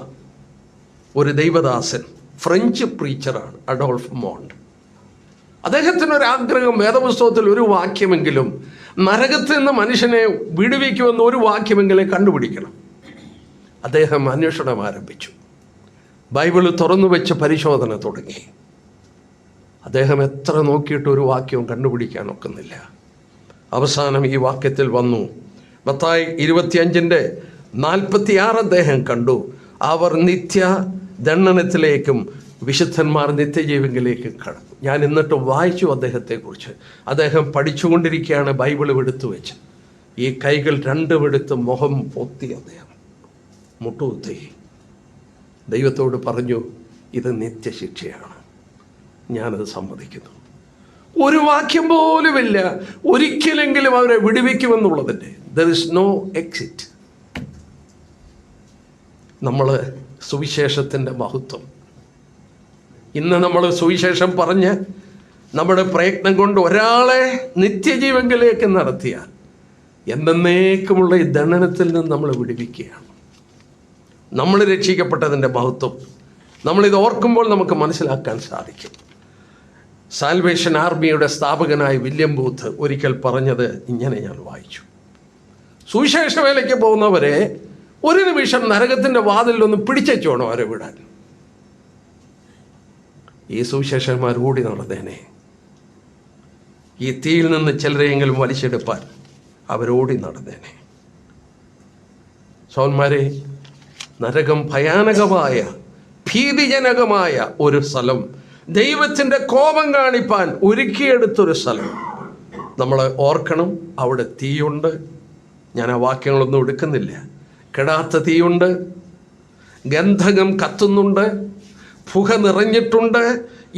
ഒരു ദൈവദാസൻ, ഫ്രഞ്ച് പ്രീച്ചറാണ് അഡോൾഫ് മോണ്ട്. അദ്ദേഹത്തിനൊരാഗ്രഹം, വേദപുസ്തകത്തിൽ ഒരു വാക്യമെങ്കിലും നരകത്തിൽ നിന്ന് മനുഷ്യനെ വിടുവിക്കുമെന്ന് ഒരു വാക്യമെങ്കിലും കണ്ടുപിടിക്കണം. അദ്ദേഹം അന്വേഷണം ആരംഭിച്ചു. ബൈബിള് തുറന്നു വെച്ച് പരിശോധന തുടങ്ങി. അദ്ദേഹം എത്ര നോക്കിയിട്ട് ഒരു വാക്യവും കണ്ടുപിടിക്കാൻ ഒക്കുന്നില്ല. അവസാനം ഈ വാക്യത്തിൽ വന്നു. മത്തായി 25:46 അദ്ദേഹം കണ്ടു. അവർ നിത്യ ദണ്ഡനത്തിലേക്കും വിശുദ്ധന്മാർ നിത്യജീവങ്കിലേക്കും കടന്നു. ഞാൻ എന്നിട്ട് വായിച്ചു അദ്ദേഹത്തെക്കുറിച്ച്. അദ്ദേഹം പഠിച്ചുകൊണ്ടിരിക്കുകയാണ്, ബൈബിൾ എടുത്തു വെച്ച്. ഈ കൈകൾ 2 എടുത്ത് മുഖം പൊത്തി അദ്ദേഹം മുട്ടുകുത്തി ദൈവത്തോട് പറഞ്ഞു, ഇത് നിത്യശിക്ഷയാണ്, ഞാനത് സമ്മതിക്കുന്നു. ഒരു വാക്യം പോലുമില്ല ഒരിക്കലെങ്കിലും അവരെ വിടുവിക്കുമെന്നുള്ളതിൻ്റെ. There is no exit. നമ്മൾ സുവിശേഷത്തിൻ്റെ മഹത്വം, ഇന്ന് നമ്മൾ സുവിശേഷം പറഞ്ഞ് നമ്മുടെ പ്രയത്നം കൊണ്ട് ഒരാളെ നിത്യജീവങ്കിലേക്ക് നടത്തിയാൽ എന്നേക്കുമുള്ള ഈ ദണ്ഡനത്തിൽ നിന്ന് നമ്മൾ വിടുവിക്കുകയാണ്. നമ്മൾ രക്ഷിക്കപ്പെട്ടതിൻ്റെ മഹത്വം നമ്മളിത് ഓർക്കുമ്പോൾ നമുക്ക് മനസ്സിലാക്കാൻ സാധിക്കും. സാൽവേഷൻ ആർമിയുടെ സ്ഥാപകനായ വില്യം ബൂത്ത് ഒരിക്കൽ പറഞ്ഞത് ഇങ്ങനെ ഞാൻ വായിച്ചു: സുവിശേഷ വേലയ്ക്ക് പോകുന്നവരെ ഒരു നിമിഷം നരകത്തിൻ്റെ വാതിലൊന്ന് പിടിച്ചേച്ചോണം അവരെ വിടാൻ. ഈ സുവിശേഷന്മാർ ഓടി നടന്നേനെ. ഈ തീയിൽ നിന്ന് ചിലരെയെങ്കിലും വലിച്ചെടുപ്പാൻ അവരോടി നടന്നേനെ. സോന്മാരെ, നരകം ഭയാനകമായ ഭീതിജനകമായ ഒരു സ്ഥലം, ദൈവത്തിൻ്റെ കോപം കാണിപ്പാൻ ഒരുക്കിയെടുത്തൊരു സ്ഥലം. നമ്മൾ ഓർക്കണം, അവിടെ തീയുണ്ട്. ഞാൻ ആ വാക്യങ്ങളൊന്നും എടുക്കുന്നില്ല. കെടാത്ത തീയുണ്ട്, ഗന്ധകം കത്തുന്നുണ്ട്, പുക നിറഞ്ഞിട്ടുണ്ട്,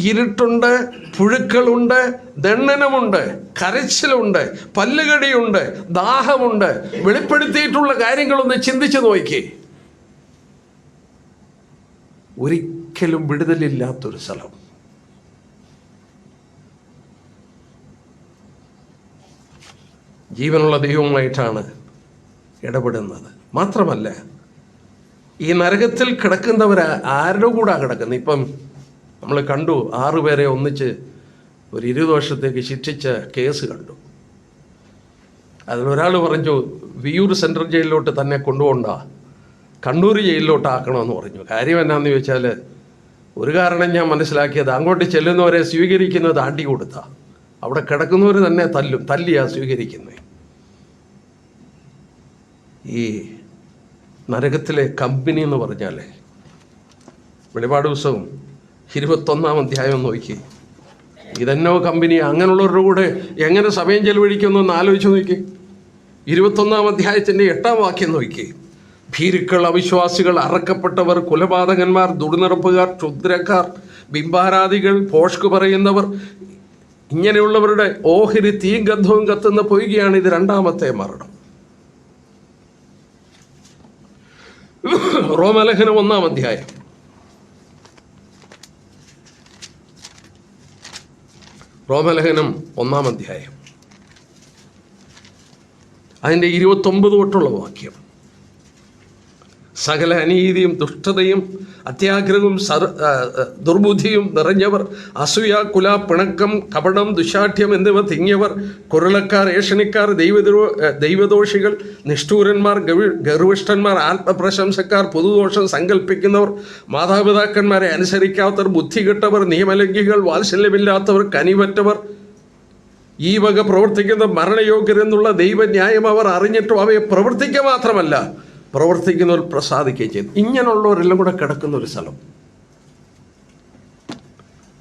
ഇരുട്ടുണ്ട്, പുഴുക്കളുണ്ട്, ദണ്ഡനമുണ്ട്, കരച്ചിലുണ്ട്, പല്ലുകടിയുണ്ട്, ദാഹമുണ്ട്. വെളിപ്പെടുത്തിയിട്ടുള്ള കാര്യങ്ങളൊന്ന് ചിന്തിച്ചു നോക്കി. ഒരിക്കലും ഒരിക്കലും വിടുതലില്ലാത്തൊരു സ്ഥലം. ജീവനുള്ള ദൈവവുമായിട്ടാണ് ഇടപെടുന്നത്. മാത്രമല്ല, ഈ നരകത്തിൽ കിടക്കുന്നവർ ആരുടെ കൂടെ കിടക്കുന്നത്? ഇപ്പം നമ്മൾ കണ്ടു 6 പേരെ ഒന്നിച്ച് ഒരു 20 വർഷത്തേക്ക് ശിക്ഷിച്ച കേസ് കണ്ടു. അതിലൊരാൾ പറഞ്ഞു വിയൂർ സെൻട്രൽ ജയിലിലോട്ട് തന്നെ കൊണ്ടുപോകണ്ട, കണ്ണൂർ ജയിലിലോട്ട് ആക്കണമെന്ന് പറഞ്ഞു. കാര്യം എന്നാന്ന് ചോദിച്ചാൽ, ഒരു കാരണം ഞാൻ മനസ്സിലാക്കിയത്, അങ്ങോട്ട് ചെല്ലുന്നവരെ സ്വീകരിക്കുന്നത് അടി കൊടുത്താ, അവിടെ കിടക്കുന്നവർ തന്നെ തല്ലിയാ സ്വീകരിക്കുന്നത്. ഈ നരകത്തിലെ കമ്പനി എന്ന് പറഞ്ഞാൽ, വെളിപാട് പുസ്തകം 21-ാം അധ്യായം നോക്കി, ഇതെന്നോ കമ്പനി. അങ്ങനെയുള്ളവരുടെ കൂടെ എങ്ങനെ സമയം ചെലവഴിക്കുമെന്നൊന്ന് ആലോചിച്ച് നോക്കി. 21-ാം അധ്യായത്തിൻ്റെ 8-ാം വാക്യം നോക്കി. ഭീരുക്കൾ, അവിശ്വാസികൾ, അറക്കപ്പെട്ടവർ, കുലപാതകന്മാർ, ദുർനിറപ്പുകാർ, ക്ഷുദ്രക്കാർ, ബിംബാരാധികൾ, ഭോഷ്ക് പറയുന്നവർ, ഇങ്ങനെയുള്ളവരുടെ ഓഹരി തീയും ഗന്ധവും കത്തുന്ന പൊയ്കയാണ്. ഇത് 2-ാമത്തെ മരണം. റോമലേഖനം 1-ാം അധ്യായം. റോമലേഖനം 1-ാം അധ്യായം അതിൻ്റെ 29 തൊട്ടുള്ള വാക്യം. സകല അനീതിയും ദുഷ്ടതയും അത്യാഗ്രഹവും ദുർബുദ്ധിയും നിറഞ്ഞവർ, അസൂയ, കുല, പിണക്കം, കപടം, ദുശാഠ്യം എന്നിവ തിങ്ങിയവർ, കുരളക്കാർ, ഏഷണിക്കാർ, ദൈവദോഷികൾ, നിഷ്ഠൂരന്മാർ, ഗർവിഷ്ഠന്മാർ, ആത്മപ്രശംസക്കാർ, പൊതുദോഷം സങ്കല്പിക്കുന്നവർ, മാതാപിതാക്കന്മാരെ അനുസരിക്കാത്തവർ, ബുദ്ധികെട്ടവർ, നിയമലംഘികൾ, വാത്സല്യമില്ലാത്തവർ, കനിവറ്റവർ, ഈ വക പ്രവർത്തിക്കുന്ന മരണയോഗ്യരെന്നുള്ള ദൈവന്യായം അവർ അറിഞ്ഞിട്ടും അവയെ പ്രവർത്തിക്കുക മാത്രമല്ല, പ്രവർത്തിക്കുന്നവർ പ്രസാദിക്കുകയും ചെയ്തു. ഇങ്ങനെയുള്ളവരെല്ലാം കൂടെ കിടക്കുന്ന ഒരു സ്ഥലം.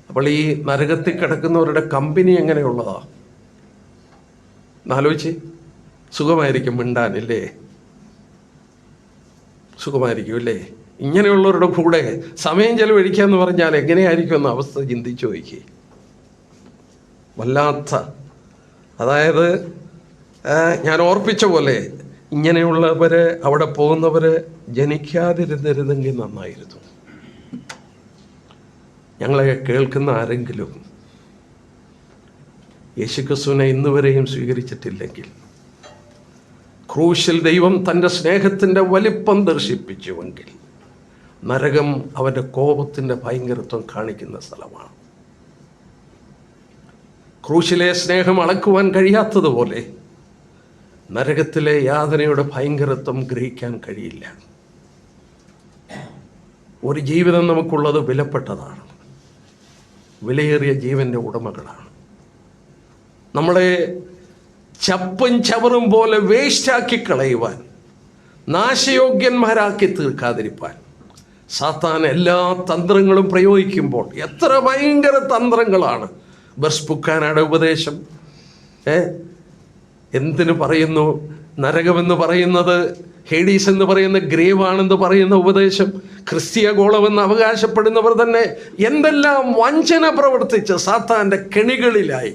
അപ്പോൾ ഈ നരകത്തിൽ കിടക്കുന്നവരുടെ കമ്പനി എങ്ങനെയുള്ളതാ എന്നാലോചിച്ച്. സുഖമായിരിക്കും മിണ്ടാനില്ലേ? സുഖമായിരിക്കും അല്ലേ? ഇങ്ങനെയുള്ളവരുടെ കൂടെ സമയം ചെലവഴിക്കുക എന്ന് പറഞ്ഞാൽ എങ്ങനെയായിരിക്കും എന്ന അവസ്ഥ ചിന്തിച്ചു നോക്കി. വല്ലാത്ത, അതായത് ഞാൻ ഓർപ്പിച്ച പോലെ ഇങ്ങനെയുള്ളവർ അവിടെ പോകുന്നവർ ജനിക്കാതിരുന്നിരുന്നെങ്കിൽ നന്നായിരുന്നു. ഞങ്ങളെ കേൾക്കുന്ന ആരെങ്കിലും യേശുക്രിസ്തുവിനെ ഇന്നുവരെയും സ്വീകരിച്ചിട്ടില്ലെങ്കിൽ, ക്രൂശിൽ ദൈവം തൻ്റെ സ്നേഹത്തിൻ്റെ വലിപ്പം ദർശിപ്പിച്ചുവെങ്കിൽ, നരകം അവൻ്റെ കോപത്തിൻ്റെ ഭയങ്കരത്വം കാണിക്കുന്ന സ്ഥലമാണ്. ക്രൂശിലെ സ്നേഹം അളക്കുവാൻ കഴിയാത്തതുപോലെ നരകത്തിലെ യാതനയുടെ ഭയങ്കരത്വം ഗ്രഹിക്കാൻ കഴിയില്ല. ഒരു ജീവിതം നമുക്കുള്ളത് വിലപ്പെട്ടതാണ്. വിലയേറിയ ജീവൻ്റെ ഉടമകളാണ്. നമ്മളെ ചപ്പും ചവറും പോലെ വേസ്റ്റാക്കി കളയുവാൻ, നാശയോഗ്യന്മാരാക്കി തീർക്കാതിരിപ്പാൻ സാത്താൻ എല്ലാ തന്ത്രങ്ങളും പ്രയോഗിക്കുമ്പോൾ, എത്ര ഭയങ്കര തന്ത്രങ്ങളാണ്. ബർസ്ബുക്കാനയുടെ ഉപദേശം എന്തിനു പറയുന്നു? നരകമെന്ന് പറയുന്നത് ഹേഡീസ് എന്ന് പറയുന്ന ഗ്രേവാണെന്ന് പറയുന്ന ഉപദേശം, ക്രിസ്തീയ ഗോളമെന്ന് അവകാശപ്പെടുന്നവർ തന്നെ എന്തെല്ലാം വഞ്ചന പ്രവർത്തിച്ച് സാത്താൻ്റെ കെണികളിലായി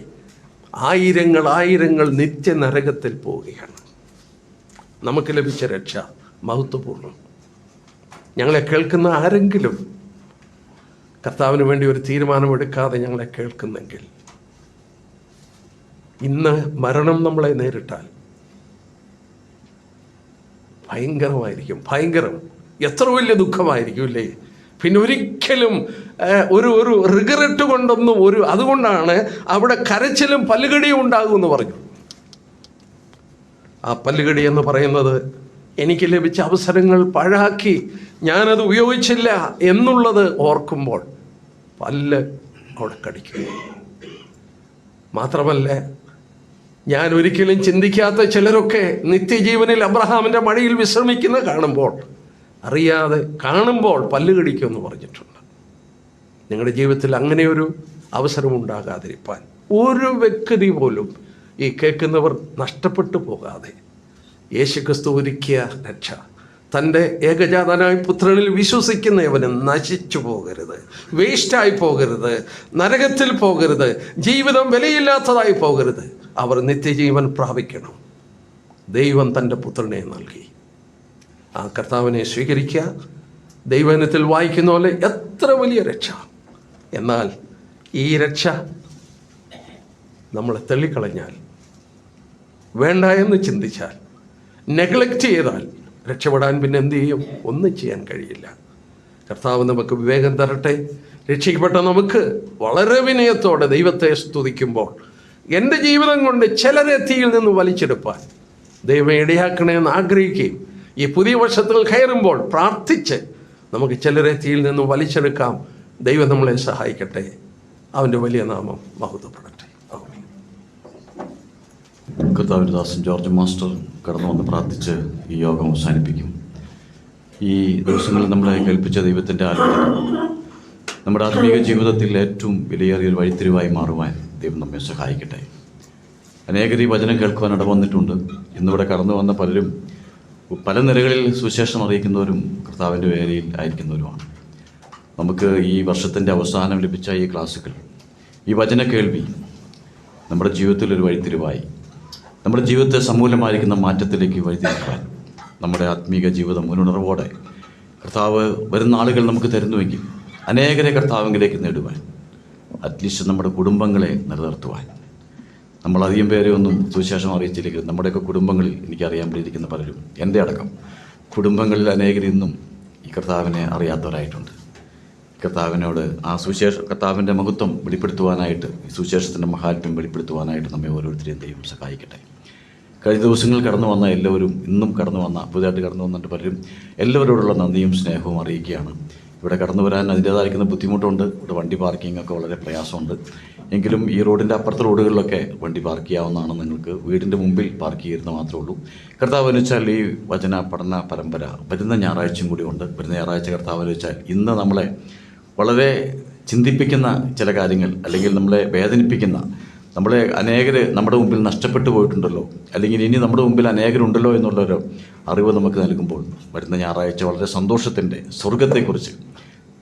ആയിരങ്ങൾ നിത്യ നരകത്തിൽ പോവുകയാണ്. നമുക്ക് ലഭിച്ച രക്ഷ മഹത്വപൂർണ്ണം. ഞങ്ങളെ കേൾക്കുന്ന ആരെങ്കിലും കർത്താവിന് വേണ്ടി ഒരു തീരുമാനമെടുക്കാതെ ഞങ്ങളെ കേൾക്കുന്നെങ്കിൽ, ഇന്ന് മരണം നമ്മളെ നേരിട്ടാൽ ഭയങ്കരമായിരിക്കും. ഭയങ്കരം, എത്ര വലിയ ദുഃഖമായിരിക്കും അല്ലേ? പിന്നെ ഒരിക്കലും ഒരു റിഗ്രറ്റ് കൊണ്ടൊന്നും അതുകൊണ്ടാണ് അവിടെ കരച്ചിലും പല്ലുകടിയും ഉണ്ടാകുമെന്ന് പറഞ്ഞു. ആ പല്ലുകടി എന്ന് പറയുന്നത്, എനിക്ക് ലഭിച്ച അവസരങ്ങൾ പാഴാക്കി ഞാനത് ഉപയോഗിച്ചില്ല എന്നുള്ളത് ഓർക്കുമ്പോൾ പല്ല് അവിടെ കടിക്കും. മാത്രമല്ല, ഞാൻ ഒരിക്കലും ചിന്തിക്കാത്ത ചിലരൊക്കെ നിത്യജീവനിൽ അബ്രഹാമിൻ്റെ മടിയിൽ വിശ്രമിക്കുന്നത് അറിയാതെ കാണുമ്പോൾ പല്ല് കടിക്കുമെന്ന് പറഞ്ഞിട്ടുണ്ട്. നിങ്ങളുടെ ജീവിതത്തിൽ അങ്ങനെയൊരു അവസരം ഉണ്ടാകാതിരിക്കാൻ ഒരു വ്യക്തി പോലും ഈ കേൾക്കുന്നവർ നഷ്ടപ്പെട്ടു പോകാതെ യേശുക്രിസ്തു ഒരുക്കിയ രക്ഷ, തൻ്റെ ഏകജാതനായ പുത്രനിൽ വിശ്വസിക്കുന്നവന് നശിച്ചു പോകരുത്, വേസ്റ്റായി പോകരുത്, നരകത്തിൽ പോകരുത്, ജീവിതം വിലയില്ലാത്തതായി പോകരുത്. അവർ നിത്യജീവൻ പ്രാപിക്കണം. ദൈവം തൻ്റെ പുത്രനെ നൽകി. ആ കർത്താവിനെ സ്വീകരിക്കുക. ദൈവജനത്തിൽ വായിക്കുന്ന പോലെ എത്ര വലിയ രക്ഷ! എന്നാൽ ഈ രക്ഷ നമ്മളെ തള്ളിക്കളഞ്ഞാൽ, വേണ്ട എന്ന് ചിന്തിച്ചാൽ, നെഗ്ലക്റ്റ് ചെയ്താൽ രക്ഷപ്പെടാൻ പിന്നെ എന്ത് ചെയ്യും? ഒന്നും ചെയ്യാൻ കഴിയില്ല. കർത്താവ് നമുക്ക് വിവേകം തരട്ടെ. രക്ഷിക്കപ്പെട്ട നമുക്ക് വളരെ വിനയത്തോടെ ദൈവത്തെ സ്തുതിക്കുമ്പോൾ, എൻ്റെ ജീവിതം കൊണ്ട് ചിലരെ തീയിൽ നിന്ന് വലിച്ചെടുപ്പാൻ ദൈവം ഇടയാക്കണമെന്ന് ആഗ്രഹിക്കുകയും ഈ പുതിയ വർഷത്തിൽ കയറുമ്പോൾ പ്രാർത്ഥിച്ച് നമുക്ക് ചിലരെ തീയിൽ നിന്ന് വലിച്ചെടുക്കാം. ദൈവം നമ്മളെ സഹായിക്കട്ടെ. അവൻ്റെ വലിയ നാമം മഹത്വപ്പെടട്ടെ. ആമേൻ. കർത്താവിൻ്റെ ദാസൻ ജോർജ് മാസ്റ്റർ കടന്നു വന്ന് പ്രാർത്ഥിച്ച് ഈ യോഗം അവസാനിപ്പിക്കും. ഈ ദിവസങ്ങളിൽ നമ്മളെ കേൾപ്പിച്ച ദൈവത്തിൻ്റെ ആത്മീയത നമ്മുടെ ആത്മീയ ജീവിതത്തിൽ ഏറ്റവും വിലയേറിയൊരു വഴിത്തിരിവായി മാറുവാൻ ദൈവം നമ്മെ സഹായിക്കട്ടെ. അനേകർ ഈ വചനം കേൾക്കുവാൻ ഇടവന്നിട്ടുണ്ട്. ഇന്നിവിടെ കടന്നു വന്ന പലരും പല നിലകളിൽ സുവിശേഷം അറിയിക്കുന്നവരും കർത്താവിൻ്റെ വേലയിൽ ആയിരിക്കുന്നവരുമാണ്. നമുക്ക് ഈ വർഷത്തിൻ്റെ അവസാനം ലഭിച്ച ഈ ക്ലാസ്സുകൾ, ഈ വചന കേൾവി നമ്മുടെ ജീവിതത്തിലൊരു വഴിത്തിരിവായി, നമ്മുടെ ജീവിതത്തെ സമൂലമായിരിക്കുന്ന മാറ്റത്തിലേക്ക് വഴിതിരിക്കുവാൻ, നമ്മുടെ ആത്മീക ജീവിതം മുനുണർവോടെ കർത്താവ് വരുന്ന ആളുകൾ നമുക്ക് തരുന്നുവെങ്കിൽ അനേകരെ കർത്താവിലേക്ക് നേടുവാൻ, അറ്റ്ലീസ്റ്റ് നമ്മുടെ കുടുംബങ്ങളെ നിലനിർത്തുവാൻ. നമ്മളധികം പേരെ ഒന്നും സുവിശേഷം അറിയിച്ചില്ലെങ്കിലും നമ്മുടെയൊക്കെ കുടുംബങ്ങളിൽ എനിക്കറിയാൻ വേണ്ടിയിരിക്കുന്ന പലരും, എൻ്റെ അടക്കം കുടുംബങ്ങളിൽ അനേകർ ഇന്നും ഈ കർത്താവിനെ അറിയാത്തവരായിട്ടുണ്ട്. കർത്താവിനോട് കർത്താവിൻ്റെ മഹത്വം വെളിപ്പെടുത്തുവാനായിട്ട്, ഈ സുവിശേഷത്തിൻ്റെ മഹാത്മ്യം വെളിപ്പെടുത്തുവാനായിട്ട് നമ്മെ ഓരോരുത്തരെയും ദൈവം സഹായിക്കട്ടെ. കഴിഞ്ഞ ദിവസങ്ങളിൽ കടന്നു വന്ന എല്ലാവരും, ഇന്നും കടന്നു വന്ന പുതിയതായിട്ട് കടന്നു വന്നിട്ട് പലരും എല്ലാവരോടുള്ള നന്ദിയും സ്നേഹവും അറിയിക്കുകയാണ്. ഇവിടെ കടന്നു വരാൻ അതിൻ്റേതായിരിക്കുന്ന ബുദ്ധിമുട്ടുണ്ട്. ഇവിടെ വണ്ടി പാർക്കിംഗ് ഒക്കെ വളരെ പ്രയാസമുണ്ട്. എങ്കിലും ഈ റോഡിൻ്റെ അപ്പുറത്തെ റോഡുകളിലൊക്കെ വണ്ടി പാർക്ക് ചെയ്യാവുന്നതാണ്. നിങ്ങൾക്ക് വീടിൻ്റെ മുമ്പിൽ പാർക്ക് ചെയ്യുന്നത് മാത്രമേ ഉള്ളൂ. കർത്താവ് അനുവദിച്ചാൽ ഈ വചന പഠന പരമ്പര വരുന്ന ഞായറാഴ്ചയും കൂടി ഉണ്ട്. വരുന്ന ഞായറാഴ്ച കർത്താവ് അനുവദിച്ചാൽ ഇന്ന് നമ്മളെ വളരെ ചിന്തിപ്പിക്കുന്ന ചില കാര്യങ്ങൾ, അല്ലെങ്കിൽ നമ്മളെ വേദനിപ്പിക്കുന്ന, നമ്മളെ അനേകർ നമ്മുടെ മുമ്പിൽ നഷ്ടപ്പെട്ടു പോയിട്ടുണ്ടല്ലോ, അല്ലെങ്കിൽ ഇനി നമ്മുടെ മുമ്പിൽ അനേകരുണ്ടല്ലോ എന്നുള്ളൊരു അറിവ് നമുക്ക് നൽകുമ്പോൾ വരുന്ന ഞായറാഴ്ച വളരെ സന്തോഷത്തിൻ്റെ സ്വർഗത്തെക്കുറിച്ച്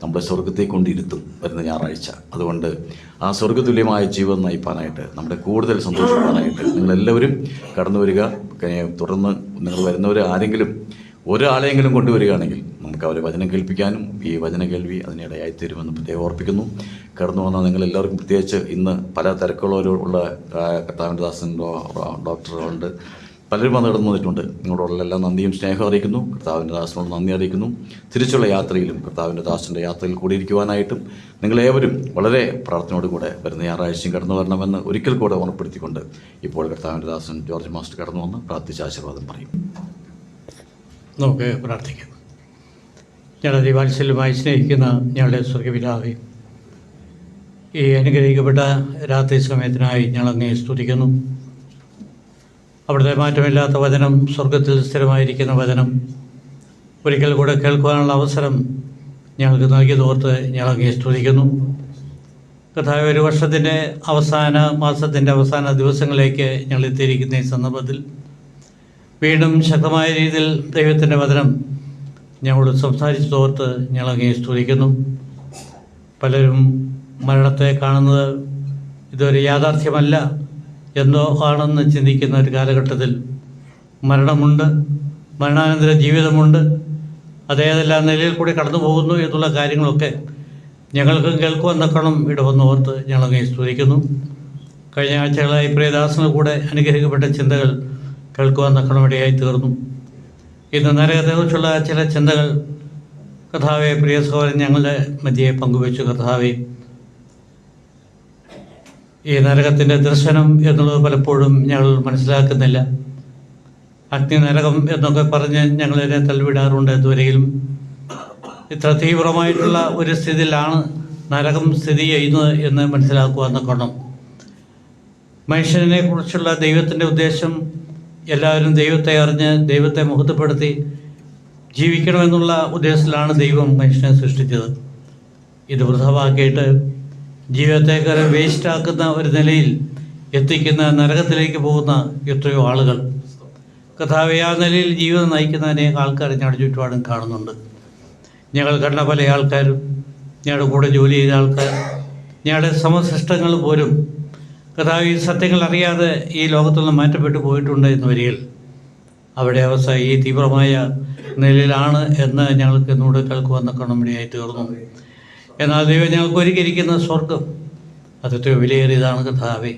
നമ്മളെ സ്വർഗത്തെ കൊണ്ടിരുത്തും വരുന്ന ഞായറാഴ്ച. അതുകൊണ്ട് ആ സ്വർഗതുല്യമായ ജീവിതം നയിപ്പാനായിട്ട്, നമ്മുടെ കൂടുതൽ സന്തോഷിക്കാനായിട്ട് നിങ്ങളെല്ലാവരും കടന്നു വരിക. തുടർന്ന് നിങ്ങൾ വരുന്നവർ ആരെങ്കിലും ഒരാളെങ്കിലും കൊണ്ടുവരികയാണെങ്കിൽ നമുക്ക് അവരെ വചനം കേൾപ്പിക്കാനും ഈ വചന കേൾവി അതിനിടയായി തീരുമെന്ന് പ്രത്യേകം ഓർപ്പിക്കുന്നു. കടന്നു വന്ന നിങ്ങളെല്ലാവർക്കും, പ്രത്യേകിച്ച് ഇന്ന് പല തിരക്കുള്ളവരുള്ള കർത്താവിൻ്റെ ദാസൻ ഡോക്ടറുകളുണ്ട്, പലരും വന്ന് കടന്നു വന്നിട്ടുണ്ട്. നിങ്ങളോടുള്ള എല്ലാ നന്ദിയും സ്നേഹം അറിയിക്കുന്നു. കർത്താവിൻ്റെ ദാസനോട് നന്ദി അറിയിക്കുന്നു. തിരിച്ചുള്ള യാത്രയിലും കർത്താവിൻ്റെ ദാസൻ്റെ യാത്രയിൽ കൂടിയിരിക്കുവാനായിട്ടും നിങ്ങളേവരും വളരെ പ്രാർത്ഥനയോടുകൂടെ വരുന്ന ഞായറാഴ്ചയും കടന്നു വരണമെന്ന് ഒരിക്കൽ കൂടെ ഓർമ്മപ്പെടുത്തിക്കൊണ്ട് ഇപ്പോൾ കർത്താവിൻ്റെ ദാസൻ ജോർജ് മാസ്റ്റർ കടന്നു വന്ന് പ്രാർത്ഥിച്ച ആശീർവാദം പറയും. നമുക്ക് പ്രാർത്ഥിക്കാം. ഞങ്ങളുടെ ദിവാത്സല്യമായി സ്നേഹിക്കുന്ന ഞങ്ങളുടെ സ്വർഗപിതാവേ, ഈ അനുഗ്രഹിക്കപ്പെട്ട രാത്രി സമയത്തിനായി ഞങ്ങൾ അങ്ങേ സ്തുതിക്കുന്നു. അവിടുത്തെ മാറ്റമില്ലാത്ത വചനം, സ്വർഗത്തിൽ സ്ഥിരമായിരിക്കുന്ന വചനം ഒരിക്കൽ കൂടെ കേൾക്കുവാനുള്ള അവസരം ഞങ്ങൾക്ക് നൽകിയതോർത്ത് ഞങ്ങൾ അങ്ങേ സ്തുതിക്കുന്നു. കർത്താവേ, ഒരു വർഷത്തിൻ്റെ മാസത്തിൻ്റെ അവസാന ദിവസങ്ങളിലേക്ക് ഞങ്ങൾ എത്തിയിരിക്കുന്ന ഈ സന്ദർഭത്തിൽ വീണ്ടും ശക്തമായ രീതിയിൽ ദൈവത്തിൻ്റെ വചനം ഞങ്ങളോട് സംസാരിച്ചതോർത്ത് ഞങ്ങൾ അങ്ങേ സ്തുതിക്കുന്നു. പലരും മരണത്തെ കാണുന്നത് ഇതൊരു യാഥാർത്ഥ്യമല്ല, എന്തോ ആണെന്ന് ചിന്തിക്കുന്ന ഒരു കാലഘട്ടത്തിൽ മരണമുണ്ട്, മരണാനന്തര ജീവിതമുണ്ട്, അതേതെല്ലാം നിലയിൽ കൂടി കടന്നു പോകുന്നു എന്നുള്ള കാര്യങ്ങളൊക്കെ ഞങ്ങൾക്കും കേൾക്കുവാൻ തക്കണം ഇടവന്ന് ഓർത്ത് ഞങ്ങളങ്ങേ സ്തുതിക്കുന്നു. കഴിഞ്ഞ ആഴ്ചകളായി പ്രിയദാസന് കൂടെ അനുഗ്രഹിക്കപ്പെട്ട ചിന്തകൾ കേൾക്കുവാൻ തക്കണമിടയായി തീർന്നു. ഇന്ന് നരകത്തെക്കുറിച്ചുള്ള ചില ചിന്തകൾ കർത്താവെ, പ്രിയ സഹോദരൻ ഞങ്ങളുടെ മധ്യയെ പങ്കുവെച്ചു. കർത്താവെ, ഈ നരകത്തിൻ്റെ ദർശനം എന്നുള്ളത് പലപ്പോഴും ഞങ്ങൾ മനസ്സിലാക്കുന്നില്ല. അഗ്നി നരകം എന്നൊക്കെ പറഞ്ഞ് ഞങ്ങളിതിനെ തള്ളിവിടാറുണ്ട്. ഇതുവരെയും ഇത്ര തീവ്രമായിട്ടുള്ള ഒരു സ്ഥിതിയിലാണ് നരകം സ്ഥിതി ചെയ്യുന്നത് എന്ന് മനസ്സിലാക്കുവാൻ തക്കണം. മനുഷ്യനെ കുറിച്ചുള്ള ദൈവത്തിൻ്റെ ഉദ്ദേശം എല്ലാവരും ദൈവത്തെ അറിഞ്ഞ് ദൈവത്തെ മഹത്വപ്പെടുത്തി ജീവിക്കണമെന്നുള്ള ഉദ്ദേശത്തിലാണ് ദൈവം മനുഷ്യനെ സൃഷ്ടിച്ചത്. ഇത് വൃഥമാക്കിയിട്ട് ജീവിതത്തെ വേസ്റ്റാക്കുന്ന ഒരു നിലയിൽ എത്തിക്കുന്ന നരകത്തിലേക്ക് പോകുന്ന എത്രയോ ആളുകൾ, കർത്താവേ, ആ നിലയിൽ ജീവിതം നയിക്കുന്ന അനേക ആൾക്കാർ ഞങ്ങളുടെ ചുറ്റുപാടും കാണുന്നുണ്ട്. ഞങ്ങൾ കണ്ട പല ആൾക്കാരും, ഞങ്ങളുടെ കൂടെ ജോലി ചെയ്ത ആൾക്കാർ, ഞങ്ങളുടെ സമസൃഷ്ടങ്ങൾ പോലും കർത്താവ് ഈ സത്യങ്ങൾ അറിയാതെ ഈ ലോകത്തുനിന്ന് മാറ്റപ്പെട്ടു പോയിട്ടുണ്ട് എന്ന് വരികയിൽ അവിടെ അവസ്ഥ ഈ തീവ്രമായ നിലയിലാണ് എന്ന് ഞങ്ങൾക്ക് ഇന്നുകൂടെ കേൾക്കുവാൻ തക്കണമിടയായി തീർന്നു. എന്നാൽ ദൈവം ഞങ്ങൾക്ക് ഒരുക്കിയിരിക്കുന്ന സ്വർഗം അത് വിലയേറിയതാണ് കർത്താവേ.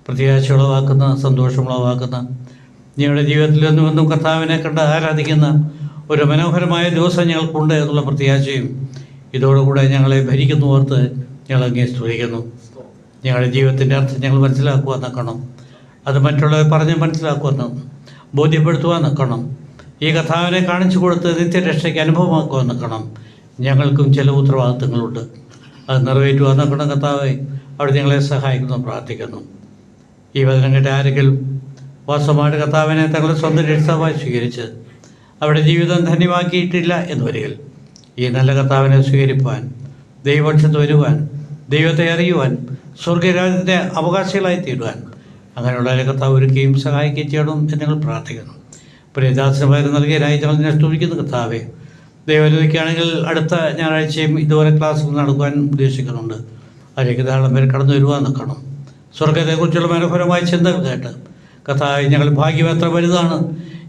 പ്രത്യാശ ഉളവാക്കുന്ന, സന്തോഷമുളവാക്കുന്ന, ഞങ്ങളുടെ ജീവിതത്തിൽ എന്നും കർത്താവിനെ കണ്ട് ആരാധിക്കുന്ന ഒരു മനോഹരമായ ദിവസം ഞങ്ങൾക്കുണ്ട് എന്നുള്ള പ്രത്യാശയും ഇതോടുകൂടെ ഞങ്ങളെ ഭരിക്കുന്നോർത്ത് ഞങ്ങൾ അങ്ങേ സ്തുതിക്കുന്നു. ഞങ്ങളുടെ ജീവിതത്തിൻ്റെ അർത്ഥം ഞങ്ങൾ മനസ്സിലാക്കുവാൻ നിൽക്കണം. അത് മറ്റുള്ളവർ പറഞ്ഞ് മനസ്സിലാക്കുവാൻ, ബോധ്യപ്പെടുത്തുവാൻ നിൽക്കണം. ഈ കർത്താവിനെ കാണിച്ചു കൊടുത്ത് നിത്യരക്ഷയ്ക്ക് അനുഭവമാക്കുവാൻ നിൽക്കണം. ഞങ്ങൾക്കും ചില ഉത്തരവാദിത്തങ്ങളുണ്ട്, അത് നിറവേറ്റുവാൻ നിൽക്കണം. കർത്താവെ, അവിടെ ഞങ്ങളെ സഹായിക്കുന്നു പ്രാർത്ഥിക്കുന്നു. ഈ വചനം കേട്ട ആരെങ്കിലും വാസ്തവമായിട്ട് കർത്താവിനെ തങ്ങളുടെ സ്വന്തം രക്ഷിതാവായി സ്വീകരിച്ച് അവിടെ ജീവിതം ധന്യമാക്കിയിട്ടില്ല എന്ന് വരികിൽ ഈ നല്ല കർത്താവിനെ സ്വീകരിപ്പാൻ, ദൈവപക്ഷത്ത് വരുവാൻ, ദൈവത്തെ അറിയുവാൻ, സ്വർഗരാജ്യത്തെ അവകാശികളായി തീരുവാൻ അങ്ങനെയുള്ളവരെ കർത്താവ് ഒരുക്കുകയും സഹായിക്കുകയും ചെയ്യണം എന്ന് ഞങ്ങൾ പ്രാർത്ഥിക്കുന്നു. പ്രിയദാസനമാർ നൽകിയ രാജ്യങ്ങൾ ഞാൻ സ്തുതിക്കുന്നു. കർത്താവെ, ദൈവലൂഹിക്കുകയാണെങ്കിൽ അടുത്ത ഞായറാഴ്ചയും ഇതുവരെ ക്ലാസ്സുകൾ നടക്കുവാൻ ഉദ്ദേശിക്കുന്നുണ്ട്. അതിലേക്ക് ധാരാളം പേര് കടന്നു വരുവാൻ നിൽക്കണം. സ്വർഗത്തെക്കുറിച്ചുള്ള മനോഹരമായ ചിന്തകൾ കേട്ട് കർത്താവെ, ഞങ്ങൾ ഭാഗ്യം എത്ര വലുതാണ്,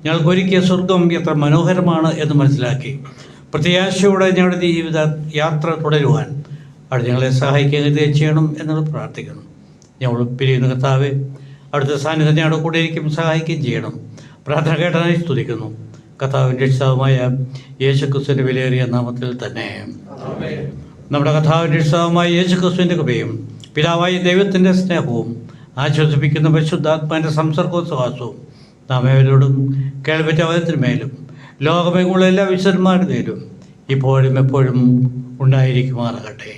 ഞങ്ങൾക്ക് ഒരുക്കിയ സ്വർഗം എത്ര മനോഹരമാണ് എന്ന് മനസ്സിലാക്കി പ്രത്യാശയോടെ ഞങ്ങളുടെ ജീവിത യാത്ര തുടരുവാൻ അവിടെ ഞങ്ങളെ സഹായിക്കുകയും ചെയ്യണം എന്ന് പ്രാർത്ഥിക്കുന്നു. ഞങ്ങൾ പിരിയുന്ന കർത്താവെ, അവിടുത്തെ സാന്നിധ്യം ഞങ്ങളുടെ കൂടെ ഇരിക്കും, സഹായിക്കുകയും ചെയ്യണം. പ്രാർത്ഥന കേട്ടതായി സ്തുതിക്കുന്നു. കർത്താവിൻ്റെ രക്ഷിതാവുമായ യേശുക്രിസ്തുവിൻ്റെ വിലയേറിയ നാമത്തിൽ തന്നെ. നമ്മുടെ കർത്താവിൻ്റെ രക്ഷിതാവുമായ യേശുക്രിസ്തുവിൻ്റെ കൃപയും പിതാവായ ദൈവത്തിൻ്റെ സ്നേഹവും ആശ്വസിപ്പിക്കുന്ന പരിശുദ്ധാത്മാവിൻ്റെ സംസർഗവും സഹവാസവും നാം ഏവരോടും കേൾപ്പറ്റ അവതത്തിന് മേലും ലോകമെങ്ങുള്ള എല്ലാ വിശുദ്ധന്മാരുടെ മേലും ഇപ്പോഴും എപ്പോഴും ഉണ്ടായിരിക്കുമാറാകട്ടെ.